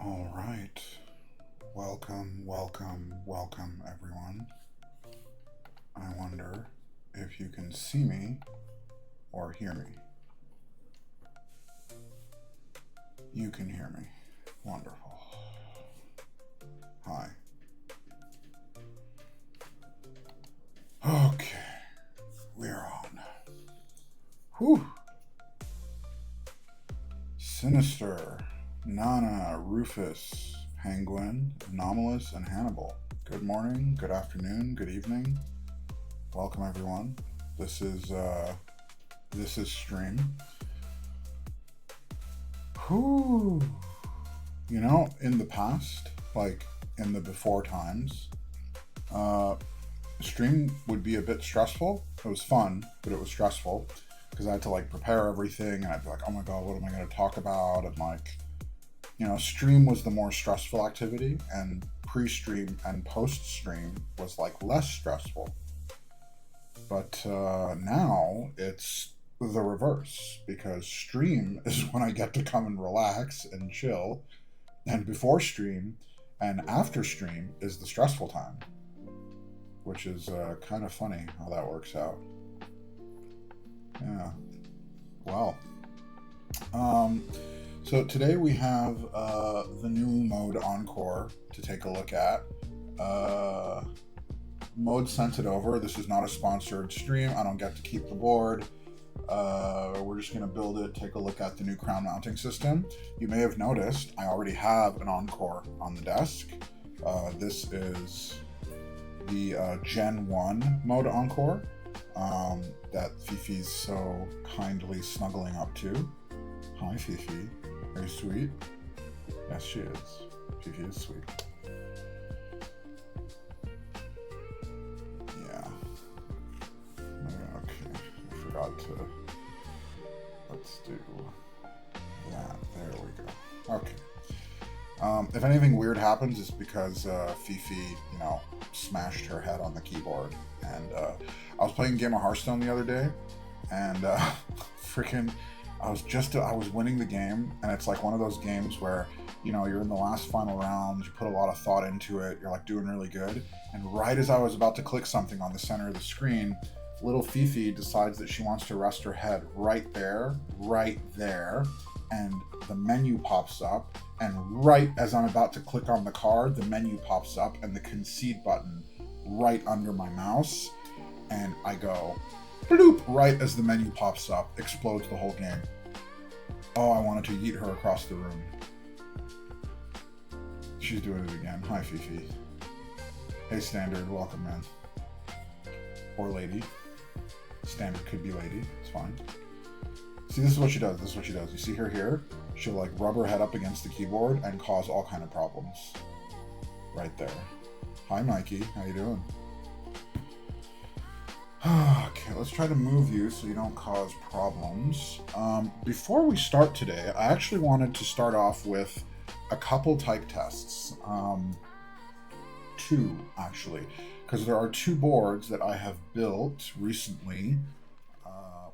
All right. Welcome, everyone. I wonder if you can see me or hear me. You can hear me. Wonderful. Hi. Okay. We're on. Whew. Sinister, Nana, Rufus, Penguin, Anomalous, and Hannibal. Good morning, good afternoon, good evening. Welcome, everyone. This is stream. Whew. You know, in the past, like in the before times, stream would be a bit stressful. It was fun, but it was stressful because I had to like prepare everything, and I'd be like, oh my god, what am I going to talk about? And like, you know, stream was the more stressful activity, and pre-stream and post-stream was like less stressful. But now it's the reverse, because stream is when I get to come and relax and chill, and before stream and after stream is the stressful time, which is kind of funny how that works out. Yeah. Well. So today we have the new mode Encore to take a look at. Mode sent it over. This is not a sponsored stream. I don't get to keep the board. We're just going to build it, take a look at the new crown mounting system. You may have noticed I already have an Encore on the desk. This is the Gen 1 mode Encore that Fifi's so kindly snuggling up to. Hi, Fifi. Are you sweet? Yes, she is. Fifi is sweet. Yeah. Okay. I forgot to... Let's do that. There we go. Okay. If anything weird happens, it's because Fifi, you know, smashed her head on the keyboard. And I was playing a game of Hearthstone the other day, and freaking... I was winning the game, and it's like one of those games where, you know, you're in the last final rounds, you put a lot of thought into it, you're like doing really good, and right as I was about to click something on the center of the screen, little Fifi decides that she wants to rest her head right there, and the menu pops up, and right as I'm about to click on the card, the menu pops up, and the concede button right under my mouse, and I go... bloop, right as the menu pops up, explodes the whole game. Oh, I wanted to yeet her across the room. She's doing it again. Hi, Fifi. Hey, Standard. Welcome, man. Or lady. Standard could be lady. It's fine. See, this is what she does. You see her here? She'll, like, rub her head up against the keyboard and cause all kind of problems. Right there. Hi, Mikey. How you doing? Okay, let's try to move you so you don't cause problems. Before we start today, I actually wanted to start off with a couple type tests. Two, actually, because there are two boards that I have built recently.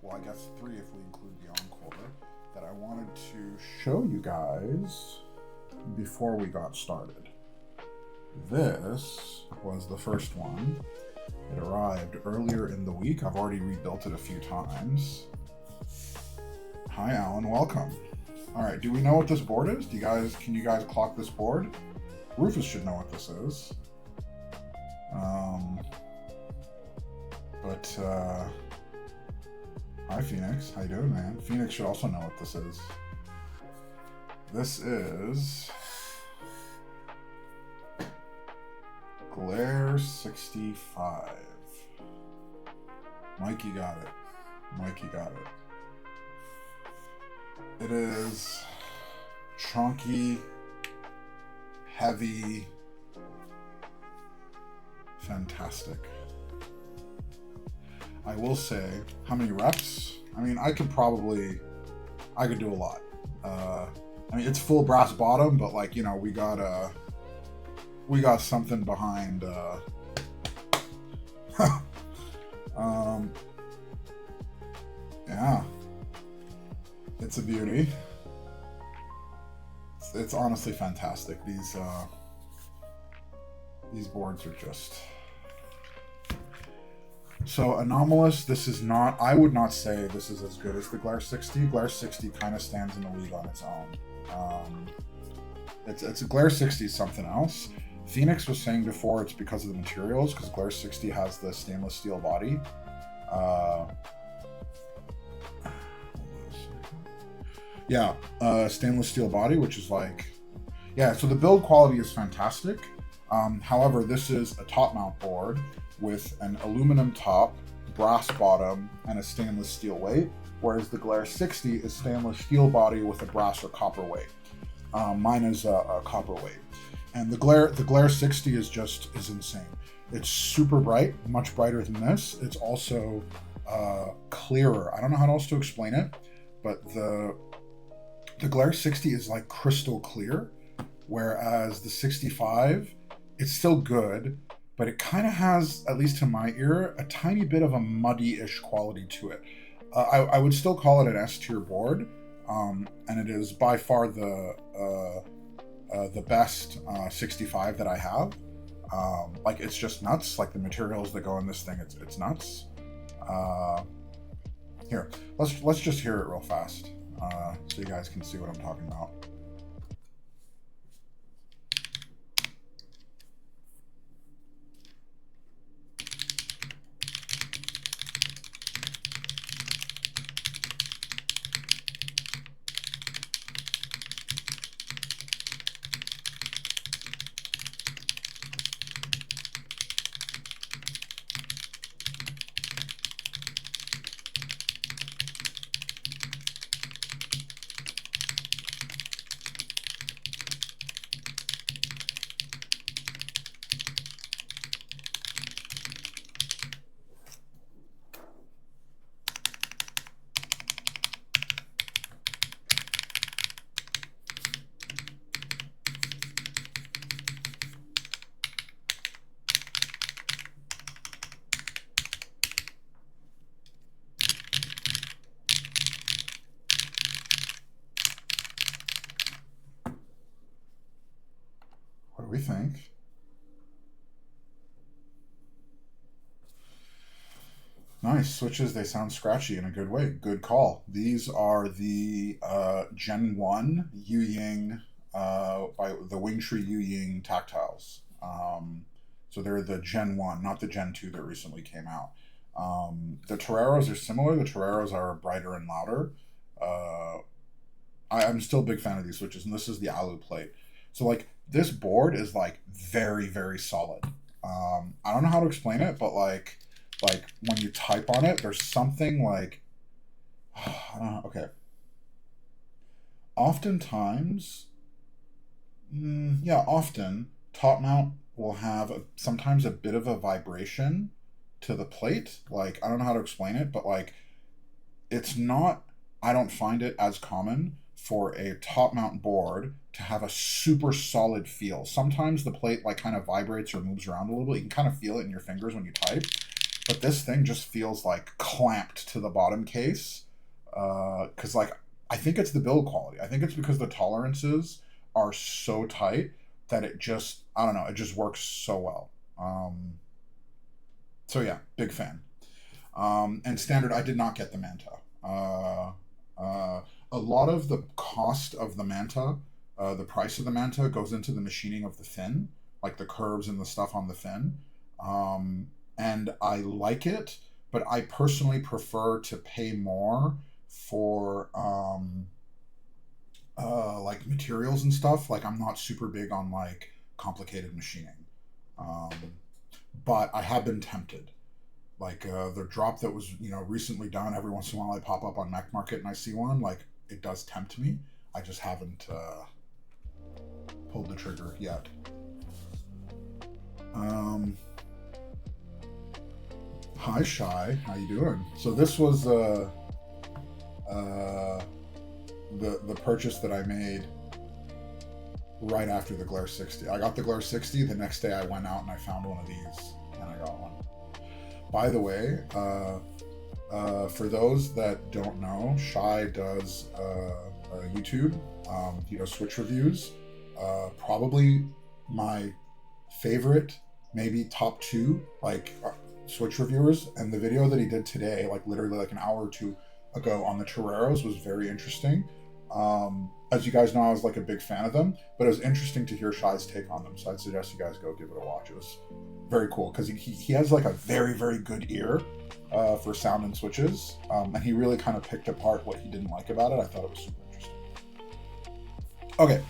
Well, I guess three if we include the Encore, that I wanted to show you guys before we got started. This was the first one. It arrived earlier in the week. I've already rebuilt it a few times. Hi, Alan. Welcome. All right. Do we know what this board is? Can you guys clock this board? Rufus should know what this is. Hi, Phoenix. How you doing, man? Phoenix should also know what this is. This is Glare 65. Mikey got it. It is chunky, heavy, fantastic. I will say, how many reps? I mean, I could do a lot. I mean, it's full brass bottom, but like, you know, we got something behind, yeah, it's a beauty. it's honestly fantastic. These boards are just so anomalous. This is not. I would not say this is as good as the Glare 60. Glare 60 kind of stands in a league on its own. It's a Glare 60 is something else. Phoenix was saying before it's because of the materials, because Glare 60 has the stainless steel body. Stainless steel body, which is like, yeah, so the build quality is fantastic. However, this is a top mount board with an aluminum top, brass bottom, and a stainless steel weight, whereas the Glare 60 is stainless steel body with a brass or copper weight. Mine is a copper weight. And the Glare 60 is insane. It's super bright, much brighter than this. It's also clearer. I don't know how else to explain it, but the Glare 60 is like crystal clear, whereas the 65, it's still good, but it kind of has, at least to my ear, a tiny bit of a muddy-ish quality to it. I would still call it an S-tier board, and it is by far the best 65 that I have. Like, it's just nuts. Like, the materials that go in this thing, it's nuts. Here, let's just hear it real fast, so you guys can see what I'm talking about. What do we think? Nice switches. They sound scratchy in a good way. Good call. These are the Gen 1 Yu Ying by the Wing Tree Yu Ying tactiles. So they're the Gen 1, not the Gen 2 that recently came out. The Toreros are similar. The Toreros are brighter and louder. I'm still a big fan of these switches, and this is the alu plate. So like this board is like very, very solid. I don't know how to explain it, but like when you type on it, there's something like I don't know. Okay. Oftentimes, often top mount will have sometimes a bit of a vibration to the plate. Like I don't know how to explain it, but like it's not. I don't find it as common for a top mount board to have a super solid feel. Sometimes the plate like kind of vibrates or moves around a little bit. You can kind of feel it in your fingers when you type. But this thing just feels like clamped to the bottom case. Because like I think it's the build quality. I think it's because the tolerances are so tight that it just, I don't know, it just works so well. So yeah, big fan. And standard, I did not get the Manta. A lot of the cost of the Manta, the price of the Manta goes into the machining of the fin, like the curves and the stuff on the fin. And I like it, but I personally prefer to pay more for like materials and stuff. Like I'm not super big on like complicated machining, um, but I have been tempted. Like the drop that was recently done. Every once in a while, I pop up on Mac Market and I see one. Like it does tempt me. I just haven't pulled the trigger yet. Hi Shy, how you doing? So this was the purchase that I made right after the Glare 60. I got the Glare 60. The next day I went out and I found one of these and I got one. By the way, for those that don't know, Shy does YouTube He does Switch reviews. Probably my favorite, maybe top two, like Switch reviewers. And the video that he did today, like literally like an hour or two ago on the Toreros, was very interesting. As you guys know, I was like a big fan of them, but it was interesting to hear Shy's take on them. So I'd suggest you guys go give it a watch. It was very cool because he has like a very, very good ear for sound and switches. And he really kind of picked apart what he didn't like about it. I thought it was super interesting. Okay.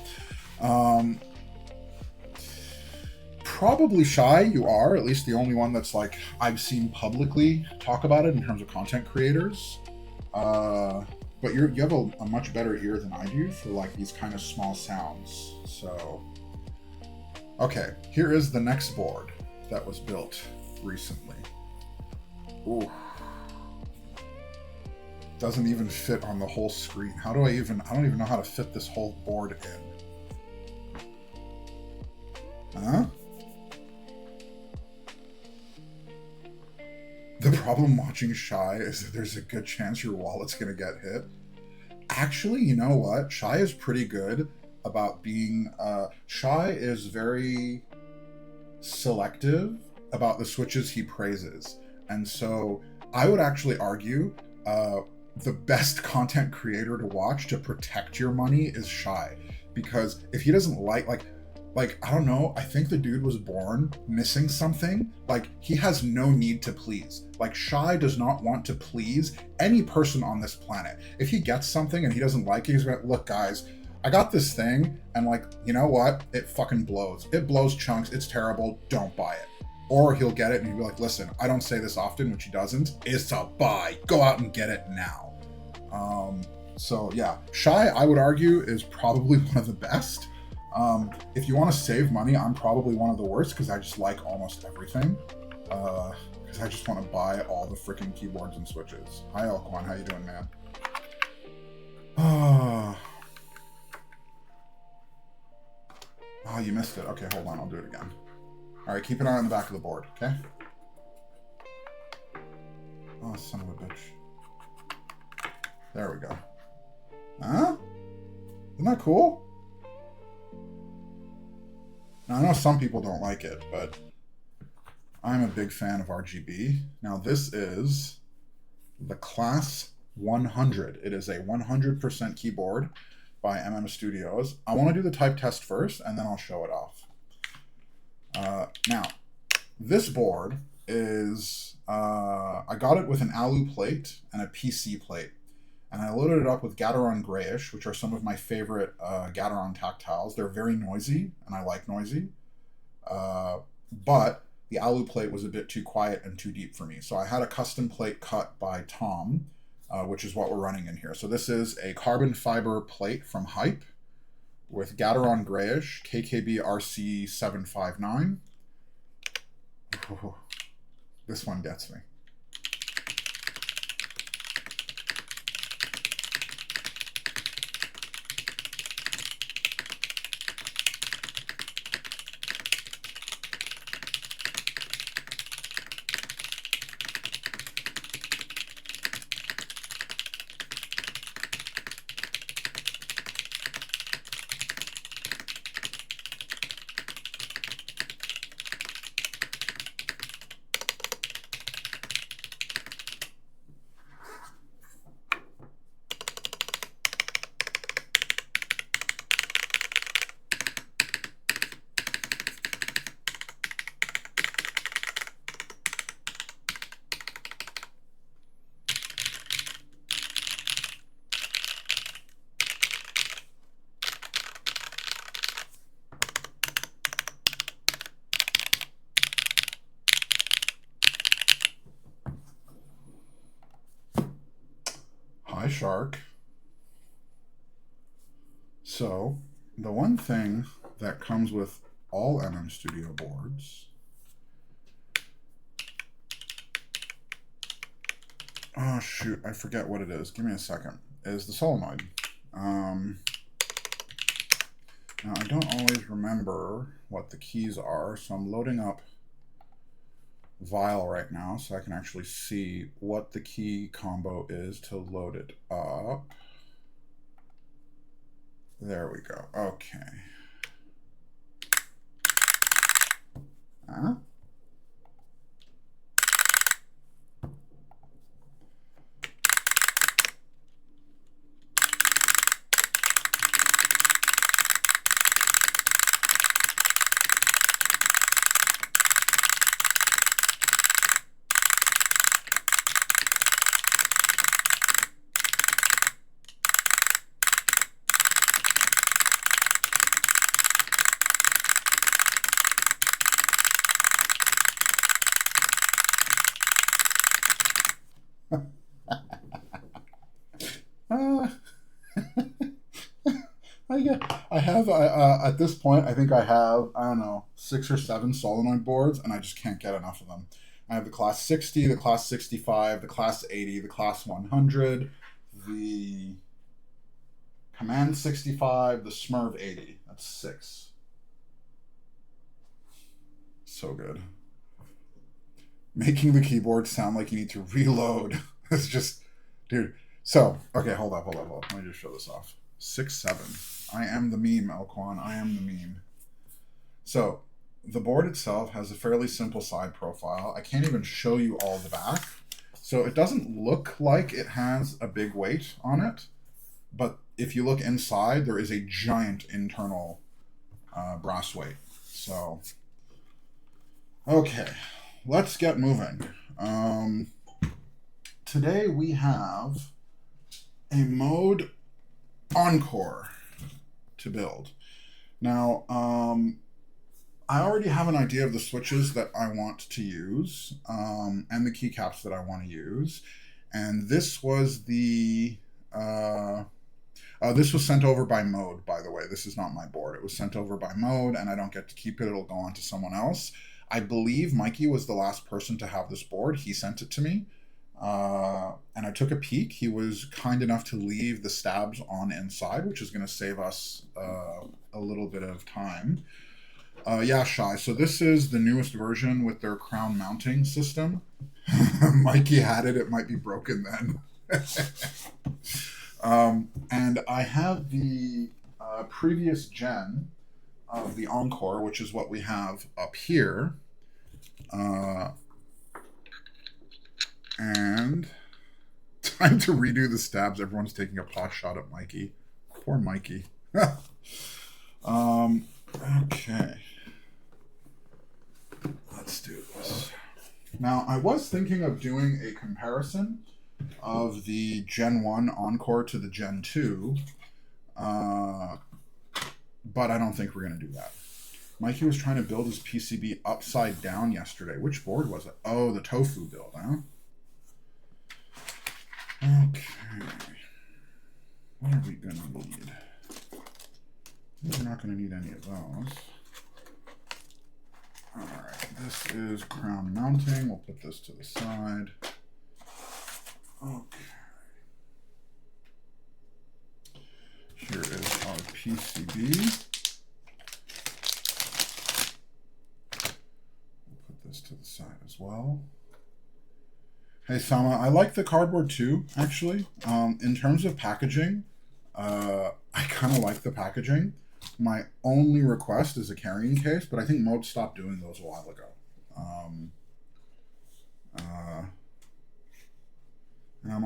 Probably Shy, you are, at least the only one that's like I've seen publicly talk about it in terms of content creators. But you have a much better ear than I do for like these kind of small sounds. So, okay, here is the next board that was built recently. Ooh. Doesn't even fit on the whole screen. I don't even know how to fit this whole board in. Huh? The problem watching Shy is that there's a good chance your wallet's gonna get hit. Actually, you know what? Shy is pretty good about being... Shy is very selective about the switches he praises. And so I would actually argue the best content creator to watch to protect your money is Shy. Because if he doesn't like I don't know, I think the dude was born missing something. Like, he has no need to please. Like, Shy does not want to please any person on this planet. If he gets something and he doesn't like it, he's gonna, look guys, I got this thing, and like, you know what? It fucking blows. It blows chunks, it's terrible, don't buy it. Or he'll get it and he'll be like, listen, I don't say this often, which he doesn't, it's a buy. Go out and get it now. So yeah, Shy, I would argue, is probably one of the best. If you want to save money, I'm probably one of the worst because I just like almost everything. Because I just want to buy all the freaking keyboards and switches. Hi, Elquan. How you doing, man? Oh, you missed it. Okay, hold on. I'll do it again. All right, keep an eye on the back of the board, okay? Oh, son of a bitch. There we go. Huh? Isn't that cool? Now, I know some people don't like it, but I'm a big fan of RGB. Now, this is the Class 100. It is a 100% keyboard by Studios. I want to do the type test first, and then I'll show it off. Now, this board is... I got it with an alu plate and a PC plate. And I loaded it up with Gateron Grayish, which are some of my favorite Gateron tactiles. They're very noisy, and I like noisy. But the alu plate was a bit too quiet and too deep for me. So I had a custom plate cut by Tom, which is what we're running in here. So this is a carbon fiber plate from Hype with Gateron Grayish, KKB RC759. Oh, this one gets me. Hi, Shark. So, the one thing that comes with all Studio boards... Oh, shoot. I forget what it is. Give me a second. Is the solenoid. Now, I don't always remember what the keys are, so I'm loading up Vial right now so I can actually see what the key combo is to load it up. There we go. Okay. Huh? Uh, I have at this point I think I have, I don't know, 6 or 7 solenoid boards, and I just can't get enough of them. I have the class 60, the class 65, the class 80, the class 100, the command 65, the Smurv 80. That's 6. So good. Making the keyboard sound like you need to reload. It's just, dude. So, okay, hold up. Let me just show this off. 6, 7. I am the meme, Elquan. I am the meme. So, the board itself has a fairly simple side profile. I can't even show you all the back. So, it doesn't look like it has a big weight on it. But if you look inside, there is a giant internal brass weight. So, okay, let's get moving. Today we have a mode Encore to build. Now, I already have an idea of the switches that I want to use and the keycaps that I want to use. And this was the... this was sent over by Mode, by the way. This is not my board. It was sent over by Mode, and I don't get to keep it. It'll go on to someone else. I believe Mikey was the last person to have this board. He sent it to me, and I took a peek. He was kind enough to leave the stabs on inside, which is going to save us a little bit of time. Yeah, Shy. So this is the newest version with their crown mounting system. Mikey had it. It might be broken then. And I have the previous gen of the Encore, which is what we have up here. And time to redo the stabs. Everyone's taking a pot shot at Mikey. Poor Mikey. Okay. Let's do this. Now, I was thinking of doing a comparison of the Gen 1 Encore to the Gen 2, but I don't think we're going to do that. Mikey was trying to build his PCB upside down yesterday. Which board was it? Oh, the tofu build, huh? Okay. What are we going to need? We're not going to need any of those. Alright, this is crown mounting. We'll put this to the side. Okay. Here is our PCB. We'll put this to the side as well. Hey, Sama, I like the cardboard too, actually. In terms of packaging, I kind of like the packaging. My only request is a carrying case, but I think Mode stopped doing those a while ago. And I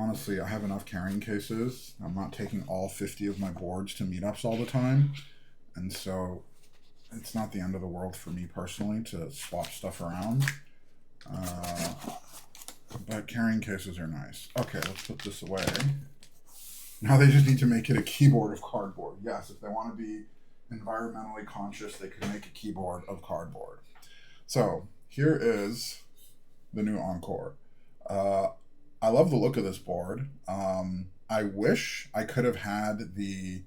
have enough carrying cases. I'm not taking all 50 of my boards to meetups all the time. And so it's not the end of the world for me personally to swap stuff around. But carrying cases are nice. Okay, let's put this away. Now they just need to make it a keyboard of cardboard. Yes, if they want to be environmentally conscious, they could make a keyboard of cardboard. So here is the new Encore. I love the look of this board. I wish I could have had the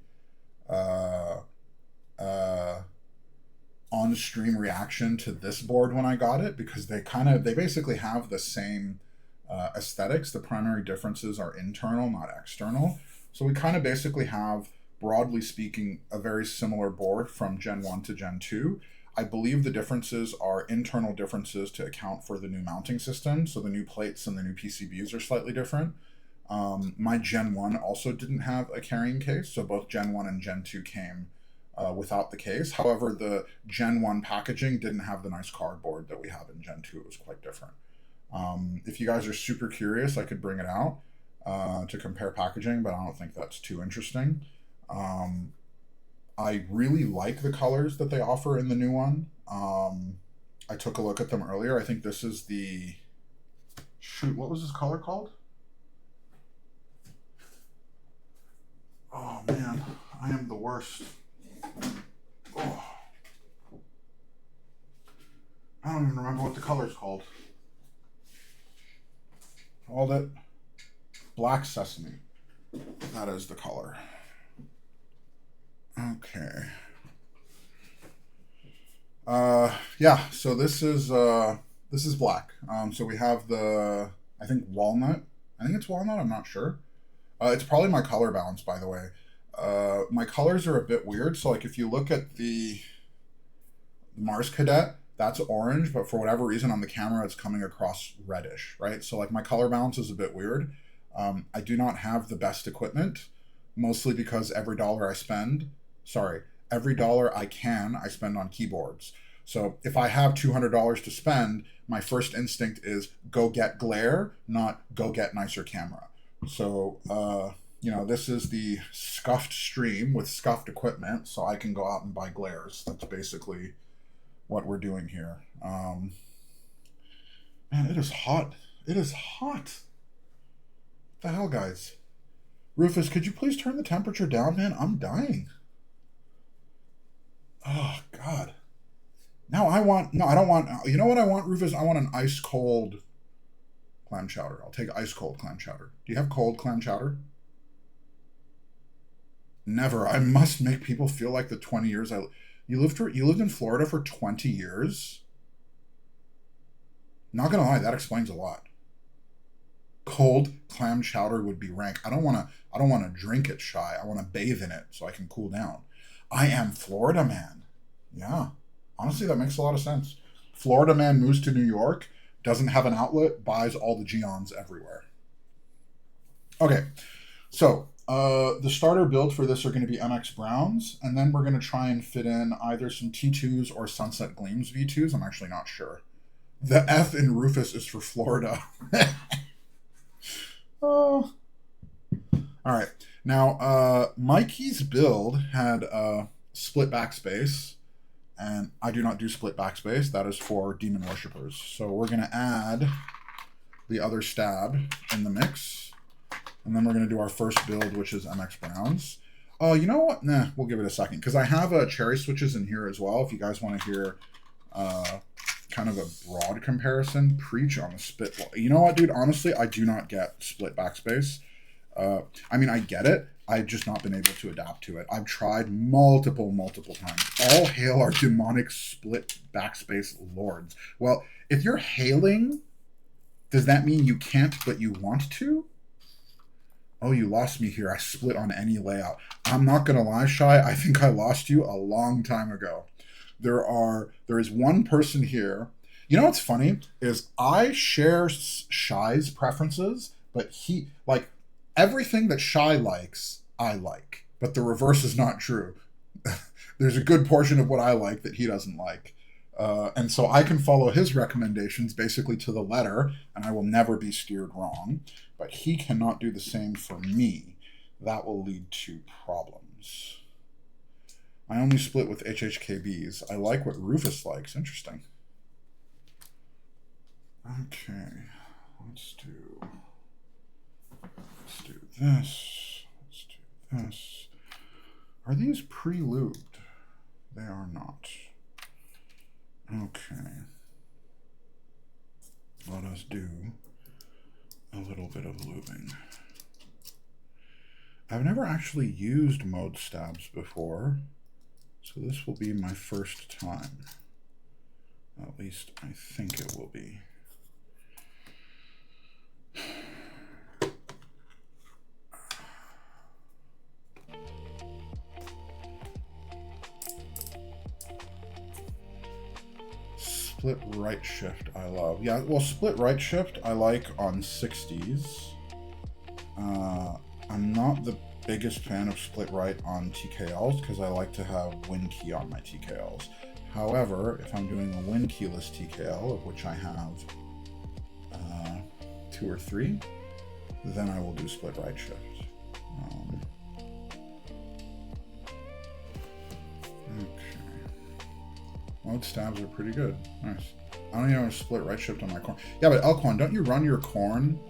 on-stream reaction to this board when I got it, because they basically have the same aesthetics. The primary differences are internal, not external. So we kind of basically have, broadly speaking, a very similar board from Gen 1 to Gen 2. I believe the differences are internal differences to account for the new mounting system. So the new plates and the new PCBs are slightly different. My Gen 1 also didn't have a carrying case, so both Gen 1 and Gen 2 came without the case. However, the Gen 1 packaging didn't have the nice cardboard that we have in Gen 2. It was quite different. If you guys are super curious, I could bring it out to compare packaging, but I don't think that's too interesting. I really like the colors that they offer in the new one. I took a look at them earlier. I think this is the... Shoot, what was this color called? Oh, man. I am the worst. Oh. I don't even remember what the color's called. Called it Black Sesame. That is the color. Okay. Yeah, so this is black. So we have the, I think walnut. I think it's walnut, I'm not sure. It's probably my color balance, by the way. My colors are a bit weird, so like if you look at the Mars Cadet, that's orange, but for whatever reason on the camera it's coming across reddish, right? So like my color balance is a bit weird. I do not have the best equipment, mostly because every dollar I spend, every dollar I spend on keyboards. So if I have $200 to spend, my first instinct is go get glare, not go get nicer camera. So, you know, this is the scuffed stream with scuffed equipment, so I can go out and buy glares. That's basically what we're doing here. Man, it is hot. It is hot. What the hell, guys? Rufus, could you please turn the temperature down, man? I'm dying. Oh, God. Now I don't want, you know what I want, Rufus? I want an ice cold clam chowder. I'll take ice cold clam chowder. Do you have cold clam chowder? Never. I must make people feel like the 20 years you lived in Florida for 20 years? Not gonna lie, that explains a lot. Cold clam chowder would be rank. I don't wanna drink it, Shy. I wanna bathe in it so I can cool down. I am Florida man. Yeah. Honestly, that makes a lot of sense. Florida man moves to New York, doesn't have an outlet, buys all the Geons everywhere. Okay, so the starter build for this are going to be MX Browns, and then we're going to try and fit in either some T2s or Sunset Gleams V2s. I'm actually not sure. The F in Rufus is for Florida. Oh. All right. Now, Mikey's build had split backspace, and I do not do split backspace. That is for demon worshippers. So we're going to add the other stab in the mix, and then we're going to do our first build, which is MX Browns. Oh, you know what? Nah, we'll give it a second, because I have cherry switches in here as well. If you guys want to hear kind of a broad comparison, preach on the spit. You know what, dude? Honestly, I do not get split backspace. I mean, I get it. I've just not been able to adapt to it. I've tried multiple times. All hail our demonic split backspace lords. Well, if you're hailing, does that mean you can't but you want to? Oh, you lost me here. I split on any layout. I'm not going to lie, Shy. I think I lost you a long time ago. There is one person here. You know what's funny is I share Shy's preferences, but he, like, everything that Shy likes, I like. But the reverse is not true. There's a good portion of what I like that he doesn't like. And so I can follow his recommendations basically to the letter, and I will never be steered wrong. But he cannot do the same for me. That will lead to problems. I only split with HHKBs. I like what Rufus likes. Interesting. Okay. Let's do this. Let's do this. Are these pre-lubed? They are not. Okay. Let us do a little bit of lubing. I've never actually used mode stabs before, so this will be my first time. At least I think it will be. Split right shift I love. Yeah, well, split right shift I like on 60s. I'm not the biggest fan of split right on TKLs because I like to have win key on my TKLs. However, if I'm doing a win keyless TKL, of which I have 2 or 3, then I will do split right shift. Okay. Well, stabs are pretty good. Nice. I don't even have a split right shift on my corn. Yeah, but Elkhorn, don't you run your corn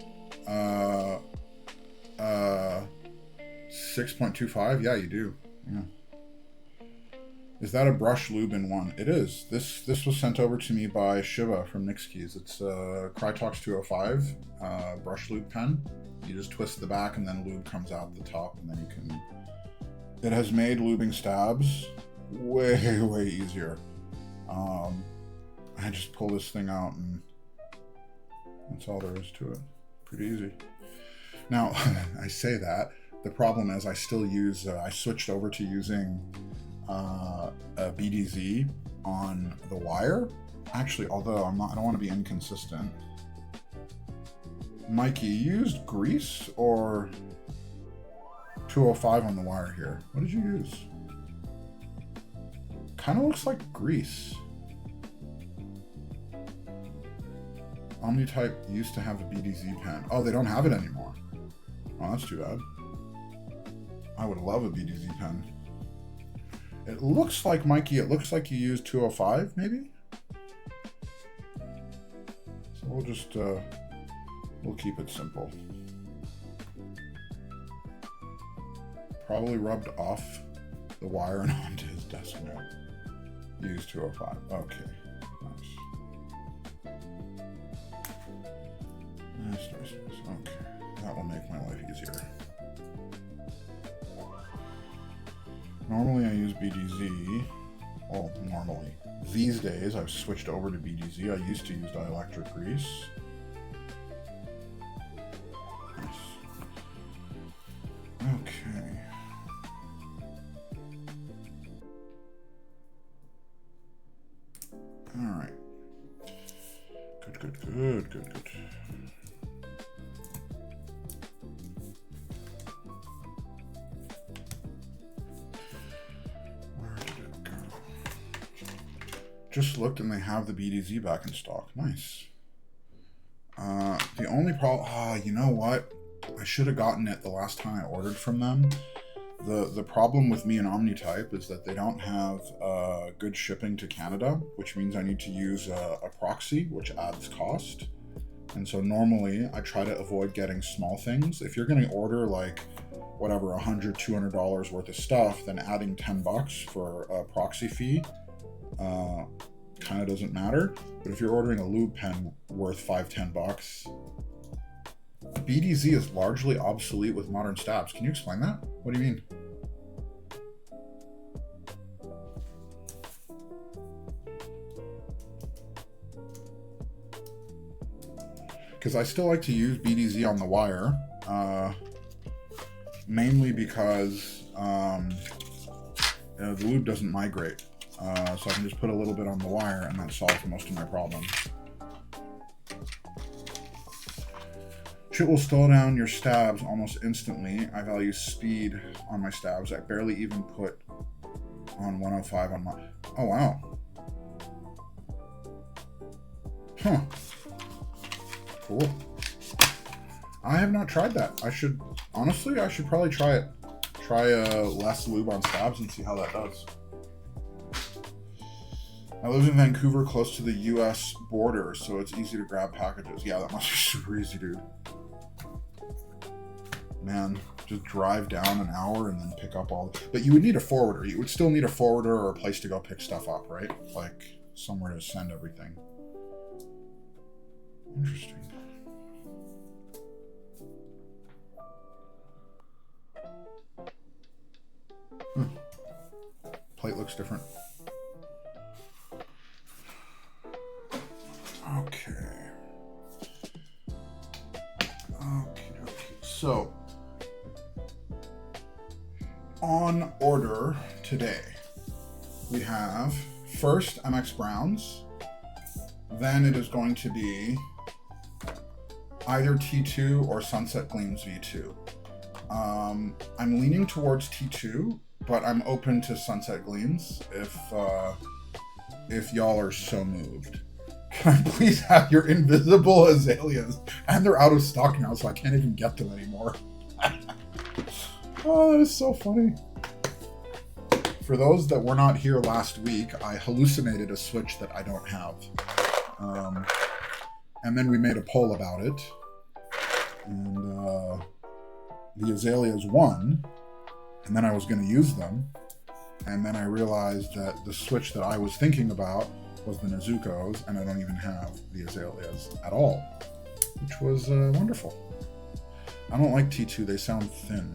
6.25? Yeah, you do. Yeah. Is that a brush lube in one? It is. This was sent over to me by Shiva from Nixkeys. It's a Crytox 205 brush lube pen. You just twist the back and then lube comes out the top, and then you can... It has made lubing stabs way, way easier. I just pull this thing out and that's all there is to it. Pretty easy. Now, I say that. The problem is I still use, I switched over to using a BDZ on the wire. Actually, although I don't want to be inconsistent. Mikey, you used grease or 205 on the wire here? What did you use? Kind of looks like grease. Omnitype used to have a BDZ pen. Oh, they don't have it anymore. Oh, that's too bad. I would love a BDZ pen. It looks like, Mikey, it looks like you used 205, maybe? So we'll just, we'll keep it simple. Probably rubbed off the wire and onto his desk note. Use 205. Okay, nice. Nice. Okay, that will make my life easier. Normally I use BDZ. Well, normally. These days I've switched over to BDZ. I used to use dielectric grease. Nice. Okay. All right. Good. Where did it go? Just looked and they have the BDZ back in stock. Nice. The only problem, you know what? I should have gotten it the last time I ordered from them. The problem with me and Omnitype is that they don't have good shipping to Canada, which means I need to use a proxy, which adds cost. And so normally I try to avoid getting small things. If you're going to order like whatever, $100, $200 worth of stuff, then adding $10 for a proxy fee kind of doesn't matter. But if you're ordering a lube pen worth $5-10, BDZ is largely obsolete with modern stabs. Can you explain that? What do you mean? Because I still like to use BDZ on the wire, mainly because the lube doesn't migrate. So I can just put a little bit on the wire and that solves most of my problems. Shit will slow down your stabs almost instantly. I value speed on my stabs. I barely even put on 105 on my... Oh, wow. Huh. Cool. I have not tried that. I should probably try it. Try less lube on stabs and see how that does. I live in Vancouver, close to the US border, so it's easy to grab packages. Yeah, that must be super easy, dude. Man, just drive down an hour and then pick up all... But you would need a forwarder. You would still need a forwarder or a place to go pick stuff up, right? Like, somewhere to send everything. Interesting. Plate looks different. Okay. So, on order today, we have first MX Browns, then it is going to be either T2 or Sunset Gleams V2. I'm leaning towards T2, but I'm open to Sunset Gleams if y'all are so moved. Can I please have your invisible azaleas? And they're out of stock now, so I can't even get them anymore. Oh, that is so funny. For those that were not here last week, I hallucinated a Switch that I don't have. And then we made a poll about it. And the azaleas won. And then I was going to use them. And then I realized that the Switch that I was thinking about was the Nezuko's, and I don't even have the azaleas at all, which was wonderful. I don't like T2, they sound thin.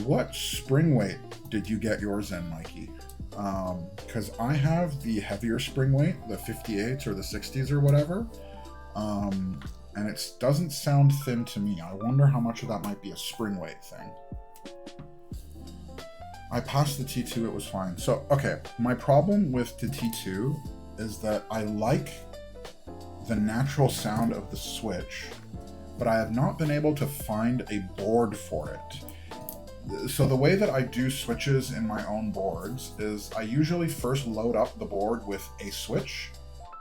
What spring weight did you get yours in, Mikey? Because I have the heavier spring weight, the 58s or the 60s or whatever, and it doesn't sound thin to me. I wonder how much of that might be a spring weight thing. I passed the T2, it was fine. So, okay, my problem with the T2 is that I like the natural sound of the Switch, but I have not been able to find a board for it. So the way that I do Switches in my own boards is I usually first load up the board with a Switch,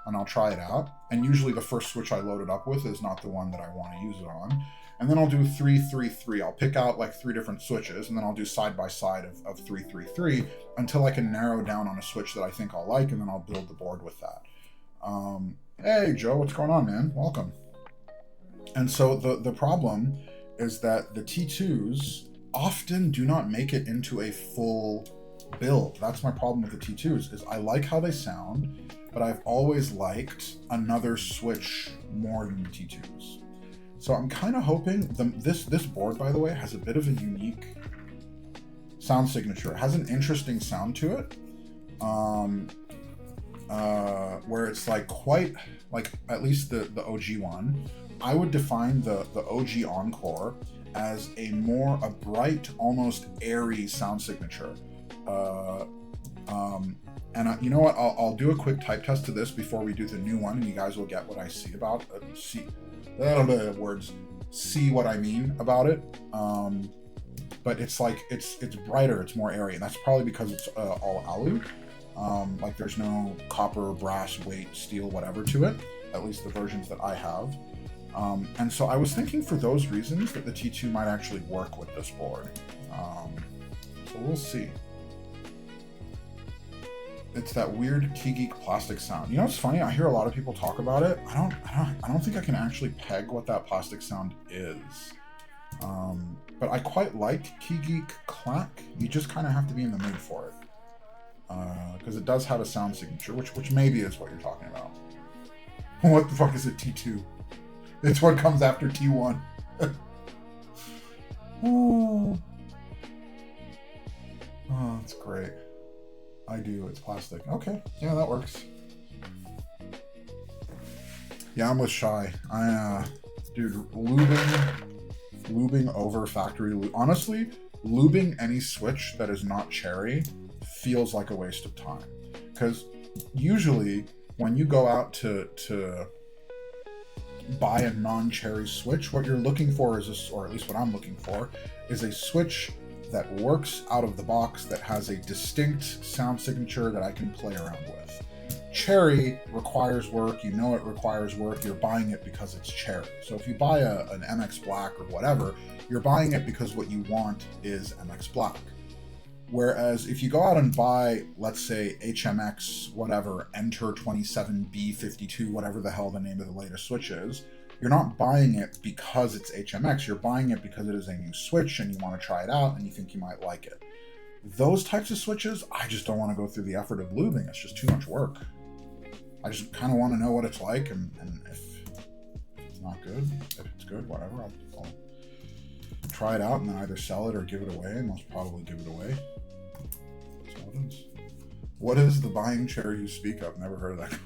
and I'll try it out. And usually the first Switch I load it up with is not the one that I want to use it on. And then I'll do 3-3-3. I'll pick out like 3 different Switches, and then I'll do side by side of 3-3-3 until I can narrow down on a Switch that I think I'll like, and then I'll build the board with that. Hey, Joe, what's going on, man? Welcome. And so the problem is that the T2s often do not make it into a full build. That's my problem with the T2s, is I like how they sound, but I've always liked another Switch more than the T2s. So I'm kind of hoping, this board, by the way, has a bit of a unique sound signature. It has an interesting sound to it, where it's like quite, like at least the OG one, I would define the OG Encore as a bright, almost airy sound signature. And you know what, I'll do a quick type test to this before we do the new one, and you guys will get what I see about see what I mean about it. But it's like it's brighter, it's more airy, and that's probably because it's all alu. Like there's no copper, brass, weight, steel, whatever to it, at least the versions that I have. And so I was thinking for those reasons that the T2 might actually work with this board. So we'll see. It's that weird Key Geek plastic sound. You know what's funny? I hear a lot of people talk about it. I don't think I can actually peg what that plastic sound is. But I quite like Key Geek clack. You just kind of have to be in the mood for it. Because it does have a sound signature, which maybe is what you're talking about. What the fuck is a T2? It's what comes after T1. Oh, that's great. I do, it's plastic. Okay, yeah, that works. Yeah, I'm with Shy. Dude, lubing over factory lube. Honestly, lubing any Switch that is not cherry feels like a waste of time. Because usually, when you go out to buy a non-cherry Switch, what you're looking for is, or at least what I'm looking for, is a Switch that works out of the box, that has a distinct sound signature that I can play around with. Cherry requires work, you know it requires work, you're buying it because it's cherry. So if you buy an MX Black or whatever, you're buying it because what you want is MX Black. Whereas if you go out and buy, let's say, HMX, whatever, Enter 27B52, whatever the hell the name of the latest Switch is, you're not buying it because it's HMX, you're buying it because it is a new Switch and you want to try it out and you think you might like it. Those types of Switches, I just don't want to go through the effort of lubing. It's just too much work. I just kind of want to know what it's like, and if it's not good, if it's good, whatever, I'll try it out and then either sell it or give it away, and most probably give it away. That's all it is. What is the buying cherry you speak of? Never heard of that.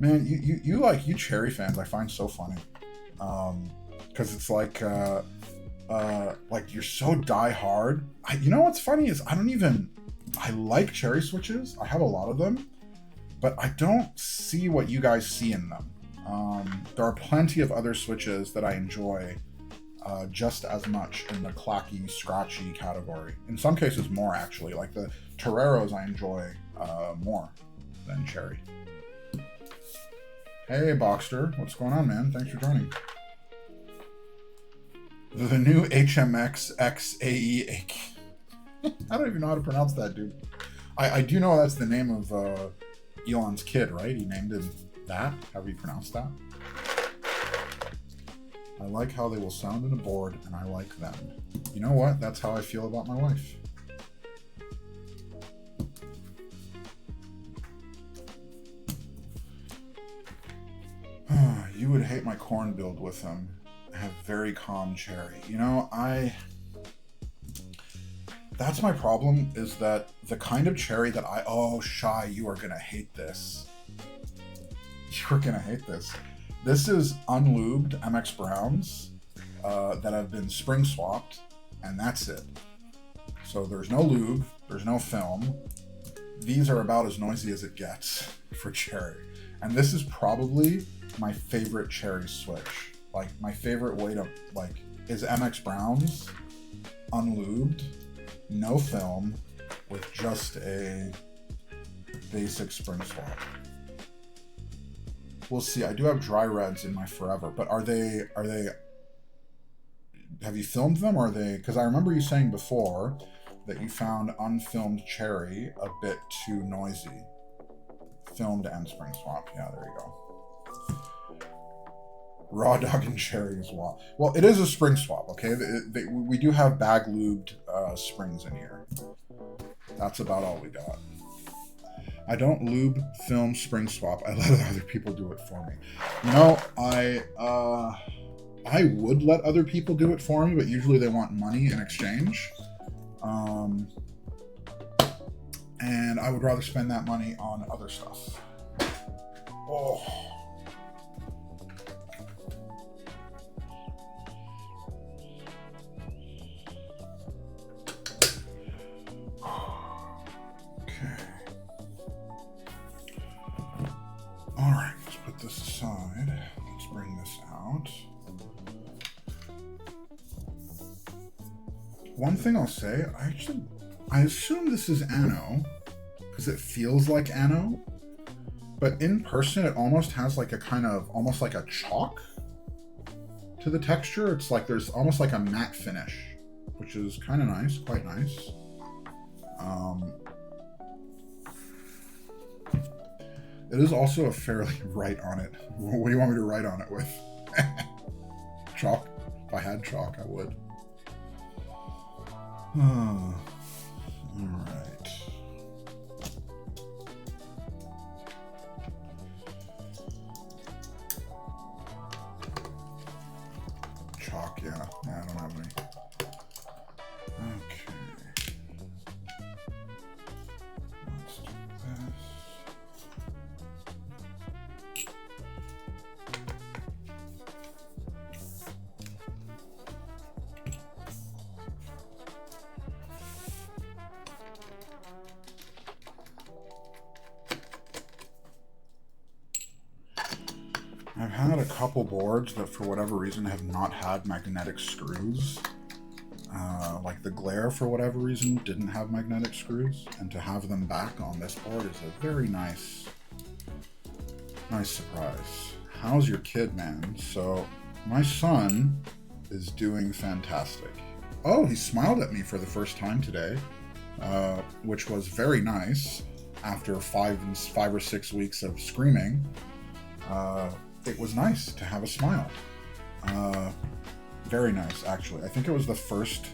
Man, you cherry fans I find so funny. Because it's like you're so die-hard. You know what's funny is I like cherry Switches. I have a lot of them, but I don't see what you guys see in them. There are plenty of other Switches that I enjoy just as much in the clacky, scratchy category. In some cases more, actually. Like the Toreros I enjoy more than Cherry. Hey, Boxster. What's going on, man? Thanks for joining. The new HMX XAE. I don't even know how to pronounce that, dude. I do know that's the name of Elon's kid, right? He named him that. How do you pronounce that? I like how they will sound in a board, and I like them. You know what? That's how I feel about my wife. You would hate my corn build with him. I have very calm Cherry. You know, that's my problem, is that the kind of Cherry that oh, Shy, you are gonna hate this. You're gonna hate this. This is unlubed MX Browns that have been spring swapped, and that's it. So there's no lube, there's no film. These are about as noisy as it gets for Cherry. And this is probably my favorite Cherry switch. Like, my favorite way to, like, is MX Browns, unlubed, no film, with just a basic spring swap. We'll see. I do have dry reds in my Forever, but are they, have you filmed them, or are they, because I remember you saying before that you found unfilmed Cherry a bit too noisy. Filmed and spring swap. Yeah, there you go. Raw dog and Cherry as well. Well, it is a spring swap, okay? We do have bag lubed springs in here. That's about all we got. I don't lube, film, spring swap. I let other people do it for me. You know, I would let other people do it for me, but usually they want money in exchange. And I would rather spend that money on other stuff. Oh. Alright, let's put this aside. Let's bring this out. One thing I'll say, I assume this is Anno, because it feels like Anno, but in person it almost has like a kind of, almost like a chalk to the texture. It's like there's almost like a matte finish, which is kind of nice, quite nice. It is also a fairly write on it. What do you want me to write on it with? Chalk? If I had chalk, I would. All right. Chalk, yeah. I don't have any. Okay. Let's do this. I've had a couple boards that for whatever reason have not had magnetic screws. Like the Glare for whatever reason didn't have magnetic screws, and to have them back on this board is a very nice surprise. How's your kid, man? So my son is doing fantastic. Oh, he smiled at me for the first time today, which was very nice after 5 or 6 weeks of screaming. It was nice to have a smile. Very nice, actually. I think it was the first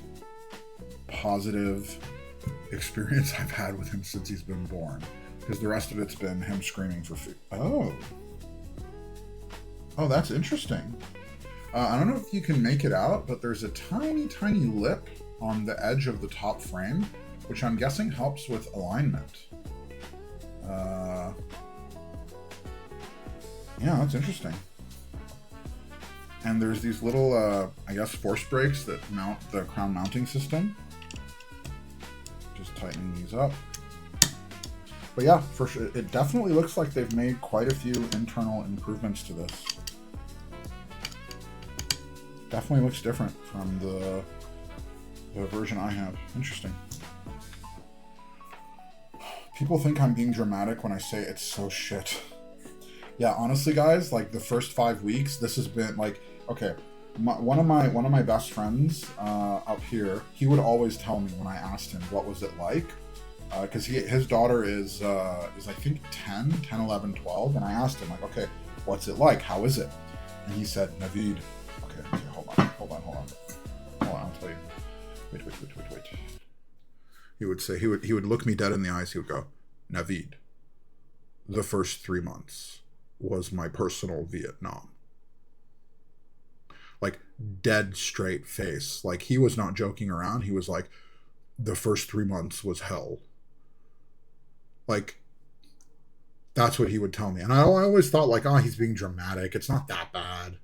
positive experience I've had with him since he's been born, because the rest of it's been him screaming for food. Oh, that's interesting. I don't know if you can make it out, but there's a tiny, tiny lip on the edge of the top frame, which I'm guessing helps with alignment. Yeah, that's interesting. And there's these little, I guess, force brakes that mount the crown mounting system. Just tightening these up. But yeah, for sure, it definitely looks like they've made quite a few internal improvements to this. Definitely looks different from the version I have. Interesting. People think I'm being dramatic when I say it's so shit. Yeah, honestly, guys, like the first 5 weeks, this has been like, okay, one of my best friends up here, he would always tell me when I asked him what was it like, because his daughter is I think 10, 11, 12, and I asked him like, okay, what's it like? How is it? And he said, Naveed. Okay, hold on, I'll tell you. Wait. He would say, he would look me dead in the eyes. He would go, Naveed, the first 3 months was my personal Vietnam. Like, dead straight face. Like, he was not joking around. He was like, the first 3 months was hell. Like, that's what he would tell me. And I always thought, like, oh, he's being dramatic. It's not that bad.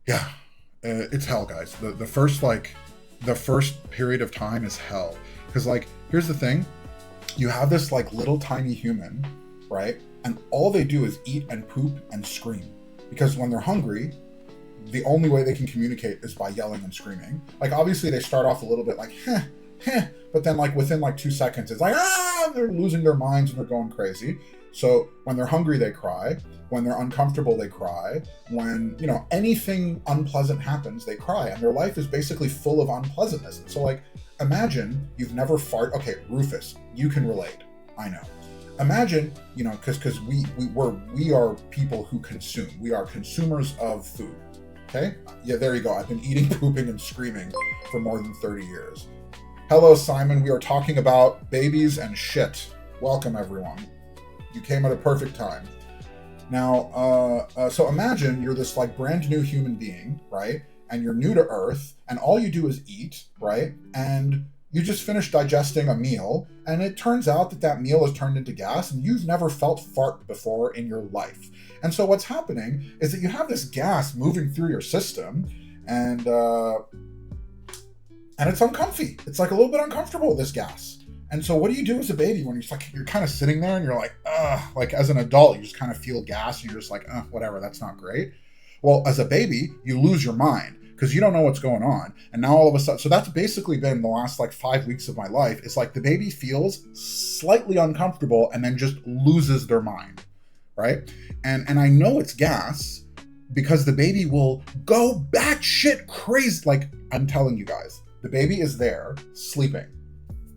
Yeah, it's hell, guys. The first period of time is hell. Because, like, here's the thing. You have this, like, little tiny human, right? And all they do is eat and poop and scream. Because when they're hungry, the only way they can communicate is by yelling and screaming. Like, obviously, they start off a little bit like, heh, but then, like, within, like, 2 seconds, it's like, they're losing their minds and they're going crazy. So when they're hungry, they cry. When they're uncomfortable, they cry. When, you know, anything unpleasant happens, they cry. And their life is basically full of unpleasantness. So, like, imagine you've never farted. Okay, Rufus, you can relate. I know. Imagine, you know, because we are people who consume. We are consumers of food. Okay? Yeah, there you go. I've been eating, pooping, and screaming for more than 30 years. Hello, Simon. We are talking about babies and shit. Welcome, everyone. You came at a perfect time. Now, so imagine you're this, like, brand new human being, right? And you're new to Earth, and all you do is eat, right? And you just finished digesting a meal, and it turns out that meal has turned into gas, and you've never felt fart before in your life. And so what's happening is that you have this gas moving through your system, and it's uncomfy. It's like a little bit uncomfortable, this gas. And so what do you do as a baby when you're kind of sitting there and you're like, ugh, like as an adult, you just kind of feel gas and you're just like, whatever, that's not great. Well, as a baby, you lose your mind because you don't know what's going on. And now all of a sudden, so that's basically been the last like 5 weeks of my life. It's like the baby feels slightly uncomfortable and then just loses their mind, right? And I know it's gas because the baby will go batshit crazy. Like, I'm telling you guys, the baby is there sleeping,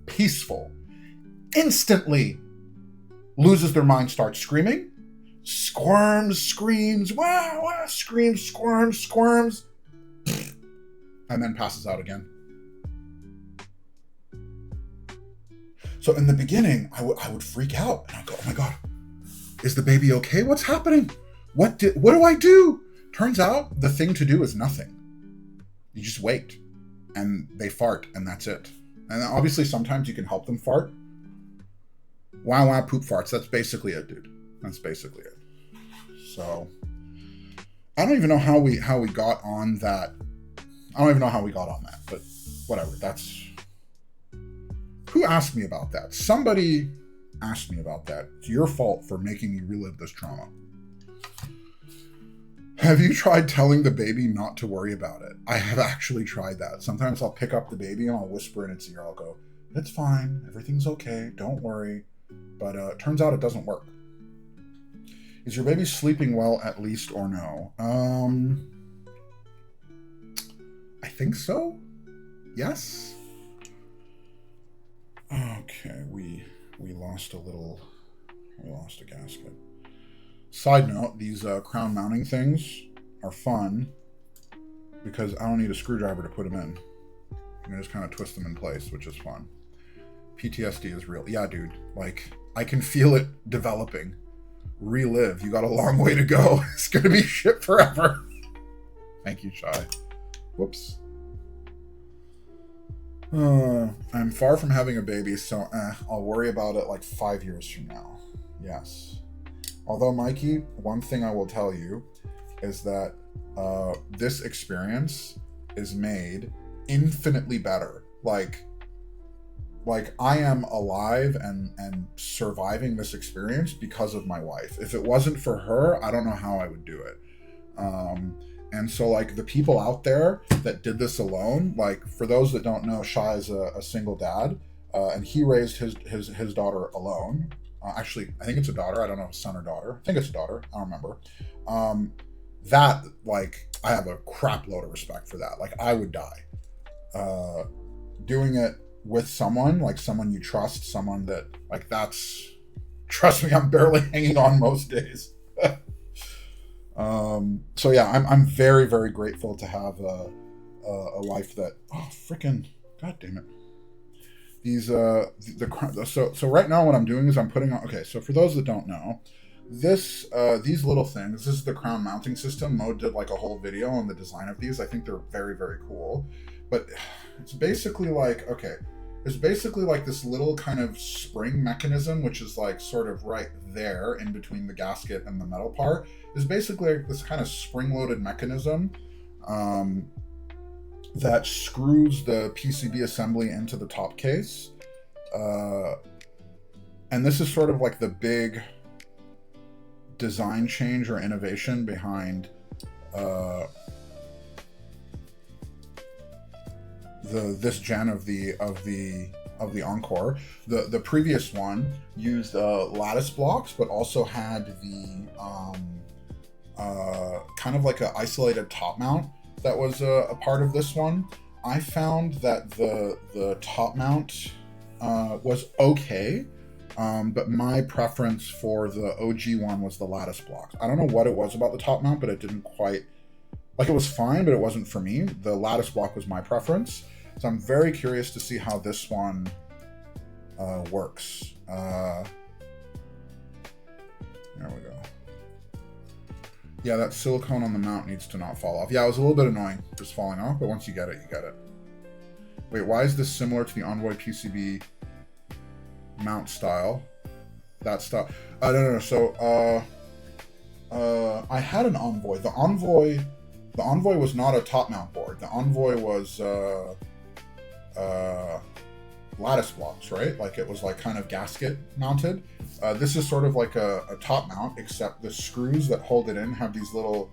peaceful, instantly loses their mind, starts screaming, squirms, screams, wah, screams, squirms, and then passes out again. So in the beginning, I would freak out and I'd go, oh my God, is the baby okay? What's happening? What do I do? Turns out the thing to do is nothing. You just wait and they fart and that's it. And obviously sometimes you can help them fart. Wow, poop farts. That's basically it, dude. That's basically it. So I don't even know how we got on that. I don't even know how we got on that, but whatever. That's who asked me about that. Somebody asked me about that. It's your fault for making me relive this trauma. Have you tried telling the baby not to worry about it? I have actually tried that. Sometimes I'll pick up the baby and I'll whisper in its ear. I'll go, it's fine. Everything's okay. Don't worry. But it turns out it doesn't work. Is your baby sleeping well at least or no? I think so. Yes. Okay, we lost a gasket. Side note, these crown mounting things are fun because I don't need a screwdriver to put them in. I can just kind of twist them in place, which is fun. PTSD is real. Yeah, dude. Like, I can feel it developing. Relive. You got a long way to go. It's going to be shit forever. Thank you, Shy. Whoops. I'm far from having a baby, so I'll worry about it like 5 years from now. Yes. Although, Mikey, one thing I will tell you is that this experience is made infinitely better. Like, like I am alive and surviving this experience because of my wife. If it wasn't for her, I don't know how I would do it. And so like the people out there that did this alone, like for those that don't know, Shai is a single dad, and he raised his daughter alone. Actually, I think it's a daughter. I don't know if it's son or daughter. I think it's a daughter. I don't remember. That like I have a crap load of respect for that. Like I would die. Doing it with someone, like someone you trust, someone that like that's, trust me, I'm barely hanging on most days. So yeah, I'm very, very grateful to have a wife that, oh freaking god damn it, these so right now what I'm doing is I'm putting on, okay, so for those that don't know, this these little things, this is the crown mounting system. Mo did like a whole video on the design of these. I think they're very, very cool, but it's basically like, okay, there's basically like this little kind of spring mechanism, which is like sort of right there in between the gasket and the metal part. Is basically like this kind of spring-loaded mechanism that screws the PCB assembly into the top case. And this is sort of like the big design change or innovation behind this gen of the Encore. The previous one used lattice blocks, but also had the kind of like an isolated top mount that was a part of this one. I found that the top mount was okay, but my preference for the OG one was the lattice block. I don't know what it was about the top mount, but it didn't quite, like it was fine, but it wasn't for me. The lattice block was my preference. So I'm very curious to see how this one works. There we go. Yeah, that silicone on the mount needs to not fall off. Yeah, it was a little bit annoying just falling off, but once you get it, you get it. Wait, why is this similar to the Envoy PCB mount style? That style. No. So, I had an Envoy. The Envoy was not a top mount board. The Envoy was lattice blocks, right? Like it was like kind of gasket mounted. This is sort of like a top mount, except the screws that hold it in have these little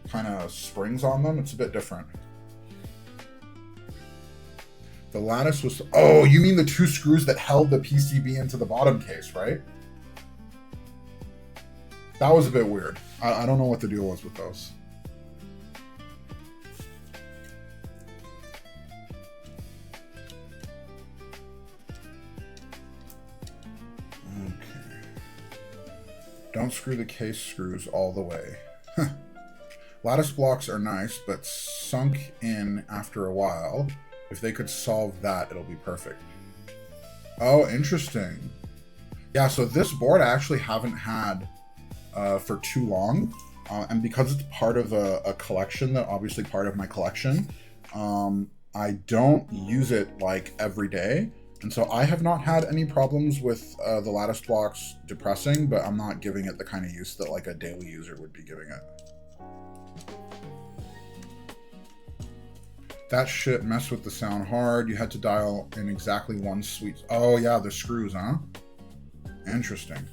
kind of springs on them. It's a bit different. The lattice was, oh, you mean the two screws that held the PCB into the bottom case, right? That was a bit weird. I don't know what the deal was with those. Don't screw the case screws all the way. Lattice blocks are nice, but sunk in after a while. If they could solve that, it'll be perfect. Oh, interesting. Yeah, so this board I actually haven't had for too long. And because it's part of a collection, that obviously part of my collection, I don't use it like every day. And so I have not had any problems with the lattice blocks depressing, but I'm not giving it the kind of use that like a daily user would be giving it. That shit messed with the sound hard. You had to dial in exactly one sweet... Oh yeah, the screws, huh? Interesting.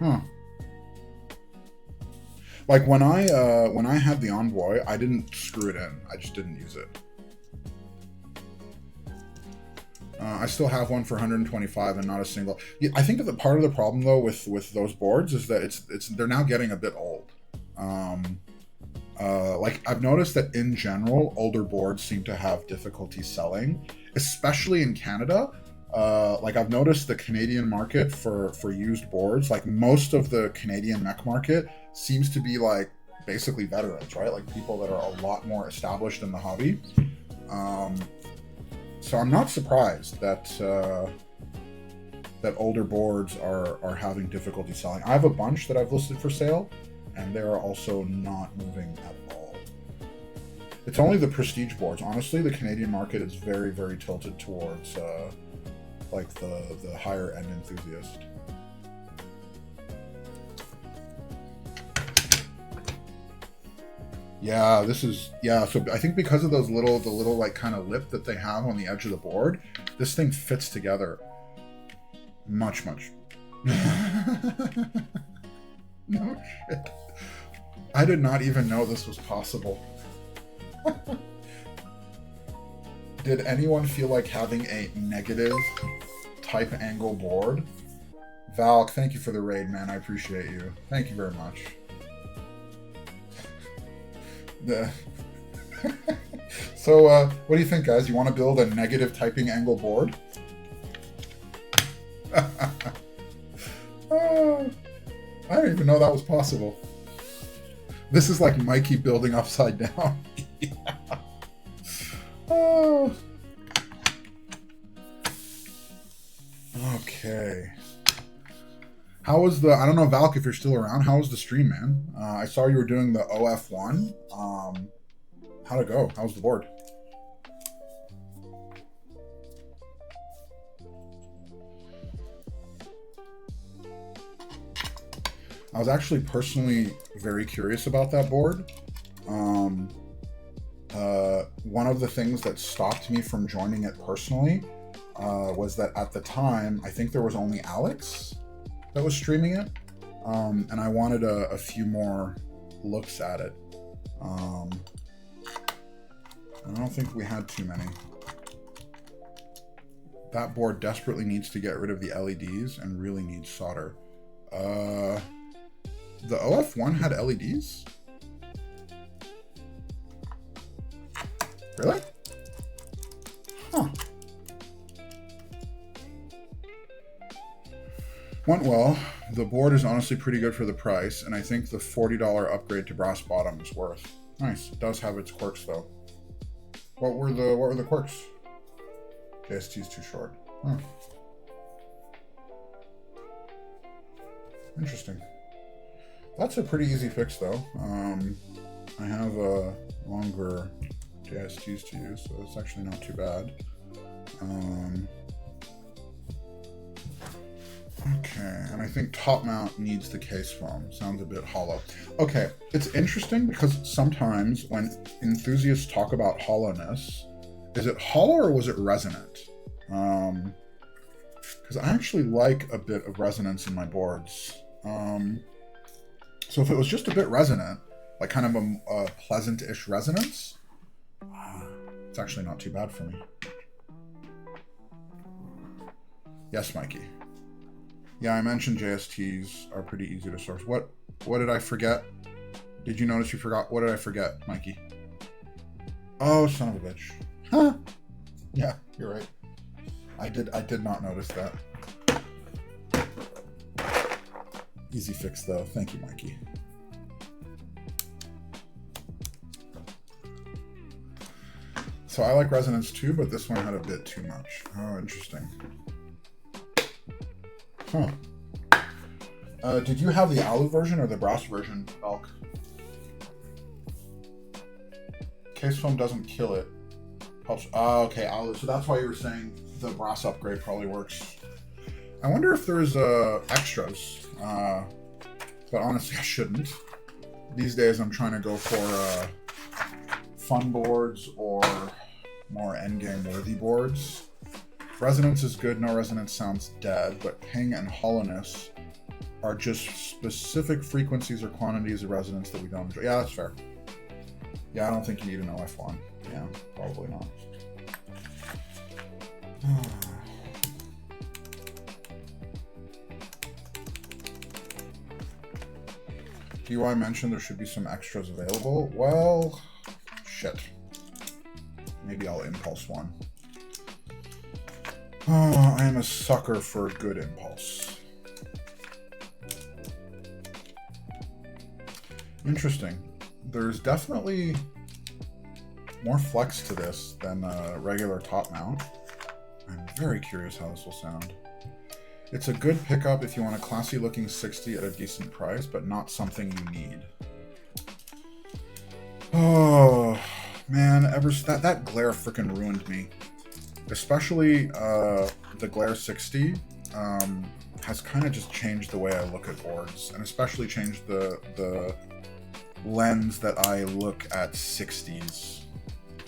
Huh. Like when I had the Envoy, I didn't screw it in. I just didn't use it. I still have one for 125 and not a single. Yeah, I think that the part of the problem though with those boards is that they're now getting a bit old. Like I've noticed that in general, older boards seem to have difficulty selling, especially in Canada. Like I've noticed the Canadian market for used boards, like most of the Canadian mech market seems to be like basically veterans, right? Like people that are a lot more established in the hobby. So I'm not surprised that that older boards are having difficulty selling. I have a bunch that I've listed for sale, and they are also not moving at all. It's only the prestige boards. Honestly, the Canadian market is very, very tilted towards like the higher end enthusiast. Yeah, this is, yeah, so I think because of those little, the little like kind of lip that they have on the edge of the board, this thing fits together much. No shit. I did not even know this was possible. Did anyone feel like having a negative type angle board? Valk, thank you for the raid, man. I appreciate you. Thank you very much. So, what do you think, guys? You want to build a negative typing angle board? I didn't even know that was possible. This is like Mikey building upside down. Yeah. Oh. Okay. How was the, I don't know, Valk, if you're still around, how was the stream, man? I saw you were doing the OF1. How'd it go? How was the board? I was actually personally very curious about that board. One of the things that stopped me from joining it personally was that at the time, I think there was only Alex that was streaming it, and I wanted a few more looks at it. I don't think we had too many. That board desperately needs to get rid of the LEDs and really needs solder. The OF1 had LEDs? Really? Huh. Went well. The board is honestly pretty good for the price, and I think the $40 upgrade to brass bottom is worth. Nice. It does have its quirks though. What were the quirks? JST's too short. Huh. Interesting. That's a pretty easy fix though. I have longer JSTs to use, so it's actually not too bad. Okay, and I think top mount needs the case foam. Sounds a bit hollow. Okay, it's interesting because sometimes when enthusiasts talk about hollowness, is it hollow or was it resonant? Because I actually like a bit of resonance in my boards. So if it was just a bit resonant, like kind of a pleasant-ish resonance, it's actually not too bad for me. Yes, Mikey. Yeah, I mentioned JSTs are pretty easy to source. What did I forget? Did you notice you forgot? What did I forget, Mikey? Oh, son of a bitch. Huh? Yeah, you're right. I did not notice that. Easy fix though. Thank you, Mikey. So I like resonance too, but this one had a bit too much. Oh, interesting. Huh. Did you have the alu version or the brass version, Elk? Case foam doesn't kill it. Helps. Oh, okay, alu. So that's why you were saying the brass upgrade probably works. I wonder if there's extras. But honestly, I shouldn't. These days, I'm trying to go for fun boards or more endgame worthy boards. Resonance is good. No resonance sounds dead, but ping and hollowness are just specific frequencies or quantities of resonance that we don't enjoy. Yeah, that's fair. Yeah, I don't think you need an OF1. Yeah, probably not. DY mentioned there should be some extras available. Well, shit. Maybe I'll impulse one. Oh, I am a sucker for a good impulse. Interesting. There's definitely more flex to this than a regular top mount. I'm very curious how this will sound. It's a good pickup if you want a classy looking 60 at a decent price, but not something you need. Oh, man, that glare freaking ruined me. Especially the glare 60 has kind of just changed the way I look at boards, and especially changed the lens that I look at 60s.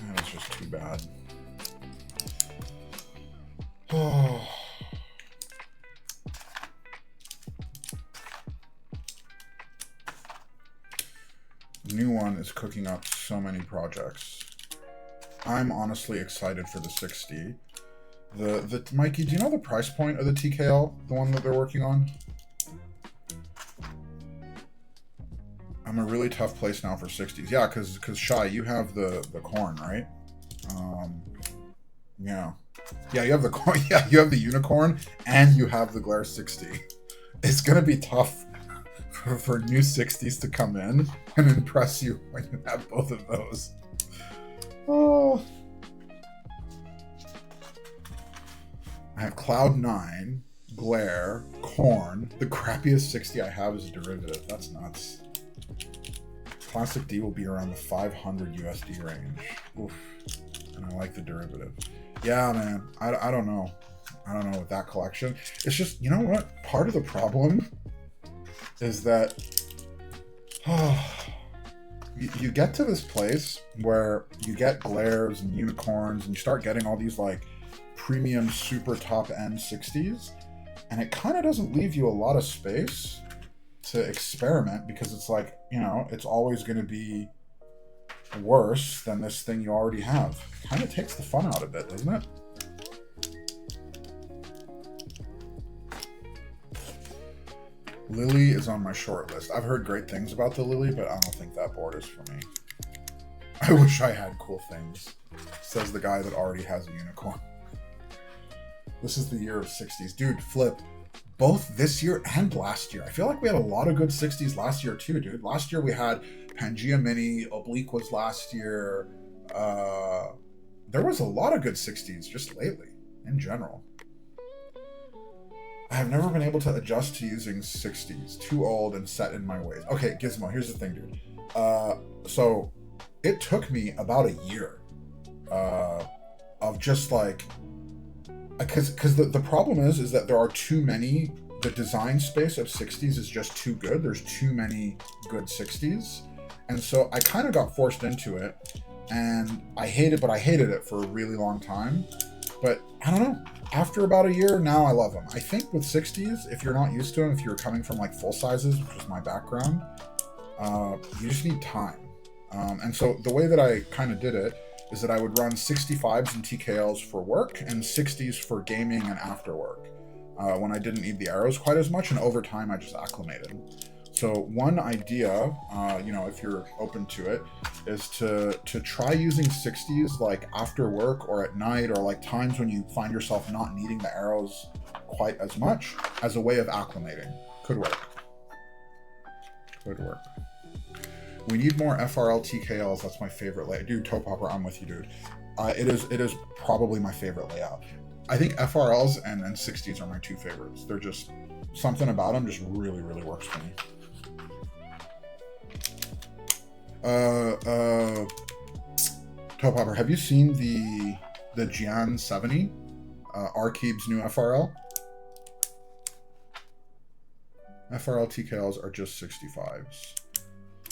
That is just too bad. Oh. New one is cooking up so many projects. I'm honestly excited for the 60. The Mikey, do you know the price point of the TKL, the one that they're working on? I'm a really tough place now for 60s. Yeah, because Shy, you have the corn, right? Yeah. Yeah, you have the corn. Yeah, you have the unicorn, and you have the Glare 60. It's gonna be tough for new 60s to come in and impress you when you have both of those. Oh. I have Cloud 9, Glare, Corn. The crappiest 60 I have is a derivative. That's nuts. Classic D will be around the 500 USD range. Oof. And I like the derivative. Yeah, man. I don't know. I don't know with that collection. It's just, you know what? Part of the problem is that you get to this place where you get glares and unicorns and you start getting all these like premium super top end 60s, and it kind of doesn't leave you a lot of space to experiment, because it's like, you know, it's always going to be worse than this thing you already have. Kind of takes the fun out of it, doesn't it? Lily is on my short list. I've heard great things about the Lily, but I don't think that board is for me. I wish I had cool things, says the guy that already has a unicorn. This is the year of 60s. Dude, Flip, both this year and last year. I feel like we had a lot of good 60s last year too, dude. Last year we had Pangea Mini, Oblique was last year. There was a lot of good 60s just lately, in general. I have never been able to adjust to using 60s. Too old and set in my ways. Okay, Gizmo, here's the thing, dude. So it took me about a year of just like, because the problem is that there are too many. The design space of 60s is just too good. There's too many good 60s. And so I kind of got forced into it, and I hated it for a really long time. But I don't know. After about a year, now I love them. I think with 60s, if you're not used to them, if you're coming from like full sizes, which is my background, you just need time. And so the way that I kind of did it is that I would run 65s and TKLs for work and 60s for gaming and after work, when I didn't need the arrows quite as much, and over time I just acclimated. So one idea, you know, if you're open to it, is to try using 60s like after work or at night, or like times when you find yourself not needing the arrows quite as much, as a way of acclimating. Could work. Could work. We need more FRL TKLs. That's my favorite layout. Dude, Toe Popper, I'm with you, dude. It is probably my favorite layout. I think FRLs and 60s are my two favorites. They're just, something about them just really, really works for me. Toe Popper, have you seen the Gian 70? Arkeeb's new FRL? FRL TKLs are just 65s.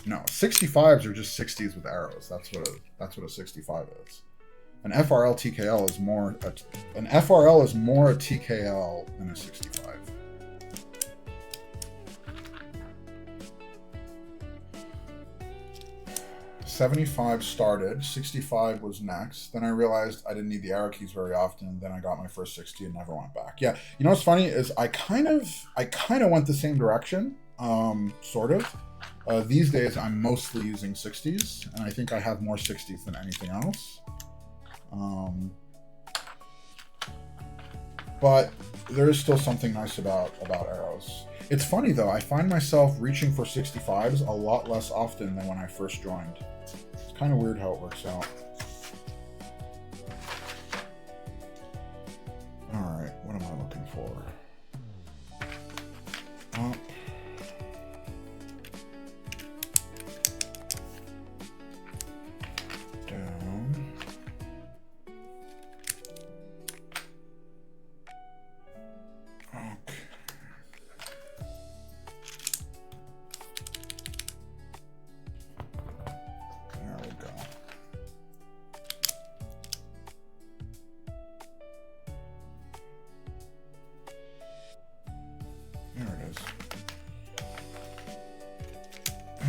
No, 65s are just 60s with arrows. That's what a 65 is. An FRL TKL is more an FRL is more a TKL than a 65. '75 started, 65 was next. Then I realized I didn't need the arrow keys very often. Then I got my first 60 and never went back. Yeah, you know what's funny is I kind of went the same direction, sort of. These days I'm mostly using 60s, and I think I have more 60s than anything else. But there is still something nice about arrows. It's funny though, I find myself reaching for 65s a lot less often than when I first joined. It's kind of weird how it works out. Alright, what am I looking for? Up. Down. Okay.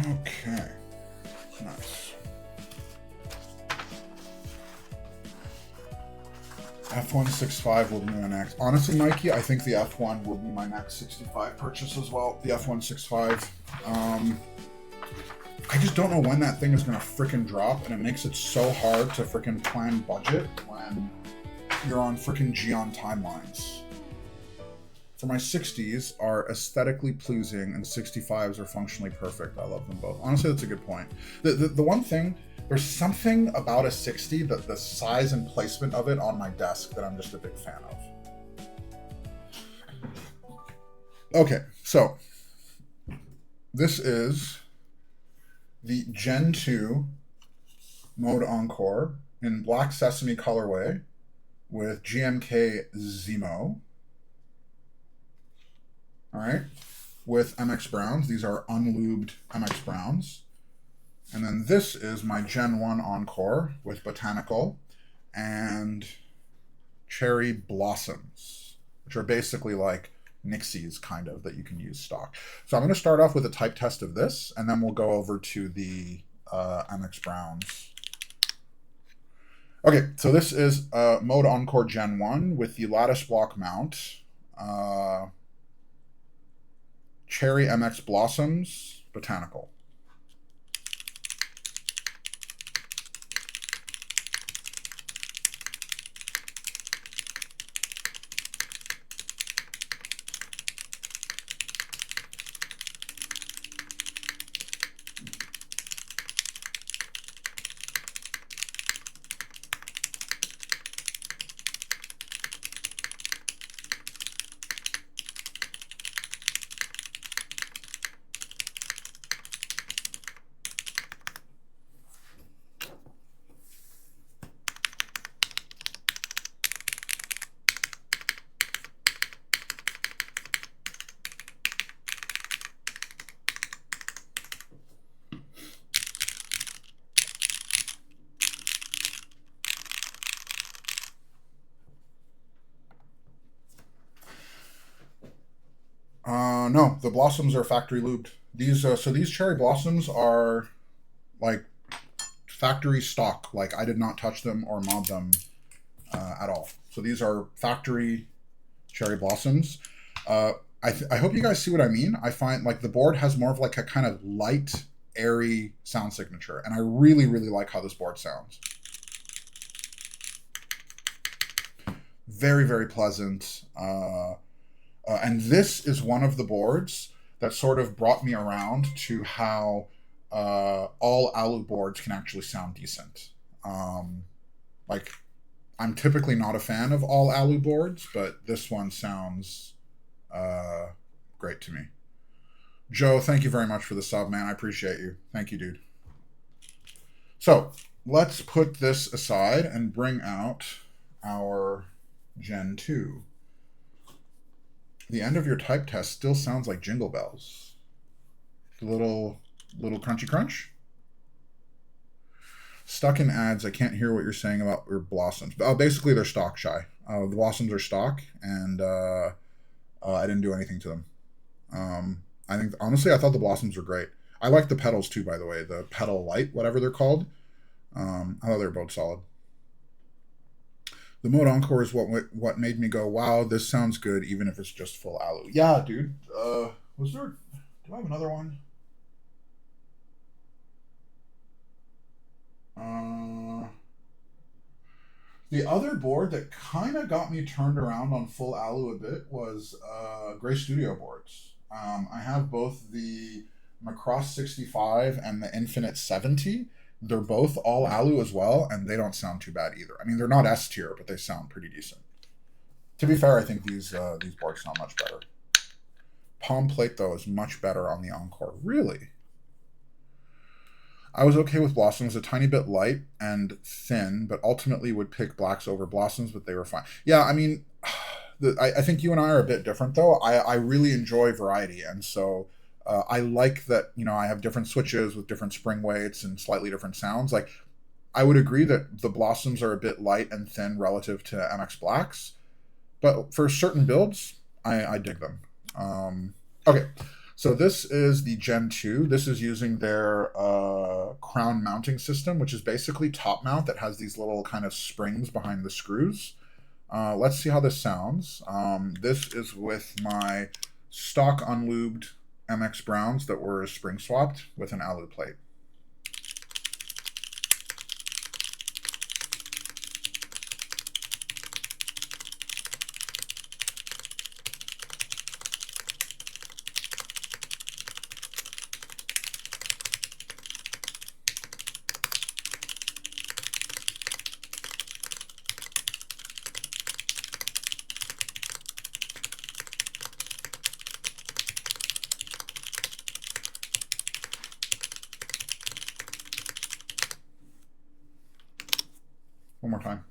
Okay. Nice. F165 will be my next. Honestly, Mikey, I think the F1 will be my next 65 purchase as well. The F165. I just don't know when that thing is going to frickin' drop, and it makes it so hard to frickin' plan budget when you're on frickin' Geon timelines. For my 60s are aesthetically pleasing and 65s are functionally perfect. I love them both. Honestly, that's a good point. The one thing, there's something about a 60 that the size and placement of it on my desk that I'm just a big fan of. Okay, so this is the Gen 2 Mode Encore in Black Sesame colorway with GMK Zemo. All right, with MX Browns. These are unlubed MX Browns. And then this is my Gen 1 Encore with Botanical and Cherry Blossoms, which are basically like Nixies kind of that you can use stock. So I'm going to start off with a type test of this, and then we'll go over to the MX Browns. Okay, so this is Mode Encore Gen 1 with the lattice block mount. Cherry MX Blossoms, Botanical. No, the blossoms are factory lubed. These so these cherry blossoms are like factory stock. Like I did not touch them or mod them at all. So these are factory cherry blossoms. I hope you guys see what I mean. I find like the board has more of like a kind of light, airy sound signature, and I really, really like how this board sounds. Very, very pleasant. And this is one of the boards that sort of brought me around to how all Alu boards can actually sound decent. Like, I'm typically not a fan of all Alu boards, but this one sounds great to me. Joe, thank you very much for the sub, man. I appreciate you. Thank you, dude. So, let's put this aside and bring out our Gen 2. The end of your type test still sounds like Jingle Bells. The little crunchy crunch. Stuck in ads. I can't hear what you're saying about your blossoms. Basically, they're stock shy. The blossoms are stock, and I didn't do anything to them. I think honestly, I thought the blossoms were great. I like the petals too, by the way. The petal light, whatever they're called. I thought they were both solid. The Mode Encore is what made me go, wow, this sounds good, even if it's just full Alu. Yeah, dude. Do I have another one? The other board that kind of got me turned around on full Alu a bit was Gray Studio boards. I have both the Macross 65 and the Infinite 70. They're both all Alu as well, and they don't sound too bad either. I mean, they're not S tier, but they sound pretty decent. To be fair, I think these boards sound much better. Palm plate, though, is much better on the Encore. Really? I was okay with blossoms, a tiny bit light and thin, but ultimately would pick blacks over blossoms, but they were fine. Yeah, I mean, I think you and I are a bit different, though. I really enjoy variety, and so I like that, I have different switches with different spring weights and slightly different sounds. Like, I would agree that the blossoms are a bit light and thin relative to MX Blacks, but for certain builds, I dig them. Okay, So this is the Gen 2. This is using their crown mounting system, which is basically top mount that has these little kind of springs behind the screws. Let's see how this sounds. This is with my stock unlubed MX Browns that were spring swapped with an alu plate. One more time.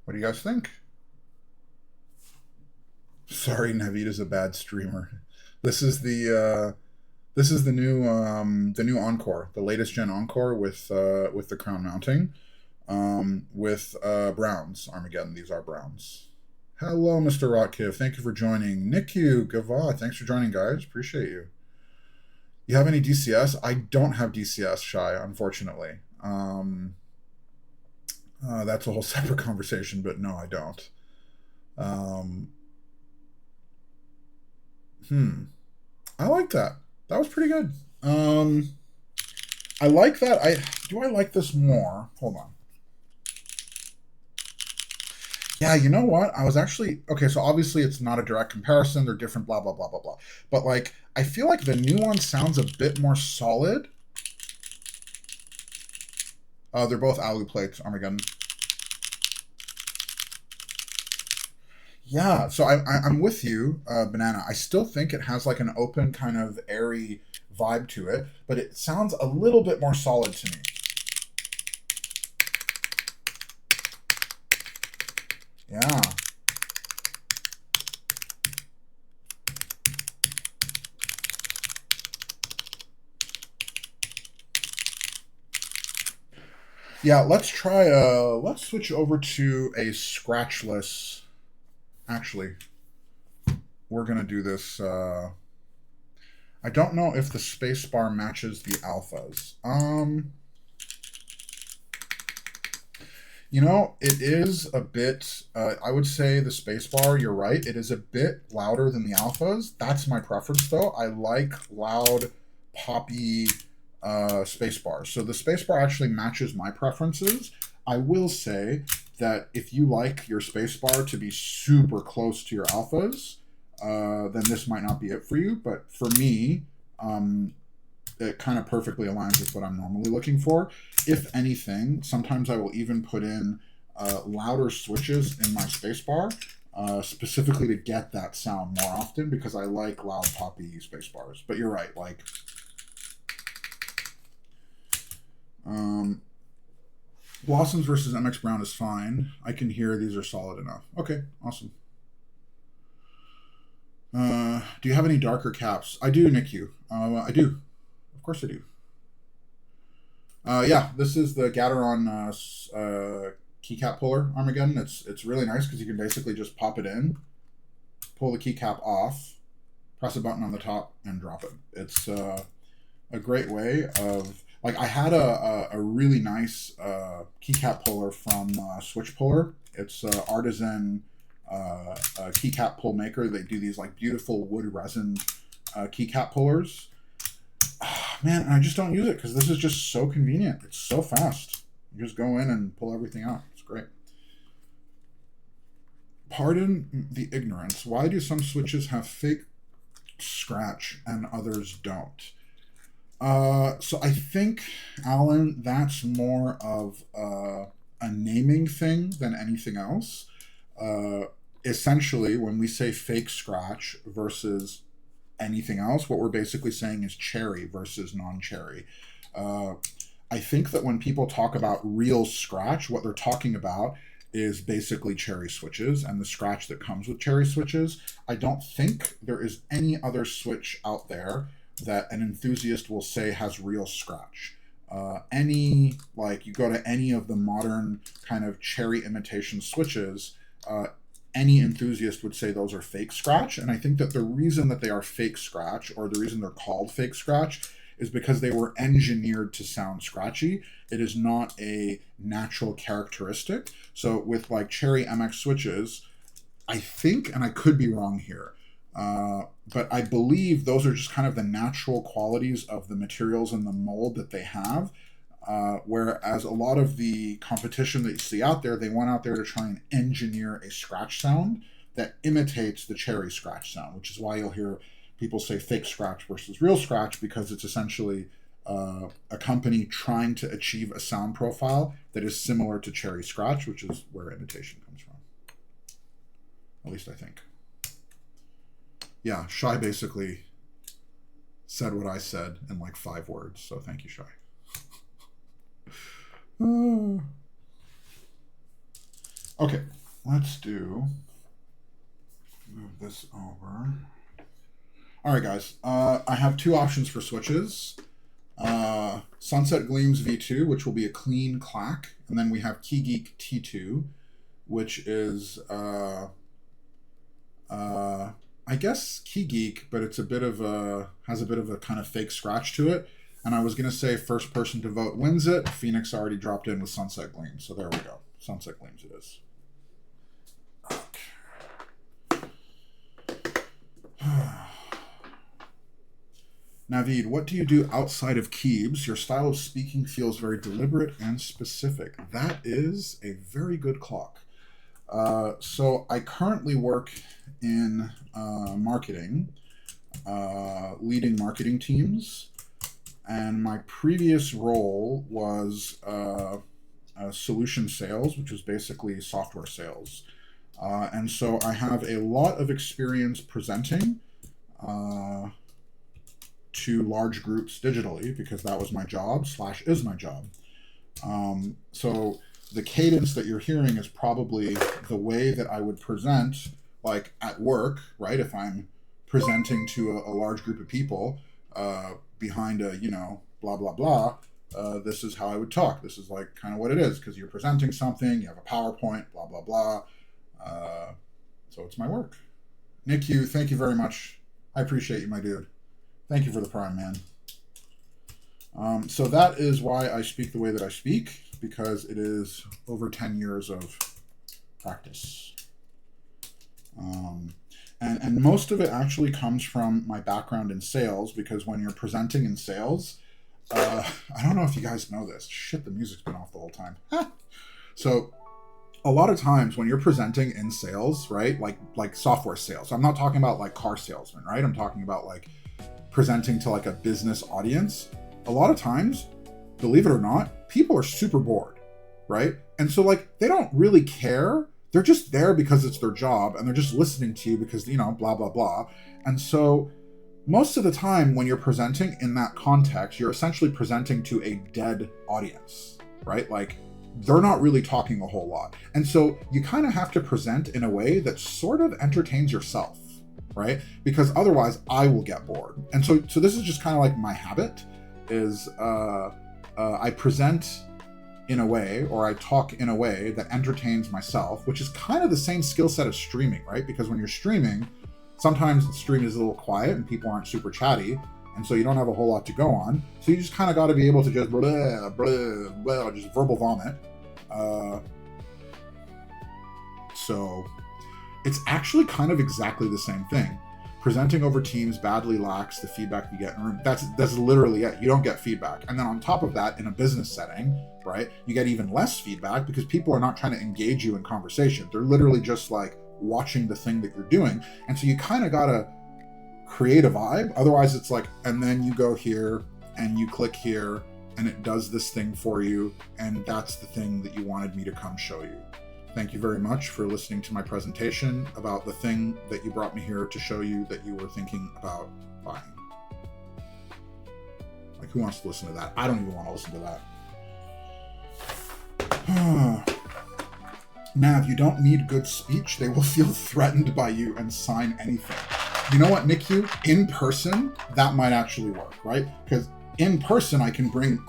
What do you guys think? Sorry, Navid is a bad streamer. This is the new Encore, the latest gen Encore with the crown mounting, with Browns Armageddon. These are Browns. Hello, Mr. Rotkiv. Thank you for joining. Niku Gava, thanks for joining, guys. Appreciate you. You have any DCS? I don't have DCS, Shy, unfortunately. That's a whole separate conversation, but no, I don't. I like that. That was pretty good. I like that. Do I like this more? Hold on. Yeah, you know what? I was actually okay. So obviously it's not a direct comparison. They're different. Blah blah blah blah blah. But like, I feel like the new one sounds a bit more solid. They're both alu plates, Armageddon. Yeah, so I'm with you, Banana. I still think it has like an open kind of airy vibe to it, but it sounds a little bit more solid to me. Yeah. Yeah, let's try let's switch over to a scratchless. Actually, we're gonna do this I don't know if the spacebar matches the alphas. You know, it is a bit, I would say the spacebar, you're right, it is a bit louder than the alphas. That's my preference, though. I like loud, poppy spacebars. So the spacebar actually matches my preferences. I will say that if you like your spacebar to be super close to your alphas, then this might not be it for you. But for me, it kind of perfectly aligns with what I'm normally looking for. If anything, sometimes I will even put in louder switches in my spacebar, specifically to get that sound more often, because I like loud poppy spacebars. But you're right, like Blossoms versus MX Brown is fine. I can hear these are solid enough. Okay, awesome. Do you have any darker caps? I do, NICU. I do. Of course I do. Yeah, this is the Gateron keycap puller Armageddon. It's really nice because you can basically just pop it in, pull the keycap off, press a button on the top, and drop it. It's a great way of, like, I had a really nice keycap puller from Switch Puller. It's Artisan keycap pull maker. They do these like beautiful wood resin keycap pullers. Man, I just don't use it because this is just so convenient. It's so fast. You just go in and pull everything out. It's great. Pardon the ignorance. Why do some switches have fake scratch and others don't? So I think, Alan, that's more of a naming thing than anything else. Essentially, when we say fake scratch versus anything else, what we're basically saying is cherry versus non-cherry. I think that when people talk about real scratch, what they're talking about is basically cherry switches and the scratch that comes with cherry switches. I don't think there is any other switch out there that an enthusiast will say has real scratch. Like you go to any of the modern kind of cherry imitation switches, any enthusiast would say those are fake scratch. And I think that the reason that they are fake scratch, or the reason they're called fake scratch, is because they were engineered to sound scratchy. It is not a natural characteristic. So with like cherry MX switches, I think, and I could be wrong here, but I believe those are just kind of the natural qualities of the materials and the mold that they have. Whereas a lot of the competition that you see out there, they went out there to try and engineer a scratch sound that imitates the cherry scratch sound, which is why you'll hear people say fake scratch versus real scratch, because it's essentially a company trying to achieve a sound profile that is similar to cherry scratch, which is where imitation comes from. At least I think. Yeah, Shai basically said what I said in like 5 words, so thank you, Shai. Okay, let's move this over. All right, guys, I have 2 options for switches. Sunset Gleams V2, which will be a clean clack, and then we have KeyGeek T2, which is, I guess KeyGeek, but it's has a bit of a kind of fake scratch to it. And I was going to say first person to vote wins it. Phoenix already dropped in with Sunset Gleams. So there we go. Sunset Gleams it is. Okay. Naveed, what do you do outside of Keebs? Your style of speaking feels very deliberate and specific. That is a very good clock. So I currently work in marketing, leading marketing teams. And my previous role was solution sales, which was basically software sales. And so I have a lot of experience presenting to large groups digitally, because that was my job / is my job. So the cadence that you're hearing is probably the way that I would present, like at work, right? If I'm presenting to a large group of people, behind a, blah, blah, blah, this is how I would talk. This is like kind of what it is, because you're presenting something, you have a PowerPoint, blah, blah, blah. So it's my work. Nick Hugh, thank you very much. I appreciate you, my dude. Thank you for the prime, man. So that is why I speak the way that I speak, because it is over 10 years of practice. And most of it actually comes from my background in sales, because when you're presenting in sales, I don't know if you guys know this. Shit, the music's been off the whole time. So a lot of times when you're presenting in sales, right, like software sales, I'm not talking about like car salesmen, right? I'm talking about like presenting to like a business audience. A lot of times, believe it or not, people are super bored, right? And so like they don't really care. They're just there because it's their job, and they're just listening to you because, blah, blah, blah. And so most of the time when you're presenting in that context, you're essentially presenting to a dead audience, right? Like they're not really talking a whole lot. And so you kind of have to present in a way that sort of entertains yourself, right? Because otherwise I will get bored. And so this is just kind of like my habit is I present in a way, or I talk in a way that entertains myself, which is kind of the same skill set of streaming, right? Because when you're streaming, sometimes the stream is a little quiet and people aren't super chatty, and so you don't have a whole lot to go on. So you just kind of got to be able to just blah, blah, blah, just verbal vomit. So it's actually kind of exactly the same thing. Presenting over Teams badly lacks the feedback you get in a room. That's literally it. You don't get feedback. And then on top of that, in a business setting, right, you get even less feedback because people are not trying to engage you in conversation. They're literally just like watching the thing that you're doing. And so you kind of got to create a vibe. Otherwise, it's like, and then you go here and you click here and it does this thing for you. And that's the thing that you wanted me to come show you. Thank you very much for listening to my presentation about the thing that you brought me here to show you that you were thinking about buying. Like, who wants to listen to that? I don't even want to listen to that. Nav, you don't need good speech. They will feel threatened by you and sign anything. You know what, NICU? In person, that might actually work, right? Because in person, I can bring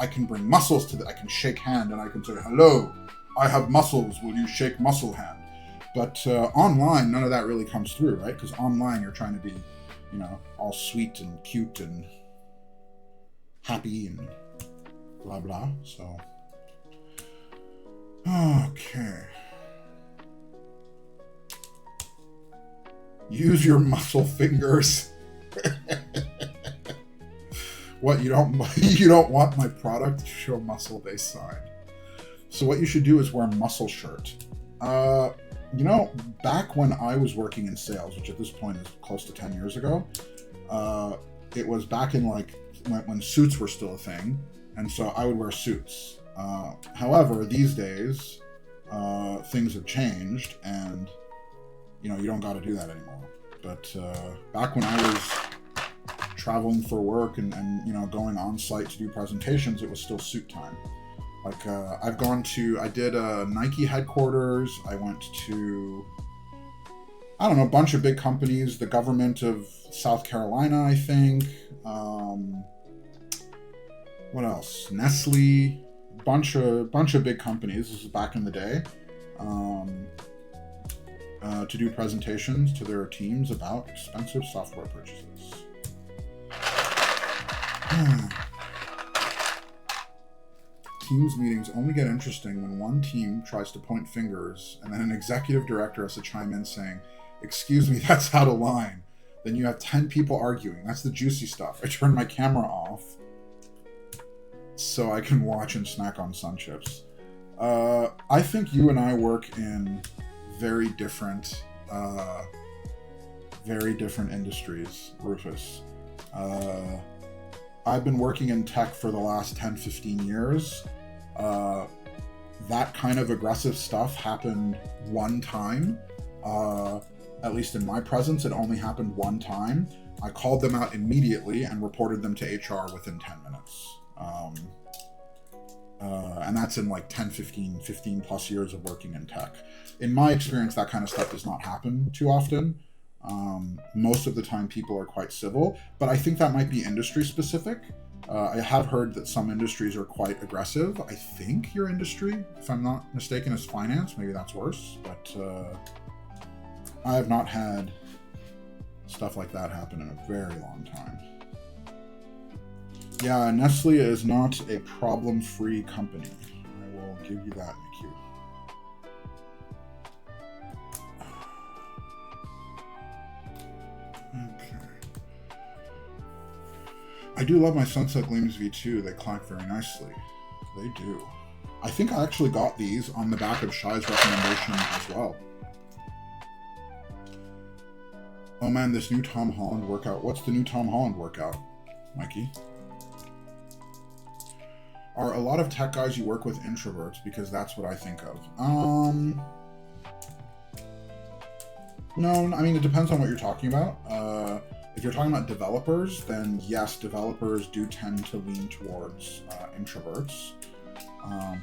muscles to that. I can shake hand and I can say, hello, I have muscles, will you shake muscle hand? But online, none of that really comes through, right? Because online, you're trying to be, you know, all sweet and cute and happy and blah, blah. So, okay. Use your muscle fingers. What, you don't want my product to show muscle-based sign? So what you should do is wear a muscle shirt. You know, back when I was working in sales, which at this point is close to 10 years ago, it was back in like when suits were still a thing, and so I would wear suits. However, these days, things have changed, and you know, you don't got to do that anymore. But back when I was traveling for work and you know, going on site to do presentations, it was still suit time. Like, I did Nike headquarters. I went to, I don't know, a bunch of big companies, the government of South Carolina, I think. What else? Nestle, bunch of big companies. This is back in the day. To do presentations to their teams about expensive software purchases. Teams meetings only get interesting when one team tries to point fingers and then an executive director has to chime in saying, excuse me, that's out of line. Then you have 10 people arguing. That's the juicy stuff. I turn my camera off so I can watch and snack on sun chips. I think you and I work in very different industries, Rufus. I've been working in tech for the last 10, 15 years. That kind of aggressive stuff happened one time. At least in my presence, it only happened one time. I called them out immediately and reported them to HR within 10 minutes. And that's in like 10, 15 plus years of working in tech. In my experience, that kind of stuff does not happen too often. Most of the time people are quite civil, but I think that might be industry specific. I have heard that some industries are quite aggressive. I think your industry, if I'm not mistaken, is finance. Maybe that's worse, but I have not had stuff like that happen in a very long time. Yeah, Nestle is not a problem-free company. I will give you that, Nick. Okay. I do love my Sunset Gleams V2. They clack very nicely. They do. I think I actually got these on the back of Shai's recommendation as well. Oh man, this new Tom Holland workout. What's the new Tom Holland workout, Mikey? Are a lot of tech guys you work with introverts? Because that's what I think of. No, I mean, it depends on what you're talking about. If you're talking about developers, then yes, developers do tend to lean towards introverts.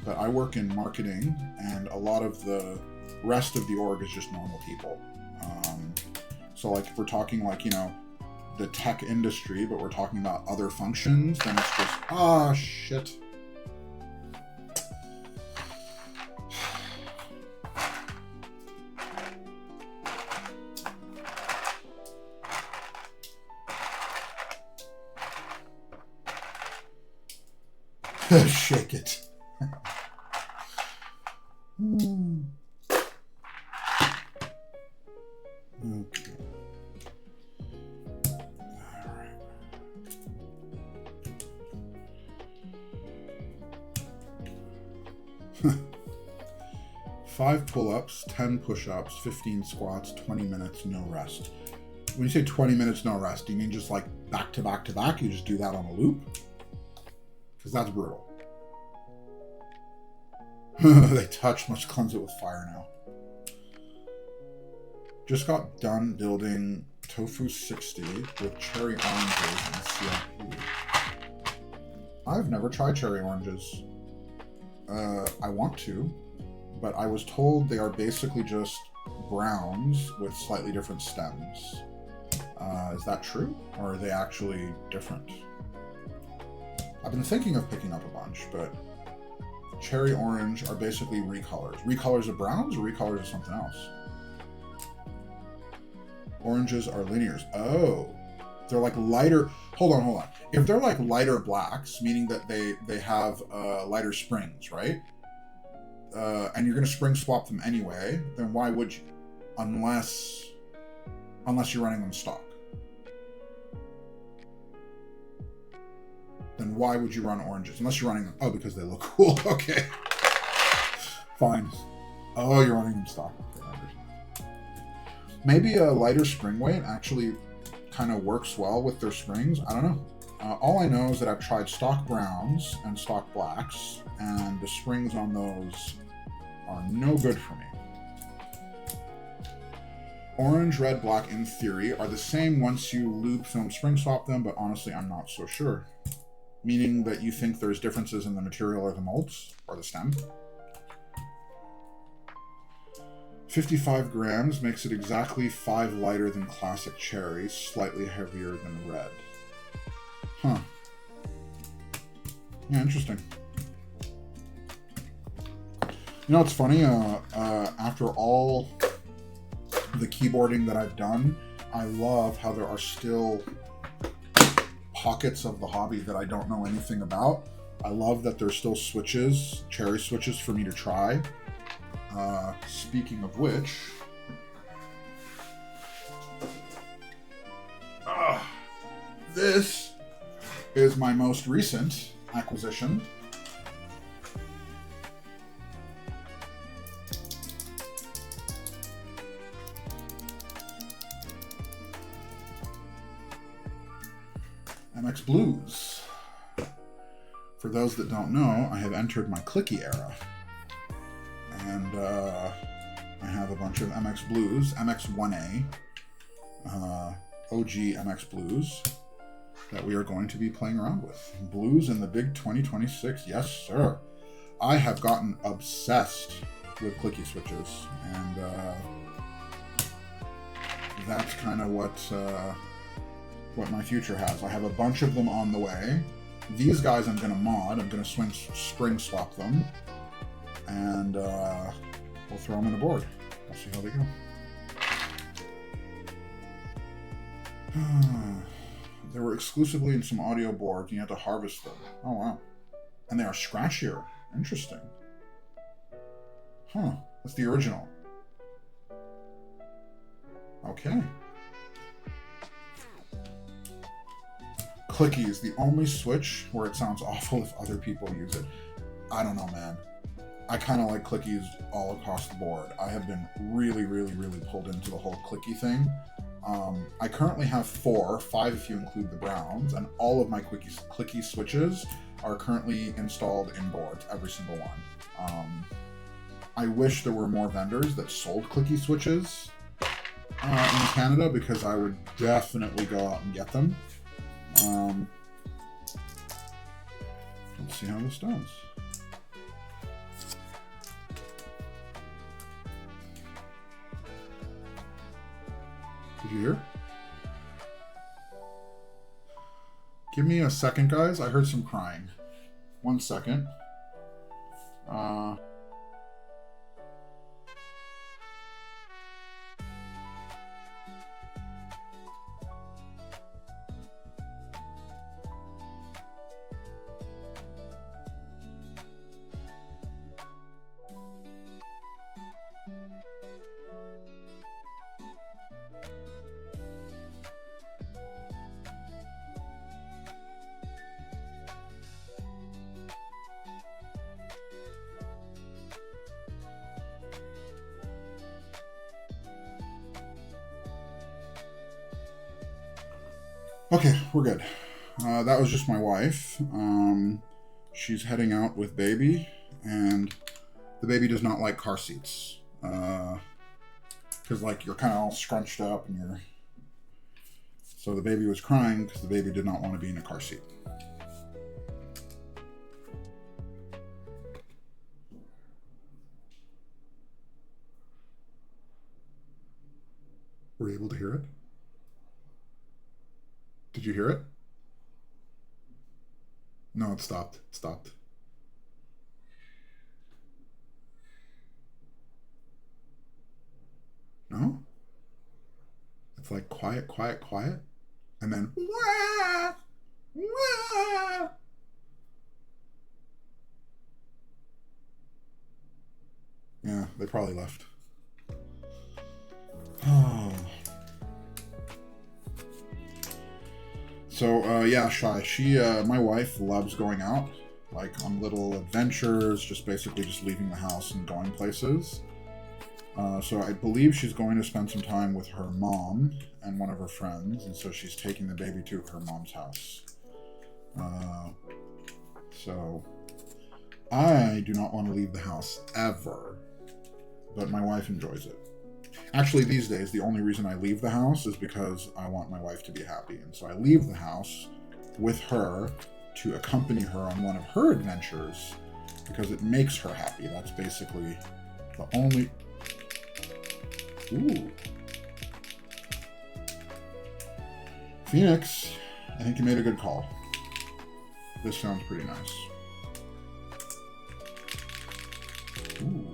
But I work in marketing, and a lot of the rest of the org is just normal people. So like if we're talking like, you know, the tech industry, but we're talking about other functions, then it's just, shit. Shake it. 5 pull-ups, 10 push-ups, 15 squats, 20 minutes, no rest. When you say 20 minutes, no rest, do you mean just like back to back to back? You just do that on a loop? Because that's brutal. They touch, must cleanse it with fire now. Just got done building Tofu 60 with cherry oranges and CLP. I've never tried cherry oranges. I want to, but I was told they are basically just browns with slightly different stems. Is that true? Or are they actually different? I've been thinking of picking up a bunch, but cherry orange are basically recolors. Recolors of browns or recolors of something else? Oranges are linears. Oh, they're like lighter. Hold on. If they're like lighter blacks, meaning that they have lighter springs, right? And you're going to spring swap them anyway, then why would you? Unless you're running them stock. Then why would you run oranges? Unless you're running them. Oh, because they look cool. Okay. Fine. Oh, you're running them stock. Okay, maybe a lighter spring weight actually kind of works well with their springs. I don't know. All I know is that I've tried stock browns and stock blacks, and the springs on those are no good for me. Orange, red, black, in theory, are the same once you loop, film, spring swap them, but honestly, I'm not so sure. Meaning that you think there's differences in the material or the molds, or the stem. 55 grams makes it exactly 5 lighter than classic cherry, slightly heavier than red. Huh. Yeah, interesting. You know what's funny? After all the keyboarding that I've done, I love how there are still pockets of the hobby that I don't know anything about. I love that there's still switches, cherry switches for me to try. Speaking of which, this is my most recent acquisition. MX Blues. For those that don't know, I have entered my clicky era. And I have a bunch of MX Blues, MX1A, OG MX Blues, that we are going to be playing around with. Blues in the big 2026, yes sir. I have gotten obsessed with clicky switches, and that's kind of what my future has. I have a bunch of them on the way. These guys I'm going to mod. I'm going to spring swap them, and we'll throw them in a board. We'll see how they go. They were exclusively in some audio boards, and you had to harvest them. Oh, wow. And they are scratchier. Interesting. Huh. That's the original. Okay. Clicky is the only switch where it sounds awful if other people use it. I don't know, man. I kind of like clickies all across the board. I have been really pulled into the whole clicky thing. I currently have 5 if you include the browns, and all of my clicky switches are currently installed in boards, every single one. I wish there were more vendors that sold clicky switches in Canada, because I would definitely go out and get them. Let's see how this does. Did you hear? Give me a second, guys. I heard some crying. 1 second. Okay, we're good. That was just my wife. She's heading out with baby, and the baby does not like car seats. Because, like, you're kind of all scrunched up, and you're... So the baby was crying because the baby did not want to be in a car seat. Were you able to hear it? Did you hear it? No, it stopped. It stopped. No? It's like quiet, quiet, quiet, and then wah, wah. Yeah, they probably left. Oh. So, yeah, Shy. My wife loves going out, like on little adventures, just basically just leaving the house and going places. So I believe she's going to spend some time with her mom and one of her friends, and so she's taking the baby to her mom's house. So I do not want to leave the house ever, but my wife enjoys it. Actually, these days, the only reason I leave the house is because I want my wife to be happy. And so I leave the house with her to accompany her on one of her adventures because it makes her happy. That's basically the only... Ooh. Phoenix, I think you made a good call. This sounds pretty nice. Ooh.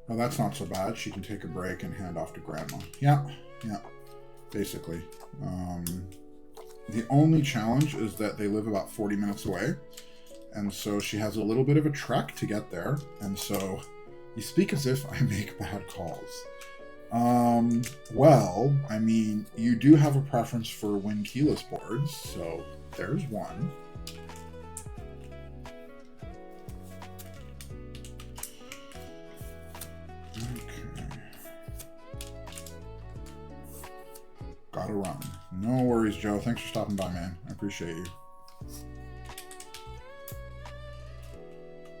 Well, that's not so bad. She can take a break and hand off to Grandma. Yeah, basically. The only challenge is that they live about 40 minutes away, and so she has a little bit of a trek to get there, and so you speak as if I make bad calls. Well, I mean, you do have a preference for Win keyless boards, so there's one. Gotta run. No worries, Joe. Thanks for stopping by, man. I appreciate you.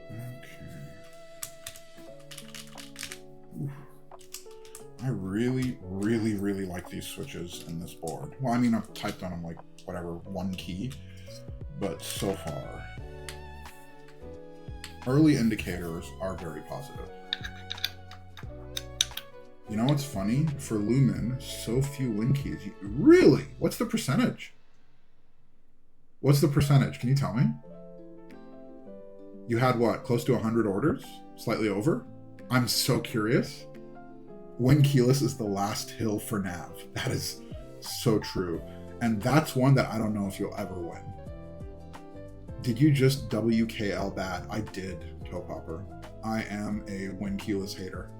Okay. Oof. I really, really, really like these switches in this board. Well, I mean, I've typed on them like, whatever, one key. But so far, early indicators are very positive. You know what's funny? For Lumen, so few win keys. Really? What's the percentage? What's the percentage? Can you tell me? You had what? Close to 100 orders? Slightly over? I'm so curious. Win keyless is the last hill for Nav. That is so true. And that's one that I don't know if you'll ever win. Did you just WKL that? I did, Toe Popper. I am a win keyless hater.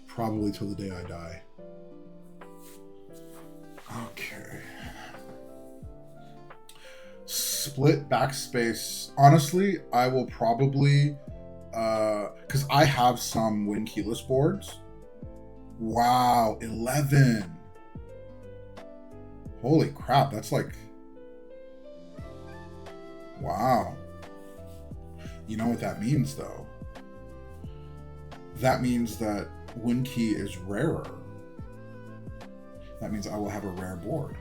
Probably till the day I die. Okay. Split backspace. Honestly, I will probably, because I have some win keyless boards. Wow, 11. Holy crap, that's like, wow. You know what that means, though? That means that win key is rarer. That means I will have a rare board.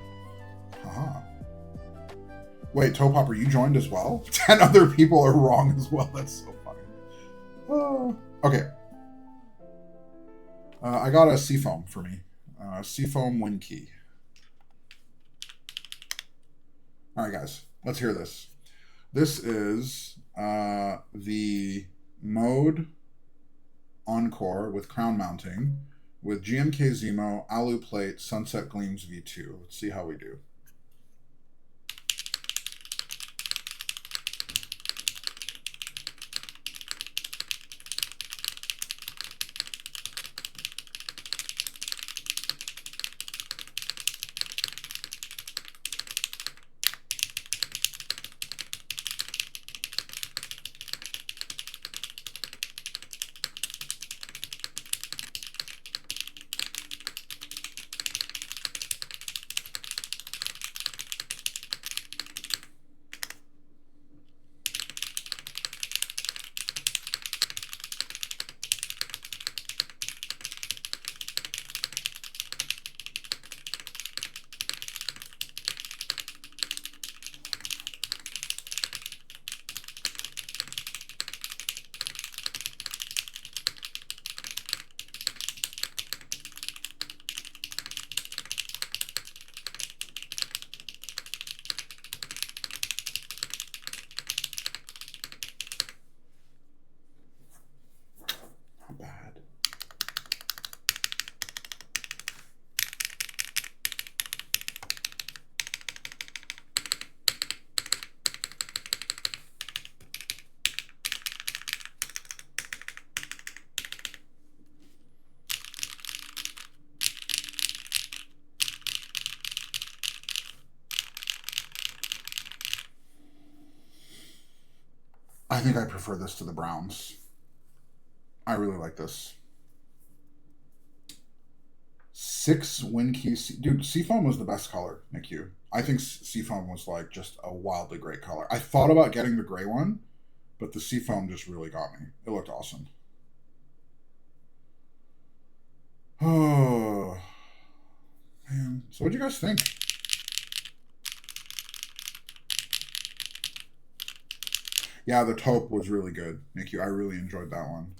Haha. Wait, Toe Popper, you joined as well? 10 other people are wrong as well. That's so funny. Okay. I got a Seafoam for me. Seafoam win key. All right, guys. Let's hear this. This is the mode Encore with crown mounting with GMK Zemo, Alu Plate, Sunset Gleams V2. Let's see how we do. I think I prefer this to the browns. I really like this. 6 Win-Key. Dude, Seafoam was the best color, NICU. I think Seafoam was like just a wildly great color. I thought about getting the gray one, but the Seafoam just really got me. It looked awesome. Oh, man. So what do you guys think? Yeah, the taupe was really good, NICU. I really enjoyed that one.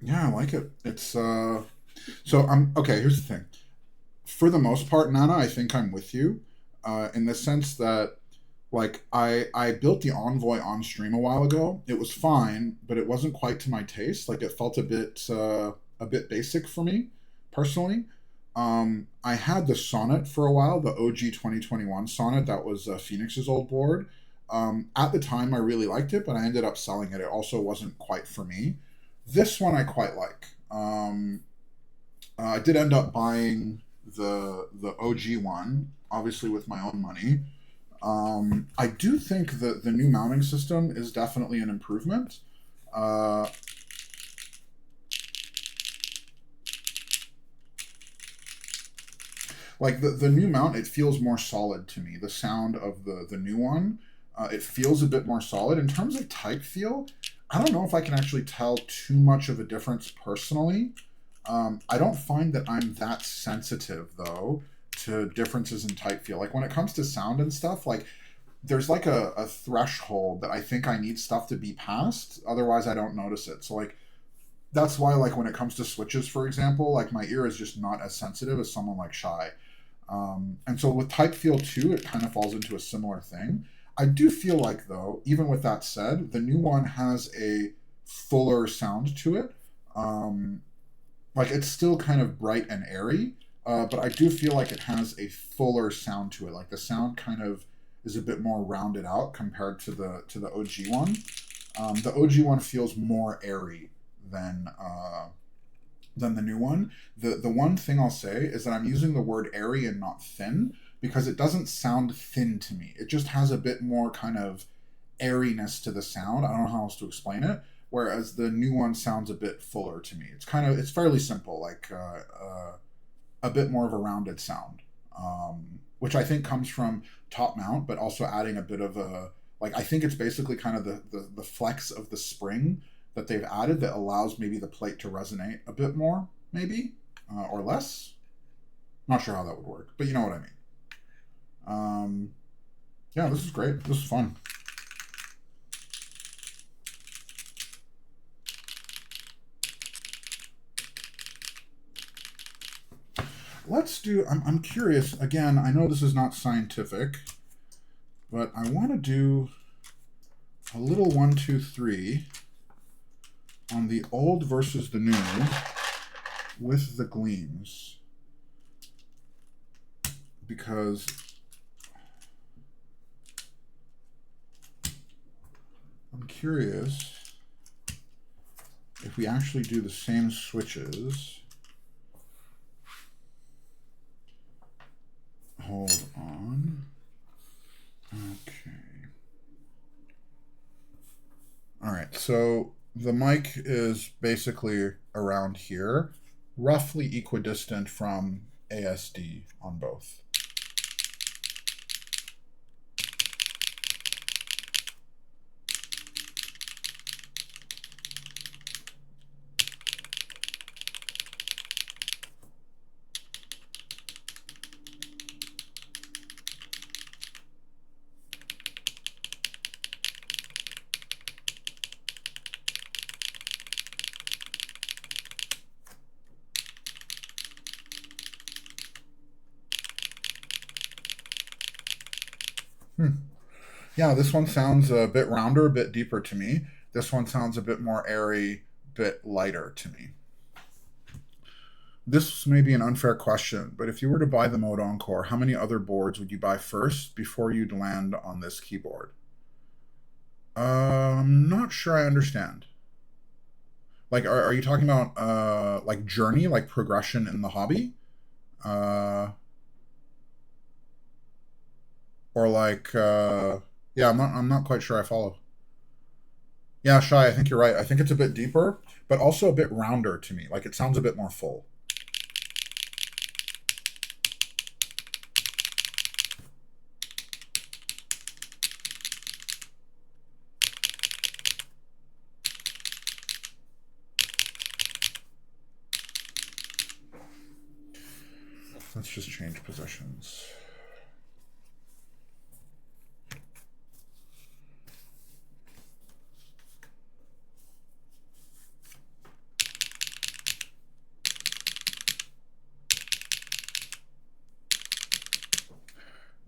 Yeah, I like it. It's so I'm okay. Here's the thing. For the most part, Nana, I think I'm with you, in the sense that like I built the Envoy on stream a while ago. It was fine, but it wasn't quite to my taste. Like it felt a bit basic for me, personally. I had the Sonnet for a while, the OG 2021 Sonnet. That was Phoenix's old board. At the time, I really liked it, but I ended up selling it. It also wasn't quite for me. This one I quite like. I did end up buying the OG one, obviously with my own money. I do think that the new mounting system is definitely an improvement. Uh, like the new mount, it feels more solid to me. The sound of the new one, it feels a bit more solid. In terms of type feel, I don't know if I can actually tell too much of a difference personally. I don't find that I'm that sensitive though to differences in type feel. Like when it comes to sound and stuff, like there's like a threshold that I think I need stuff to be past. Otherwise, I don't notice it. So like that's why like when it comes to switches, for example, like my ear is just not as sensitive as someone like Shy. And so with type feel too, it kind of falls into a similar thing. I do feel like though, even with that said, the new one has a fuller sound to it. Um, like it's still kind of bright and airy, but I do feel like it has a fuller sound to it. Like the sound kind of is a bit more rounded out compared to the OG one. The OG one feels more airy than the new one. The one thing I'll say is that I'm using the word airy and not thin because it doesn't sound thin to me. It just has a bit more kind of airiness to the sound. I don't know how else to explain it. Whereas the new one sounds a bit fuller to me. It's fairly simple, like a bit more of a rounded sound, which I think comes from top mount, but also adding a bit of a like I think it's basically kind of the flex of the spring that they've added that allows maybe the plate to resonate a bit more, maybe or less. Not sure how that would work, but you know what I mean. Yeah, this is great. This is fun. Let's do. I'm curious. Again, I know this is not scientific, but I want to do a little 1, 2, 3 on the old versus the new with the gleams, because I'm curious if we actually do the same switches. Hold on. Okay. All right, so the mic is basically around here, roughly equidistant from ASD on both. Yeah, this one sounds a bit rounder, a bit deeper to me. This one sounds a bit more airy, bit lighter to me. This may be an unfair question, but if you were to buy the Mode Encore, how many other boards would you buy first before you'd land on this keyboard? I'm not sure I understand. Like, are you talking about like journey, like progression in the hobby, uh, or like yeah, I'm not quite sure I follow. Yeah, Shy, I think you're right. I think it's a bit deeper, but also a bit rounder to me. Like it sounds a bit more full. Let's just change positions.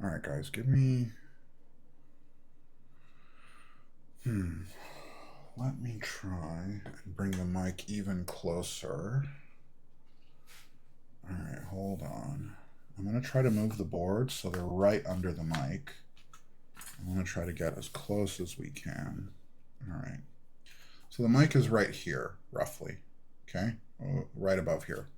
All right, guys, give me. Let me try and bring the mic even closer. All right, hold on. I'm going to try to move the boards so they're right under the mic. I'm going to try to get as close as we can. All right. So the mic is right here, roughly. Okay? Right above here.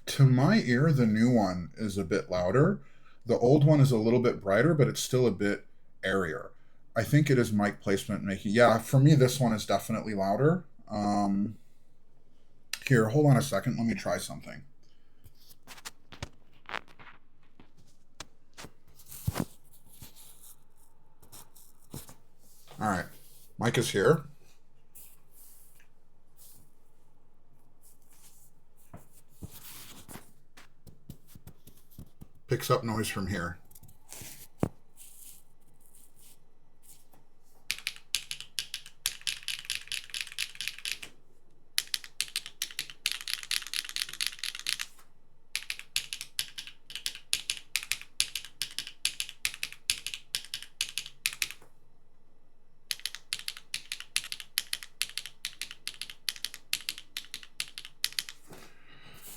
To my ear, the new one is a bit louder. The old one is a little bit brighter, but it's still a bit airier. I think it is mic placement making. Yeah, for me, this one is definitely louder. Here, hold on a second. Let me try something. All right, mic is here. Picks up noise from here.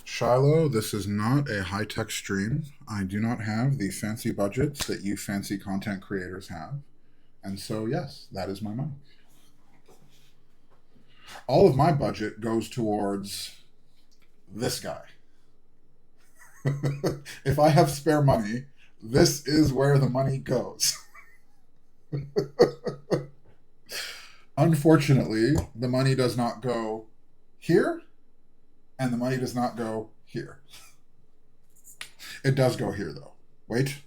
Shiloh, this is not a high-tech stream. I do not have the fancy budgets that you fancy content creators have. And so, yes, that is my mic. All of my budget goes towards this guy. If I have spare money, this is where the money goes. Unfortunately, the money does not go here, and the money does not go here. It does go here, though. Wait.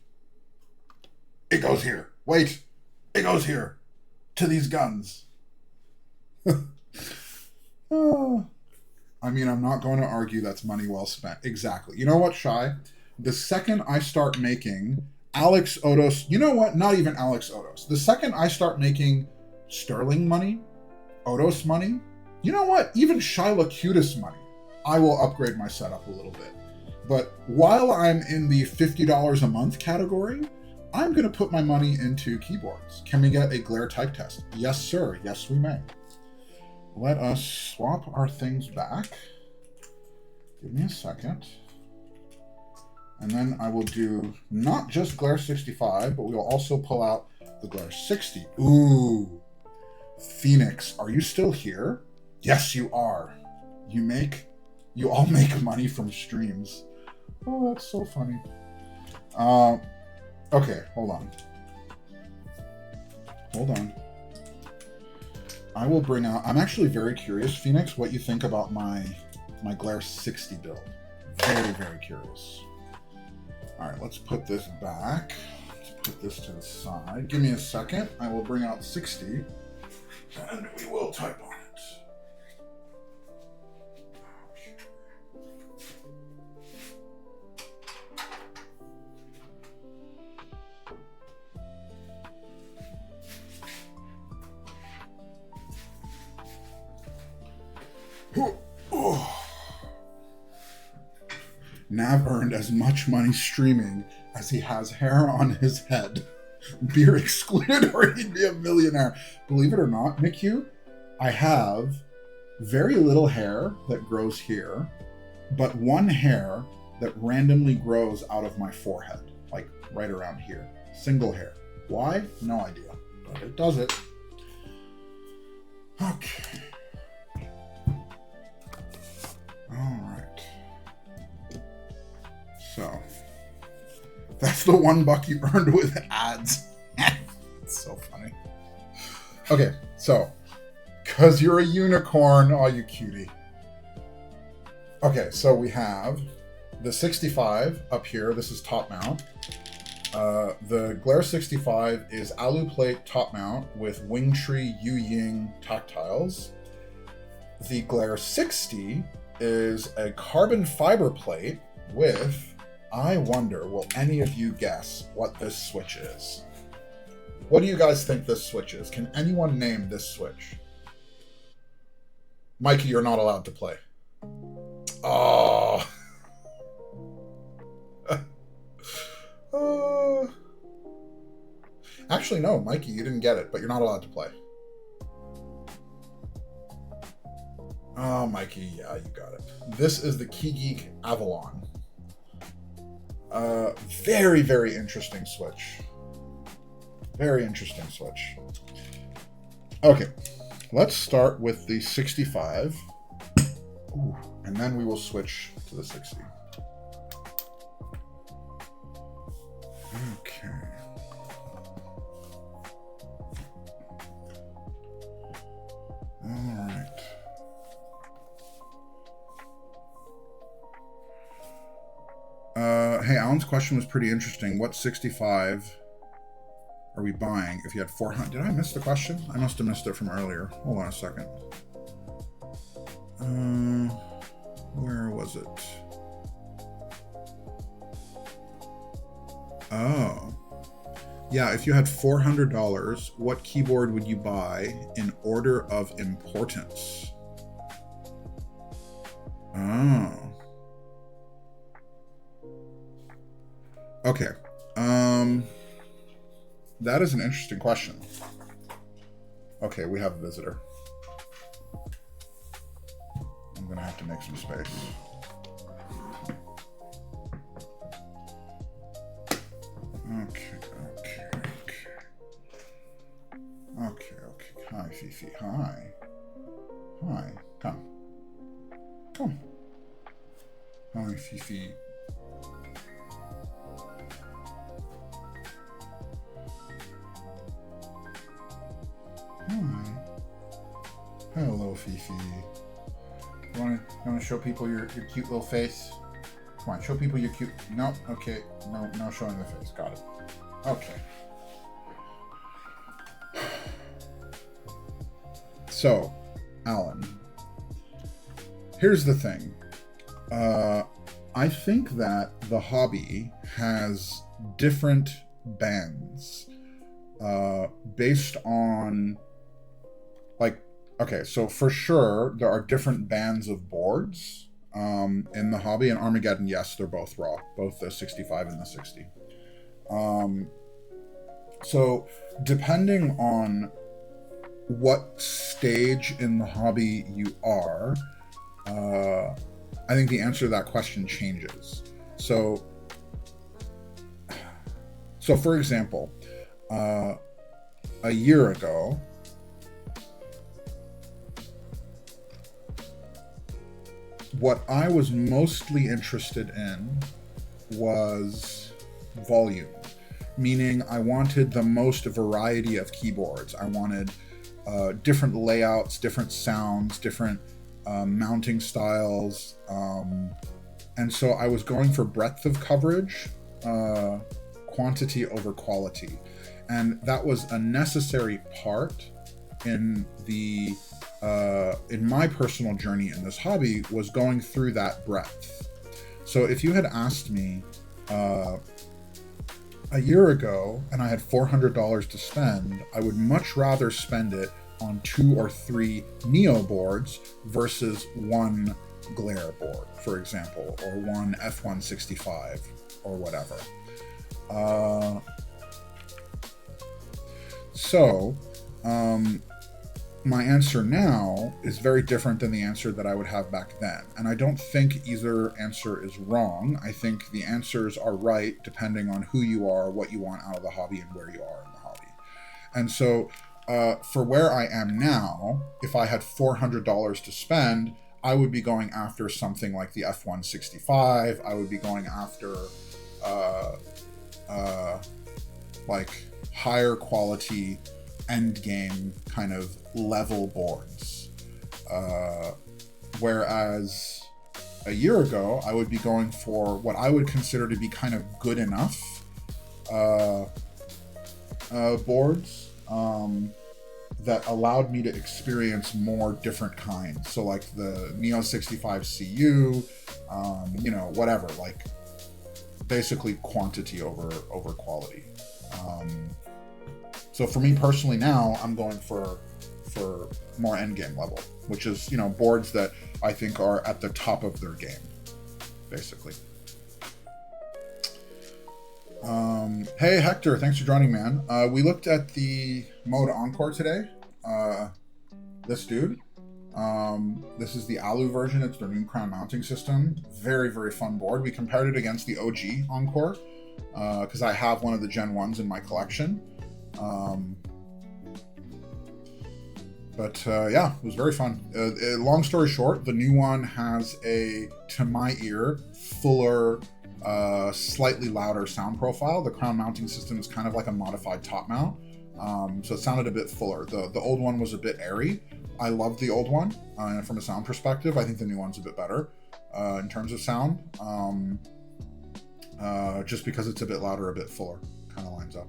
It goes here. Wait. It goes here. To these guns. Oh. I mean, I'm not going to argue that's money well spent. Exactly. You know what, Shy? The second I start making Alex Odos, you know what? Not even Alex Odos. The second I start making Sterling money, Odos money, you know what? Even Shyla Cutis money, I will upgrade my setup a little bit. But while I'm in the $50 a month category, I'm going to put my money into keyboards. Can we get a glare type test? Yes, sir. Yes, we may. Let us swap our things back. Give me a second. And then I will do not just glare 65, but we will also pull out the glare 60. Ooh. Phoenix, are you still here? Yes, you are. You all make money from streams. Oh, that's so funny. Okay, hold on. I will bring out... I'm actually very curious, Phoenix, what you think about my Glare 60 build. Very, very curious. All right, let's put this back. Let's put this to the side. Give me a second. I will bring out 60, and we will type on it. Nav earned as much money streaming as he has hair on his head. Beer excluded, or he'd be a millionaire. Believe it or not, McHugh, I have very little hair that grows here, but one hair that randomly grows out of my forehead, like right around here. Single hair. Why? No idea, but it does it. Okay. All right. So, that's the $1 you earned with ads. It's so funny. Okay, so, because you're a unicorn, oh, you cutie. Okay, so we have the 65 up here. This is top mount. The Glare 65 is alu plate top mount with Wingtree Yu Ying tactiles. The Glare 60 is a carbon fiber plate with... I wonder, will any of you guess what this switch is? What do you guys think this switch is? Can anyone name this switch? Mikey, you're not allowed to play. Oh. Actually, no, Mikey, you didn't get it, but you're not allowed to play. Oh, Mikey, yeah, you got it. This is the Key Geek Avalon. Very, very interesting switch. Very interesting switch. Okay, let's start with the 65. Ooh, and then we will switch to the 60. Okay. All right. Hey, Alan's question was pretty interesting. What 65 are we buying if you had 400? Did I miss the question? I must have missed it from earlier. Hold on a second. Where was it? Oh. Yeah, if you had $400, what keyboard would you buy in order of importance? Oh. Okay. That is an interesting question. Okay, we have a visitor. I'm gonna have to make some space. Okay. Hi, Fifi. Hi. Come. Hi, Fifi. Hi. Hello, Fifi. You want to show people your cute little face? Come on, show people your cute... No, okay. No showing the face. Got it. Okay. So, Alan, here's the thing. I think that the hobby has different bands based on... Like, okay, so for sure, there are different bands of boards in the hobby. And Armageddon, yes, they're both raw, both the 65 and the 60. So depending on what stage in the hobby you are, I think the answer to that question changes. So for example, a year ago, what I was mostly interested in was volume, meaning I wanted the most variety of keyboards. I wanted different layouts, different sounds, different mounting styles. And so I was going for breadth of coverage, quantity over quality. And that was a necessary part in the in my personal journey in this hobby, was going through that breadth. So if you had asked me a year ago and I had $400 to spend, I would much rather spend it on 2 or 3 Neo boards versus one Glare board, for example, or one F165 or whatever. My answer now is very different than the answer that I would have back then. And I don't think either answer is wrong. I think the answers are right depending on who you are, what you want out of the hobby, and where you are in the hobby. And so for where I am now, if I had $400 to spend, I would be going after something like the F165. I would be going after like higher quality end game kind of level boards. Whereas a year ago, I would be going for what I would consider to be kind of good enough boards that allowed me to experience more different kinds. So like the Neo 65 CU, whatever, like basically quantity over quality. So for me personally now, I'm going for more endgame level, which is, boards that I think are at the top of their game, basically. Hey Hector, thanks for joining, man. We looked at the mode Encore today. This dude. This is the Alu version. It's their new crown mounting system. Very, very fun board. We compared it against the OG Encore, because I have one of the Gen 1s in my collection. Yeah, it was very fun. Long story short, the new one has a, to my ear, fuller, slightly louder sound profile. The crown mounting system is kind of like a modified top mount, so it sounded a bit fuller. The old one was a bit airy. I loved the old one, and from a sound perspective, I think the new one's a bit better in terms of sound, just because it's a bit louder, a bit fuller. Kind of lines up.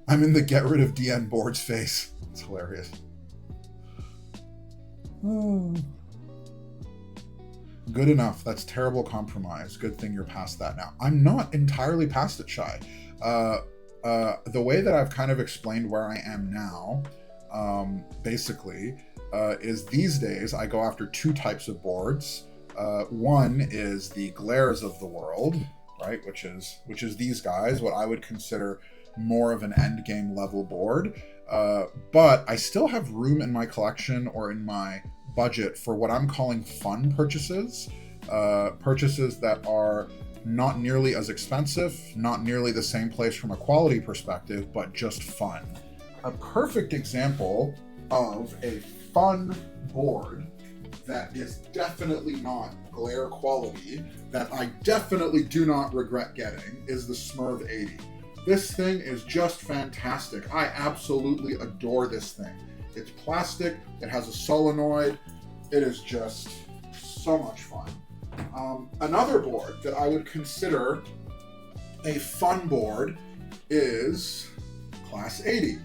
I'm in the get rid of DN boards phase. It's hilarious. Good enough. That's terrible compromise. Good thing you're past that now. I'm not entirely past it, Shy. The way that I've kind of explained where I am now, basically, is these days I go after 2 types of boards. One is the Glares of the world, right? Which is these guys, what I would consider more of an end game level board. But I still have room in my collection or in my budget for what I'm calling fun purchases. Purchases that are not nearly as expensive, not nearly the same place from a quality perspective, but just fun. A perfect example of a fun board that is definitely not Glare quality, that I definitely do not regret getting, is the Smurv 80. This thing is just fantastic. I absolutely adore this thing. It's plastic, it has a solenoid, it is just so much fun. Another board that I would consider a fun board is Class 80.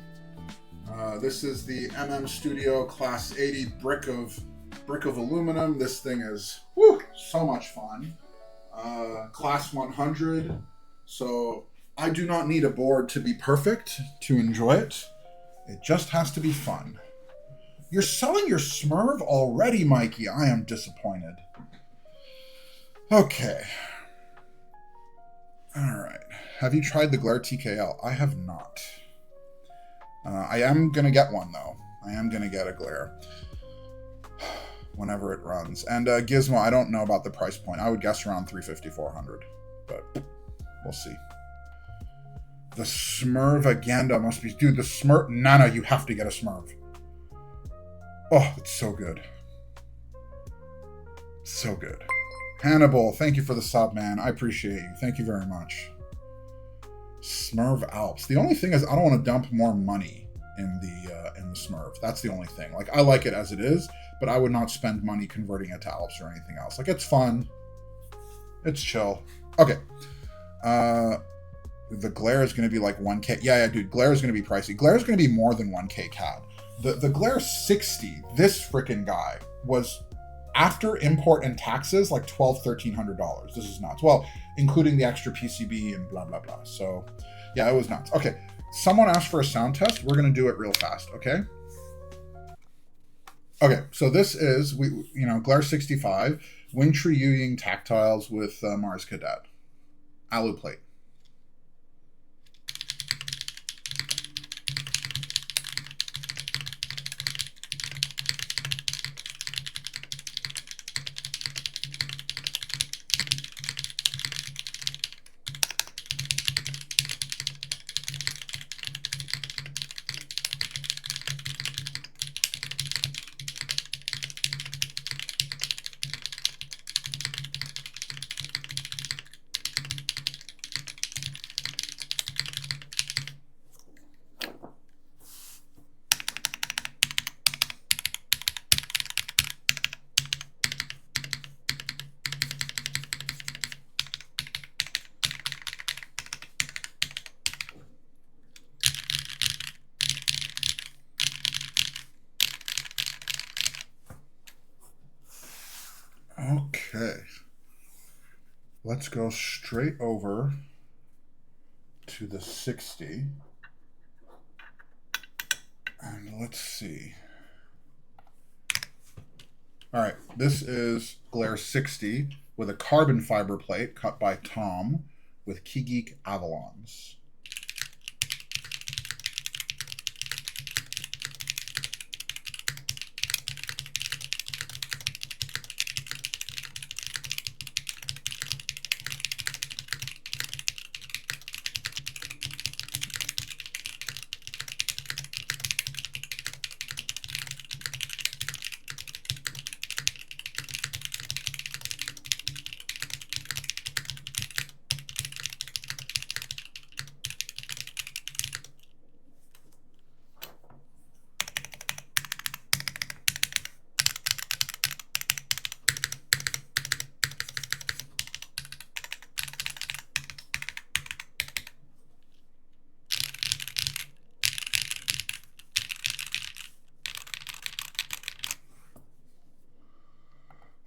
This is the Studio Class 80 brick of aluminum. This thing is so much fun. Class 100. So I do not need a board to be perfect to enjoy it. It just has to be fun. You're selling your Smurv already, Mikey. I am disappointed. Okay. Alright. Have you tried the Glare TKL? I have not. I am going to get one, though. I am going to get a Glare. Whenever it runs. And Gizmo, I don't know about the price point. I would guess around $350, $400. But we'll see. The Smurv Agenda must be... Dude, the Smurv... Nana, you have to get a Smurv. Oh, it's so good. So good. Hannibal, thank you for the sub, man. I appreciate you. Thank you very much. Smurv Alps. The only thing is I don't want to dump more money in in the Smurf. That's the only thing. Like, I like it as it is, but I would not spend money converting it to Alps or anything else. Like, it's fun. It's chill. Okay. The glare is going to be like 1K. Yeah, dude. Glare is going to be pricey. Glare is going to be more than 1K CAD. The Glare 60, this freaking guy, was, after import and taxes, like $1,200-$1,300. This is nuts. Well, including the extra PCB and blah, blah, blah. So, yeah, it was nuts. Okay. Someone asked for a sound test. We're going to do it real fast, okay? Okay, so this is, Glare 65, Wingtree Yuying tactiles with Mars Cadet. Alu plate. Okay. Let's go straight over to the 60. And let's see. All right, this is Glare 60 with a carbon fiber plate cut by Tom with Key Geek Avalons.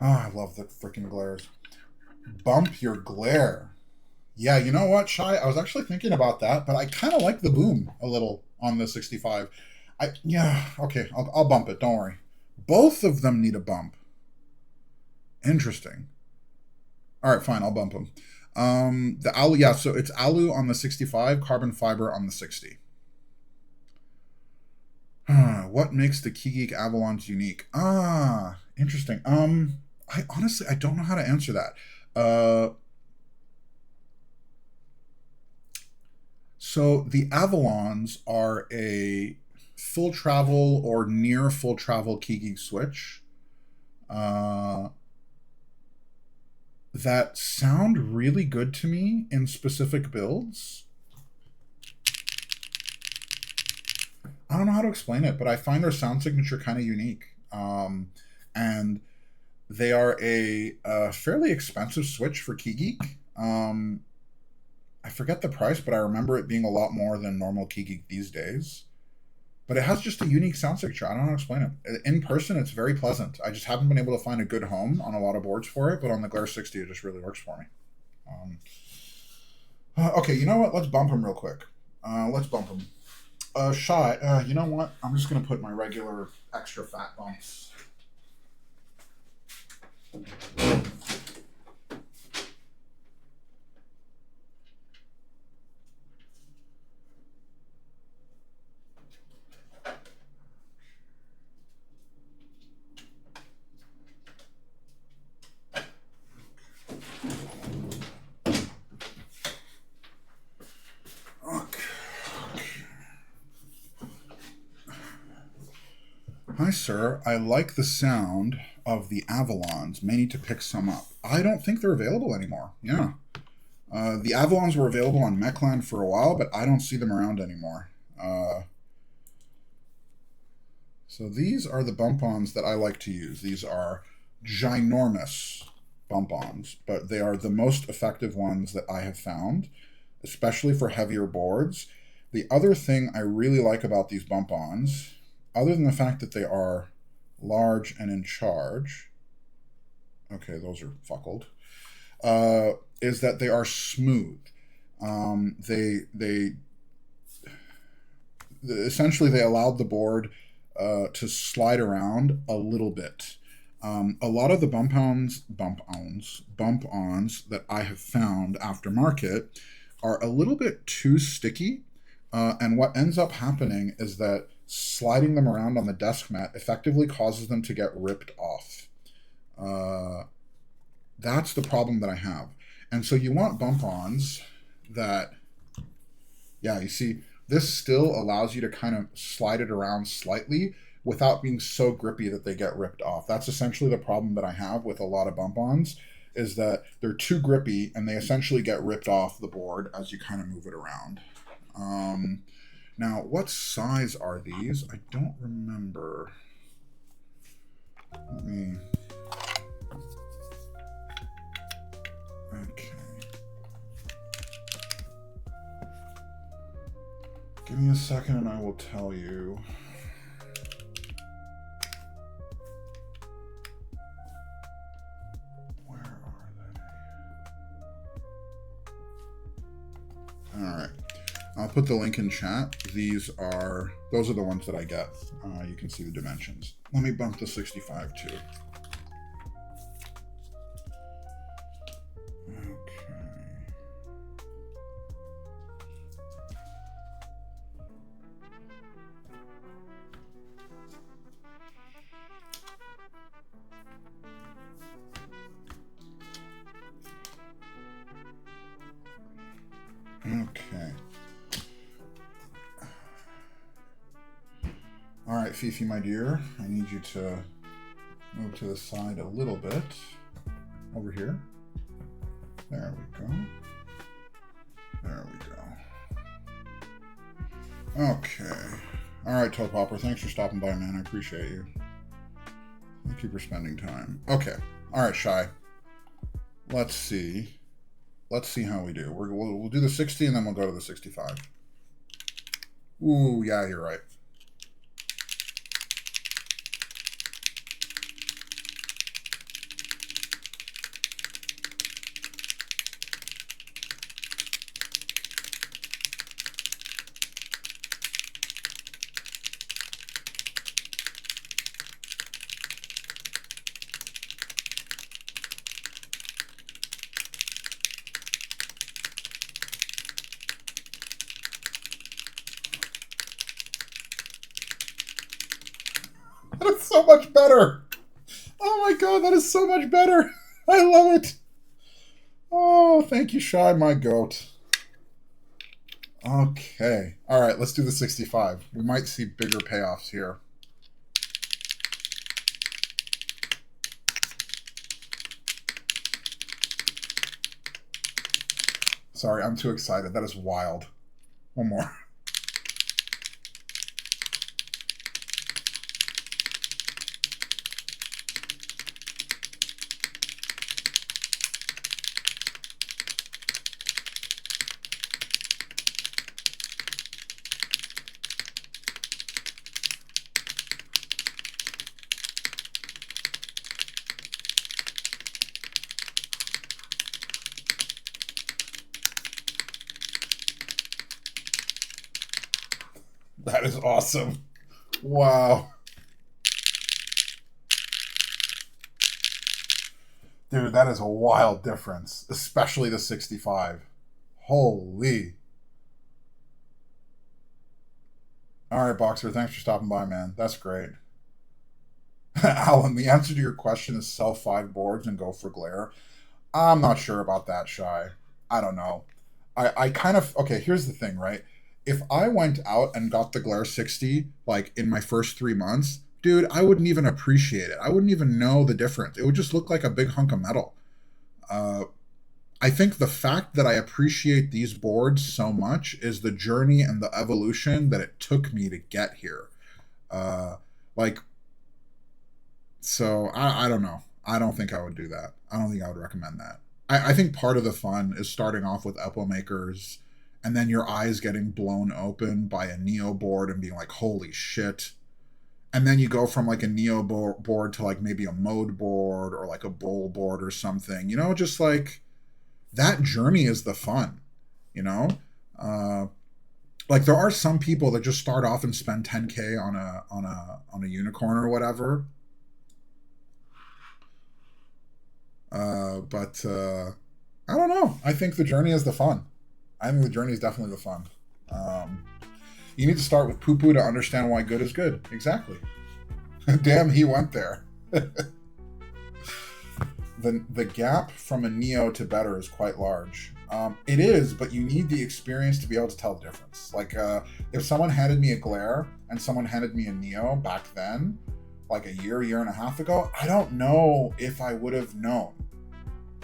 Oh, I love the freaking glares. Bump your glare. Yeah, you know what, Shy? I was actually thinking about that, but I kind of like the boom a little on the 65. Okay, I'll bump it. Don't worry. Both of them need a bump. Interesting. All right, fine. I'll bump them. The alu, yeah. So it's alu on the 65, carbon fiber on the 60. What makes the Key Geek Avalons unique? Interesting. I honestly don't know how to answer that. So the Avalons are a full travel or near full travel Key Geek switch that sound really good to me in specific builds. I don't know how to explain it, but I find their sound signature kind of unique. And they are a fairly expensive switch for Key Geek. I forget the price, but I remember it being a lot more than normal Key Geek these days. But it has just a unique sound signature. I don't know how to explain it. In person, it's very pleasant. I just haven't been able to find a good home on a lot of boards for it, but on the Glare 60, it just really works for me. Okay, you know what? Let's bump him real quick. Let's bump him. Shy, you know what? I'm just going to put my regular extra fat bumps. Hi, sir. I like the sound of the Avalons. May need to pick some up. I don't think they're available anymore. Yeah. The Avalons were available on Mechland for a while, but I don't see them around anymore. So these are the bump-ons that I like to use. These are ginormous bump-ons, but they are the most effective ones that I have found, especially for heavier boards. The other thing I really like about these bump-ons, other than the fact that they are large and in charge, okay, those are fuckled, is that they are smooth. They essentially they allowed the board to slide around a little bit. A lot of the bump-ons that I have found aftermarket are a little bit too sticky, and what ends up happening is that sliding them around on the desk mat effectively causes them to get ripped off. That's the problem that I have. And so you want bump-ons that, yeah, you see, this still allows you to kind of slide it around slightly without being so grippy that they get ripped off. That's essentially the problem that I have with a lot of bump-ons, is that they're too grippy and they essentially get ripped off the board as you kind of move it around. Now, what size are these? I don't remember. Let me... Okay. Give me a second and I will tell you. Where are they? All right. I'll put the link in chat. Those are the ones that I get. You can see the dimensions. Let me bump the 65 too. Okay. All right, Fifi, my dear, I need you to move to the side a little bit. Over here. There we go. There we go. Okay. All right, Toe Popper, thanks for stopping by, man. I appreciate you. Thank you for spending time. Okay. All right, Shy. Let's see. Let's see how we do. We'll do the 60 and then we'll go to the 65. Ooh, yeah, you're right. That is so much better. Oh my god, that is so much better. I love it. Oh, thank you, Shy, my goat. Okay. All right, let's do the 65. We might see bigger payoffs here. Sorry, I'm too excited. That is wild. One more. That is awesome. Wow. Dude, that is a wild difference, especially the 65. Holy. All right, Boxer, thanks for stopping by, man. That's great. Alan, the answer to your question is sell 5 boards and go for glare. I'm not sure about that, Shy. I don't know. I kind of... Okay, here's the thing, right? If I went out and got the glare 60, like, in my first 3 months, dude, I wouldn't even appreciate it. I wouldn't even know the difference. It would just look like a big hunk of metal. I think the fact that I appreciate these boards so much is the journey and the evolution that it took me to get here. Like, so I don't know. I don't think I would do that. I don't think I would recommend that. I think part of the fun is starting off with Epo makers and then your eyes getting blown open by a Neo board and being like, holy shit. And then you go from like a Neo board to like maybe a mode board or like a bowl board or something. You know, just like that journey is the fun, you know? Uh, like there are some people that just start off and spend 10K on a unicorn or whatever. But I don't know. I think the journey is the fun. I think the journey is definitely the fun. Um, you need to start with poo poo to understand why good is good. Exactly. Damn, he went there. The gap from a Neo to better is quite large. It is, but you need the experience to be able to tell the difference. Like, if someone handed me a Glare and someone handed me a Neo back then, like a year and a half ago, I don't know if I would have known.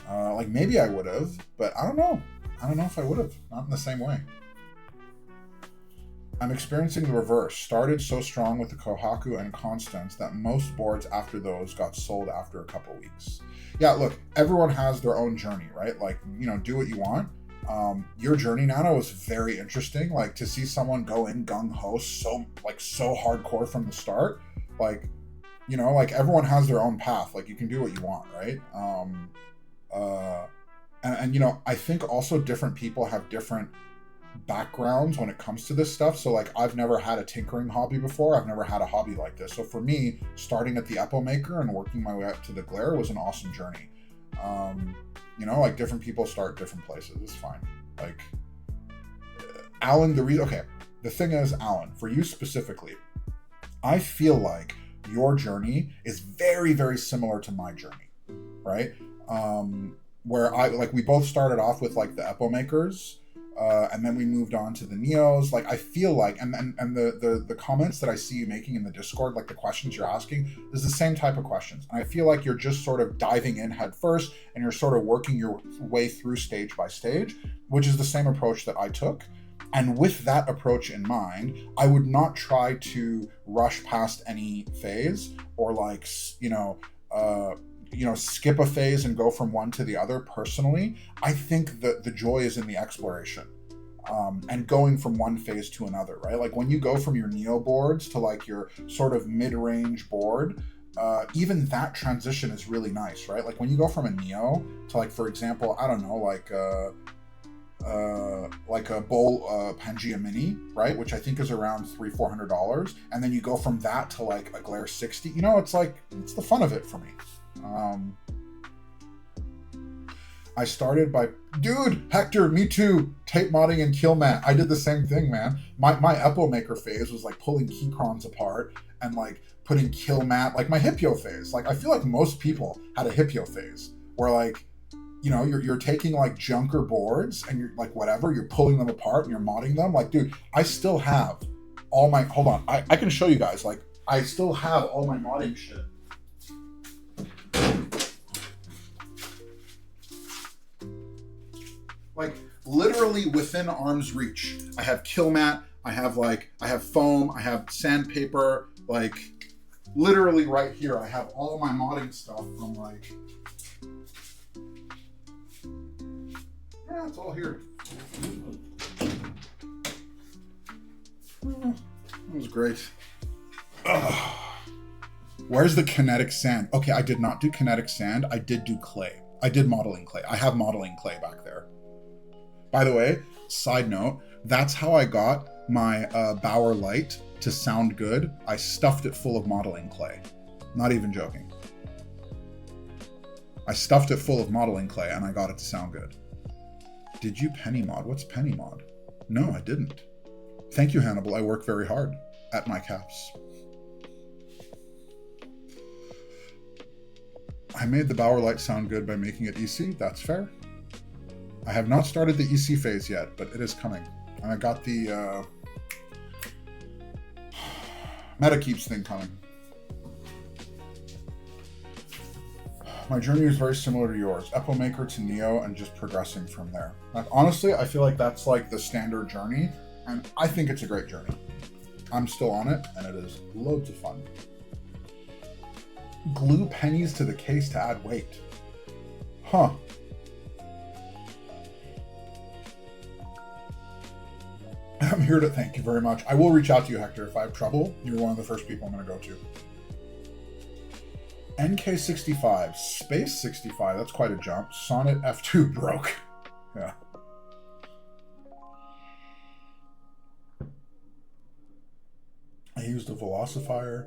Like maybe I would have, but I don't know. I don't know if I would have. Not in the same way. I'm experiencing the reverse. Started so strong with the Kohaku and Constants that most boards after those got sold after a couple weeks. Yeah, look, everyone has their own journey, right? Like, you know, do what you want. Your journey, Nano, was very interesting. Like to see someone go in gung-ho so hardcore from the start. Like, you know, like everyone has their own path. Like you can do what you want, right? And you know, I think also different people have different backgrounds when it comes to this stuff. So like I've never had a tinkering hobby before. I've never had a hobby like this. So for me, starting at the Epo Maker and working my way up to the Glare was an awesome journey. You know, like different people start different places. It's fine. Like Alan, the thing is, Alan, for you specifically, I feel like your journey is very, very similar to my journey, right? Where we both started off with like the Epo makers, and then we moved on to the Neos. Like I feel like, and the comments that I see you making in the Discord, like the questions you're asking, is the same type of questions. And I feel like you're just sort of diving in head first, and you're sort of working your way through stage by stage, which is the same approach that I took. And with that approach in mind, I would not try to rush past any phase or like, skip a phase and go from one to the other. Personally, I think that the joy is in the exploration, and going from one phase to another, right? Like when you go from your Neo boards to like your sort of mid-range board, even that transition is really nice, right? Like when you go from a Neo to like, for example, I don't know, like a bowl Pangea Mini, right, which I think is around $300-400, and then you go from that to like a Glare 60. You know, it's the fun of it for me. I started by, dude, Hector, me too, tape modding and kill mat. I did the same thing, man. My Epo Maker phase was like pulling keycrons apart and like putting kill mat, like my Hipyo phase. Like I feel like most people had a Hipyo phase where like, you know, you're taking like junker boards and you're like whatever, you're pulling them apart and you're modding them. Like, dude, I still have all my, hold on, I can show you guys, like I still have all my modding shit. Like literally within arm's reach. I have kill mat, I have foam, I have sandpaper, like literally right here. I have all my modding stuff from like, yeah, it's all here. That was great. Ugh. Where's the kinetic sand? Okay, I did not do kinetic sand. I did do clay. I did modeling clay. I have modeling clay back there. By the way, side note, that's how I got my Bauer Light to sound good. I stuffed it full of modeling clay. Not even joking. I stuffed it full of modeling clay and I got it to sound good. Did you penny mod? What's penny mod? No, I didn't. Thank you, Hannibal. I work very hard at my caps. I made the Bauer Light sound good by making it EC. That's fair. I have not started the EC phase yet, but it is coming. And I got the MetaKeeps thing coming. My journey is very similar to yours. Epo Maker to Neo and just progressing from there. Like, honestly, I feel like that's like the standard journey, and I think it's a great journey. I'm still on it, and it is loads of fun. Glue pennies to the case to add weight. Huh. I'm here to thank you very much. I will reach out to you, Hector, if I have trouble. You're one of the first people I'm going to go to. NK65, Space 65, that's quite a jump. Sonnet F2 broke. Yeah. I used a Velocifier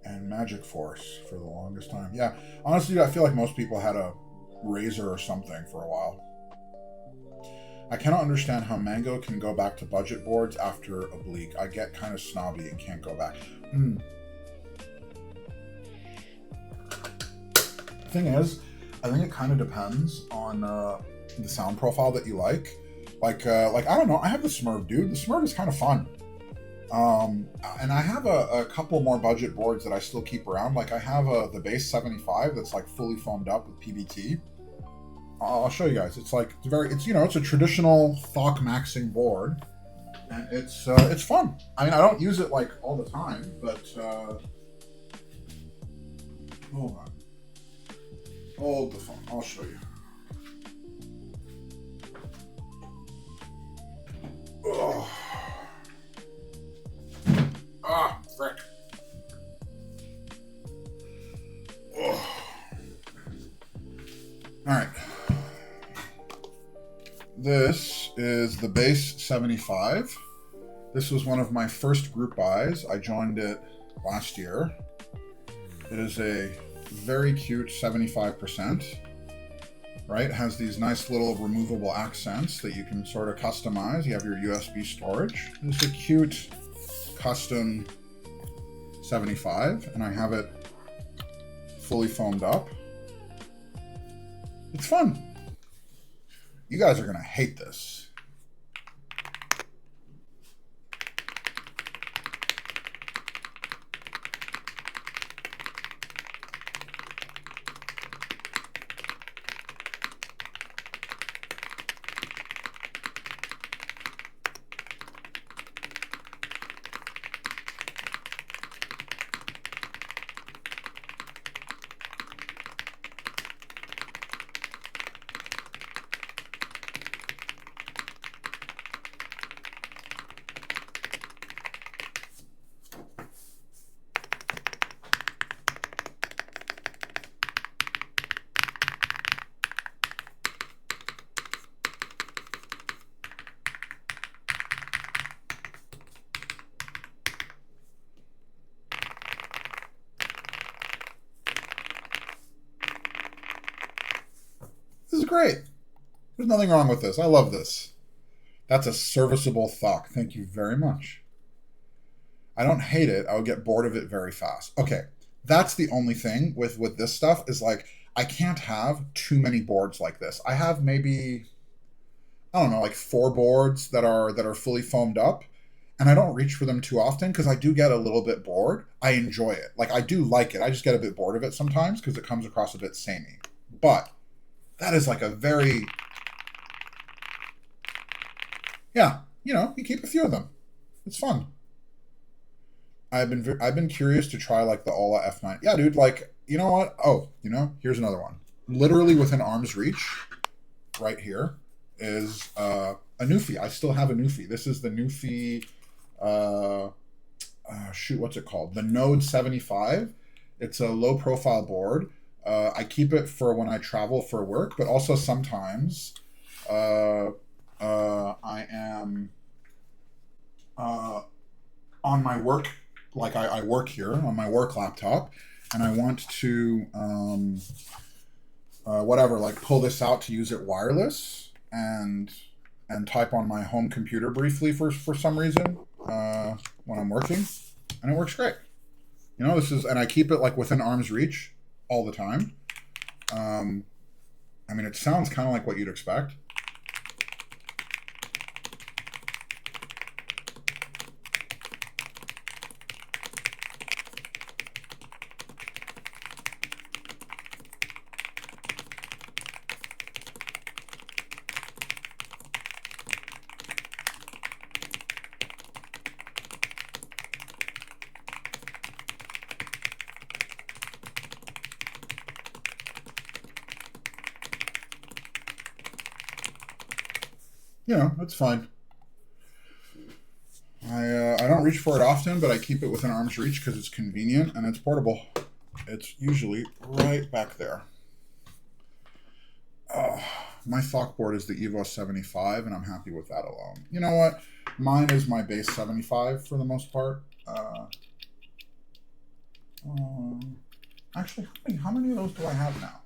and Magic Force for the longest time. Yeah, honestly, I feel like most people had a Razor or something for a while. I cannot understand how Mango can go back to budget boards after Oblique. I get kind of snobby and can't go back. Thing is, I think it kind of depends on the sound profile that you like. Like I don't know, I have the Smurf, dude. The Smurf is kind of fun. And I have a couple more budget boards that I still keep around. Like I have the base 75 that's like fully foamed up with PBT. I'll show you guys. It's like it's a traditional Thok maxing board, and it's fun. I mean, I don't use it like all the time, but hold on. Hold the phone. I'll show you. Oh. Ah, frick. Oh. All right. This is the base 75. This was one of my first group buys. I joined it last year. It is a very cute 75%, right? It has these nice little removable accents that you can sort of customize. You have your USB storage. It's a cute custom 75, and I have it fully foamed up. It's fun. You guys are gonna hate this. This is great. There's nothing wrong with this. I love this. That's a serviceable Thok. Thank you very much. I don't hate it. I would get bored of it very fast. Okay, that's the only thing with this stuff is like I can't have too many boards like this. I have maybe, I don't know, like 4 boards that are fully foamed up, and I don't reach for them too often because I do get a little bit bored. I enjoy it. Like I do like it. I just get a bit bored of it sometimes because it comes across a bit samey. But that is like a very, yeah, you keep a few of them. It's fun. I've been curious to try like the Ola F9. Yeah, dude, like, you know what? Oh, here's another one. Literally within arm's reach, right here, is a Newfie. I still have a Newfie. This is the Newfie, shoot, what's it called? The Node 75. It's a low profile board. I keep it for when I travel for work, but also sometimes I am on my work, like I work here on my work laptop, and I want to whatever, like pull this out to use it wireless and type on my home computer briefly for some reason when I'm working, and it works great. And I keep it like within arm's reach all the time. I mean, it sounds kind of like what you'd expect. you know, it's fine. I don't reach for it often, but I keep it within arm's reach because it's convenient and it's portable. It's usually right back there. My Thock board is the Evo 75, and I'm happy with that alone. You know what? Mine is my base 75 for the most part. Actually, how many of those do I have now?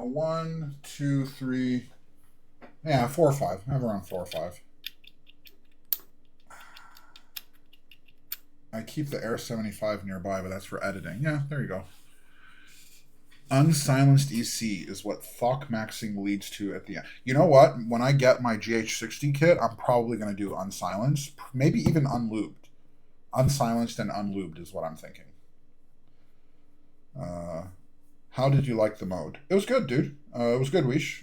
1, 2, 3. Yeah, 4 or 5. I have around 4 or 5. I keep the Air 75 nearby, but that's for editing. Yeah, there you go. Unsilenced EC is what Thock maxing leads to at the end. You know what? When I get my GH60 kit, I'm probably going to do unsilenced, maybe even unlubed. Unsilenced and unlubed is what I'm thinking. How did you like the mode? It was good, dude. It was good, Weesh.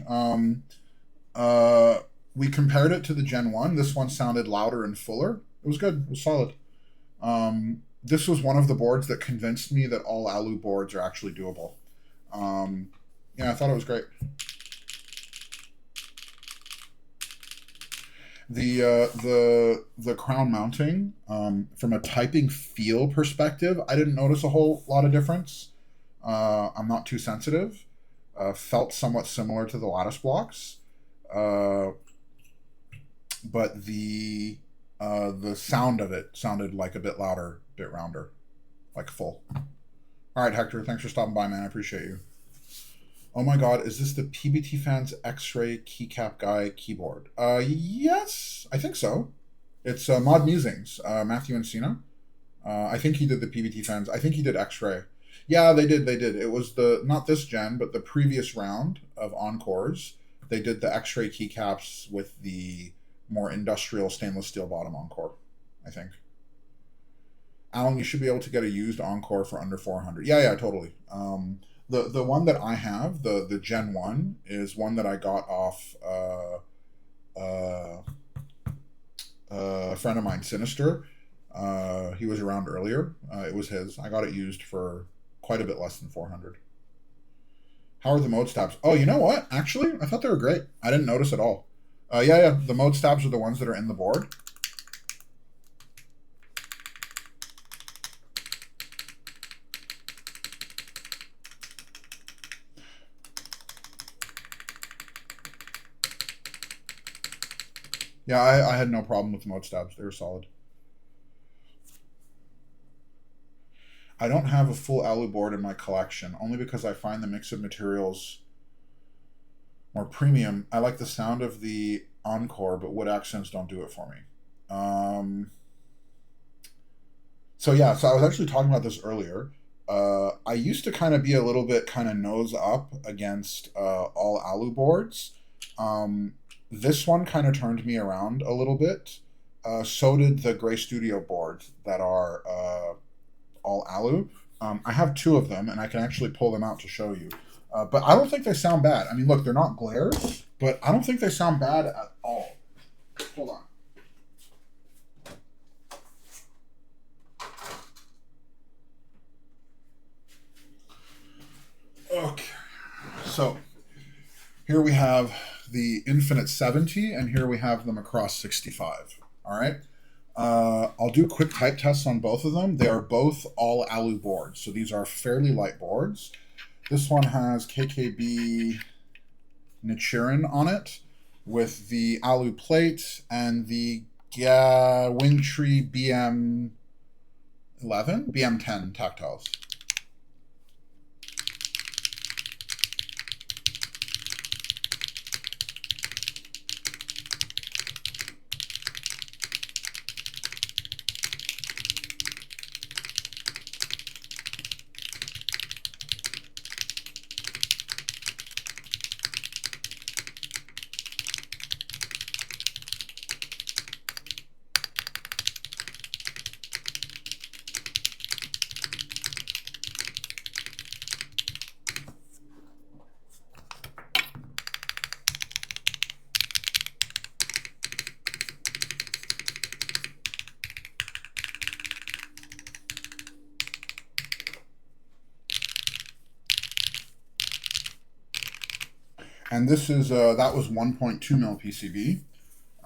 We compared it to the Gen 1. This one sounded louder and fuller. It was good. It was solid. This was one of the boards that convinced me that all Alu boards are actually doable. Yeah, I thought it was great. The crown mounting, from a typing feel perspective, I didn't notice a whole lot of difference. I'm not too sensitive. Felt somewhat similar to the lattice blocks, but the sound of it sounded like a bit louder, a bit rounder, like full. All right, Hector, thanks for stopping by, man. I appreciate you. Oh my God, is this the PBT Fans X-Ray Keycap Guy keyboard? Yes, I think so. It's Mod Musings, Matthew Encina. I think he did the PBT Fans. I think he did X-Ray. Yeah, they did. It was not this gen, but the previous round of Encores. They did the X-Ray keycaps with the more industrial stainless steel bottom Encore, I think. Alan, you should be able to get a used Encore for under 400. Yeah, totally. The one that I have, the Gen 1, is one that I got off a friend of mine, Sinister. He was around earlier. It was his. I got it used for quite a bit less than 400. How are the mode stabs? Oh, you know what? Actually, I thought they were great. I didn't notice at all. Yeah. The mode stabs are the ones that are in the board. Yeah, I had no problem with the mode stabs. They were solid. I don't have a full Alu board in my collection, only because I find the mix of materials more premium. I like the sound of the Encore, but wood accents don't do it for me. So I was actually talking about this earlier. I used to kind of be a little bit kind of nose up against all Alu boards. This one kind of turned me around a little bit. So did the Gray Studio boards that are all Alu. I have 2 of them, and I can actually pull them out to show you. But I don't think they sound bad. I mean, look, they're not glares, but I don't think they sound bad at all. Hold on. Okay. So here we have the Infinite 70, and here we have the Macross 65. All right. I'll do quick type tests on both of them. They are both all Alu boards, so these are fairly light boards. This one has KKB Nichiren on it with the Alu plate and the Wingtree BM11, BM10 tactiles. And this is that was 1.2 mil PCB.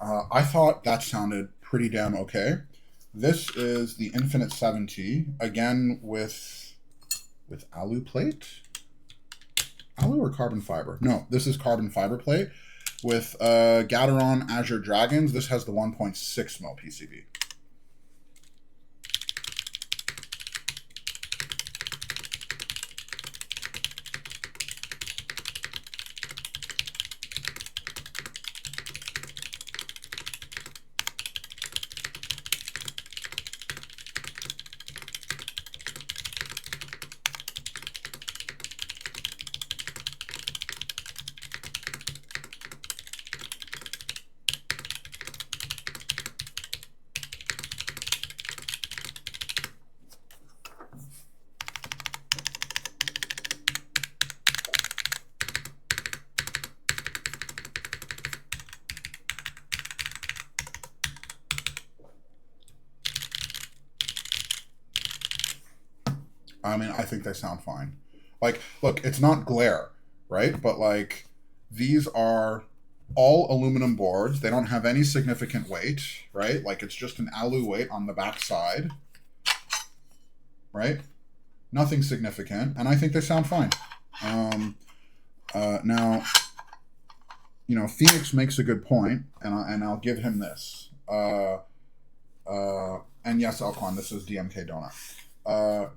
I thought that sounded pretty damn okay. This is the Infinite 70, again with alu plate? Alu or carbon fiber? No, this is carbon fiber plate with Gateron Azure Dragons. This has the 1.6 mil PCB. I mean, I think they sound fine. Like, look, it's not glare, right? But like, these are all aluminum boards. They don't have any significant weight, right? Like, it's just an alu weight on the back side, right? Nothing significant, and I think they sound fine. Now, you know, Phoenix makes a good point, and I'll give him this. And yes, Alcon, this is DMK Donut.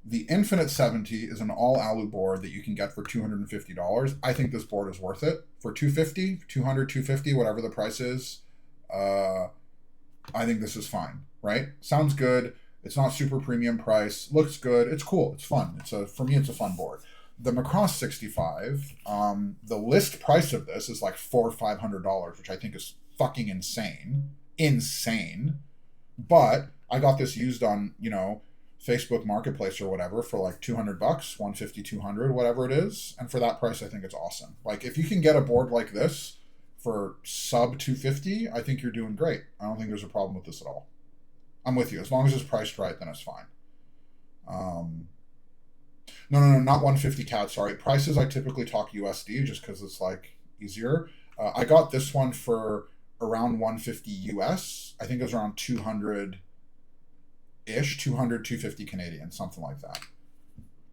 The Infinite 70 is an all alu board that you can get for $250. I think this board is worth it. For $250, $200, $250, whatever the price is, I think this is fine, right? Sounds good. It's not super premium price. Looks good. It's cool. It's fun. For me, it's a fun board. The Macross 65, the list price of this is like $400 or $500, which I think is fucking insane. Insane. But I got this used on, you know, Facebook Marketplace or whatever for like $200, 150, 200, whatever it is. And for that price, I think it's awesome. Like, if you can get a board like this for sub 250, I think you're doing great. I don't think there's a problem with this at all. I'm with you. As long as it's priced right, then it's fine. No, not 150 CAD, sorry. Prices, I typically talk USD just because it's like easier. I got this one for around 150 US. I think it was around 200 ish, 200, 250 Canadian, something like that.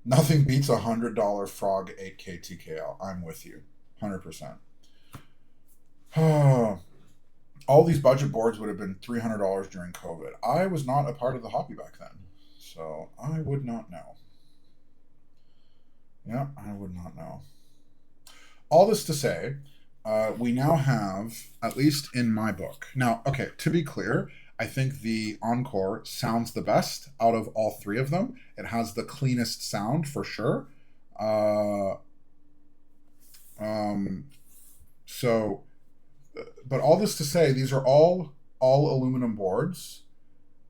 Nothing beats a $100 Frog 8K TKL. I'm with you, 100%. All these budget boards would have been $300 during COVID. I was not a part of the hobby back then, so I would not know. Yeah, I would not know. All this to say, we now have, at least in my book. Now, okay, to be clear, I think the Encore sounds the best out of all three of them. It has the cleanest sound for sure. But all this to say, these are all aluminum boards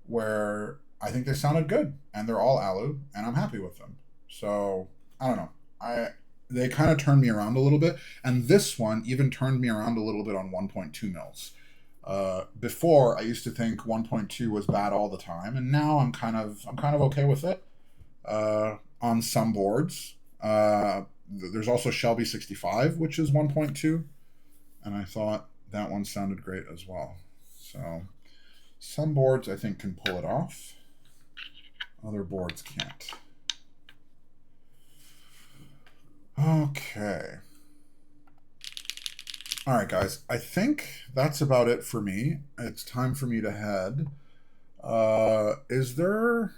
where I think they sounded good, and they're all alu, and I'm happy with them. So I don't know. They kind of turned me around a little bit, and this one even turned me around a little bit on 1.2 mils. Before I used to think 1.2 was bad all the time, and now I'm kind of okay with it. On some boards, there's also Shelby 65, which is 1.2, and I thought that one sounded great as well. So some boards I think can pull it off, other boards can't. Okay. All right, guys. I think that's about it for me. It's time for me to head. Is there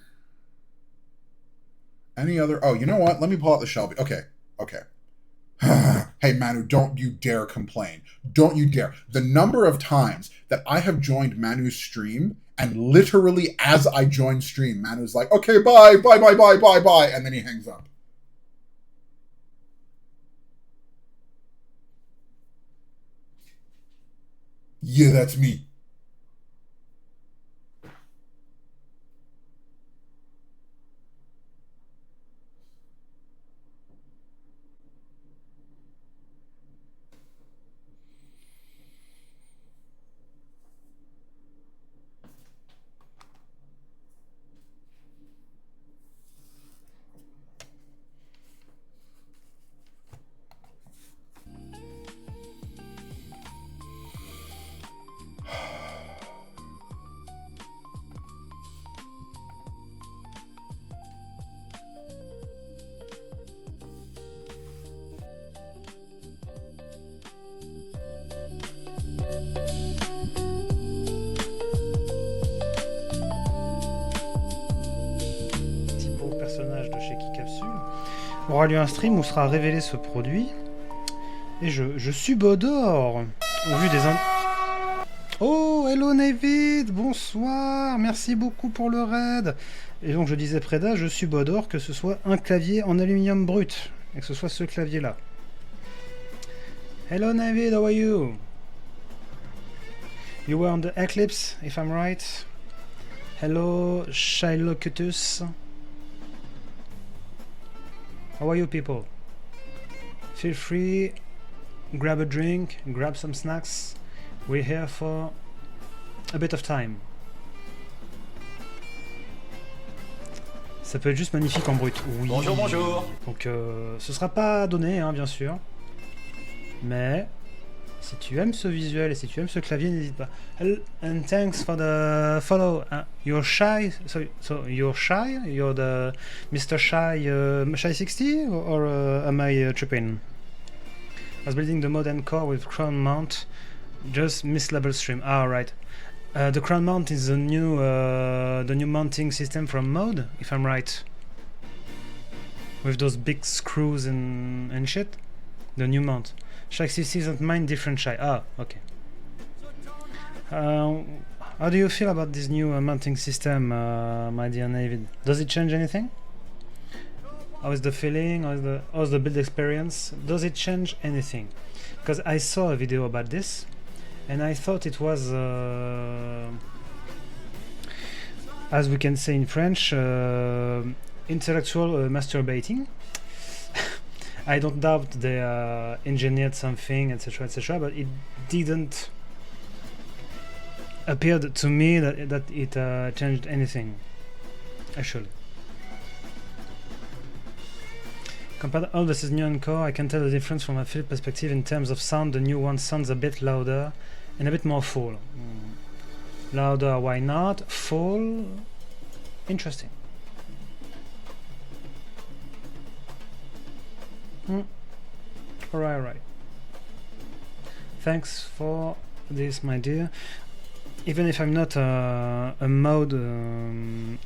any other? Oh, you know what? Let me pull out the Shelby. Okay. Hey, Manu, don't you dare complain. Don't you dare. The number of times that I have joined Manu's stream, and literally as I join stream, Manu's like, okay, bye, and then he hangs up. Yeah, that's me. aura lieu un stream où sera révélé ce produit. Et je subodore au vu des... Oh, hello David, bonsoir, merci beaucoup pour le raid. Et donc je disais Preda, je subodore que ce soit un clavier en aluminium brut, et que ce soit ce clavier-là. Hello David, how are you? You were on the Eclipse, if I'm right. Hello, Shilocutus. How are you people? Feel free, grab a drink, grab some snacks. We're here for a bit of time. Ça peut être juste magnifique en brut. Oui. Bonjour, bonjour. Donc ce sera pas donné, hein, bien sûr. Mais si tu aimes ce visuel et si tu aimes ce clavier, n'hésite pas. And thanks for the follow. You're shy, so you're shy. You're the Mr. Shy, Shy 60, or am I tripping? I was building the mod Encore with crown mount. Just mislabeled stream. Ah, right. The crown mount is the new mounting system from Mode, if I'm right. With those big screws and shit. The new mount. Shy 60 isn't mine, different Shy. Ah, okay. How do you feel about this new mounting system, my dear David? Does it change anything? How is the feeling? How's the build experience? Does it change anything? Because I saw a video about this, and I thought it was, as we can say in French, intellectual masturbating. I don't doubt they engineered something, etc., but it didn't appear to me that it changed anything, actually. Compared to old versus new Encore, I can tell the difference from a field perspective in terms of sound. The new one sounds a bit louder and a bit more full. Louder, why not? Full, interesting. Alright. Thanks for this, my dear. Even if I'm not a mode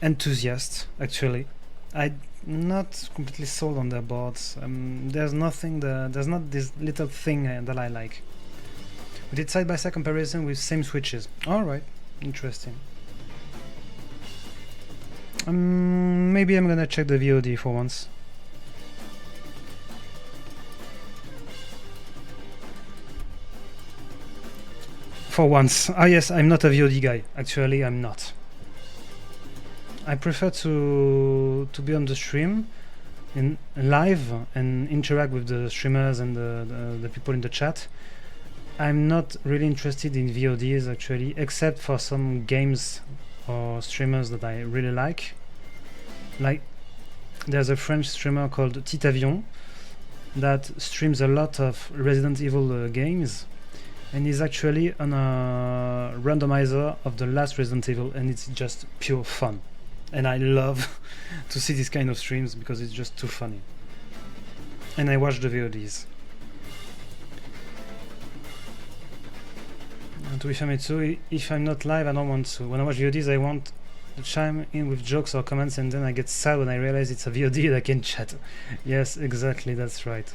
enthusiast, actually, I'm not completely sold on their boards. There's not this little thing that I like. We did side-by-side comparison with same switches. Alright, interesting. Maybe I'm gonna check the VOD for once. For once. Ah yes, I'm not a VOD guy. Actually, I'm not. I prefer to be on the stream in live and interact with the streamers and the people in the chat. I'm not really interested in VODs actually, except for some games or streamers that I really like. Like there's a French streamer called Titavion that streams a lot of Resident Evil games, and he's actually on a randomizer of the last Resident Evil, and it's just pure fun. And I love to see this kind of streams because it's just too funny. And I watch the VODs. And to be Famitsu, if I'm not live, I don't want to. When I watch VODs, I want to chime in with jokes or comments, and then I get sad when I realize it's a VOD and I can chat. Yes, exactly, that's right.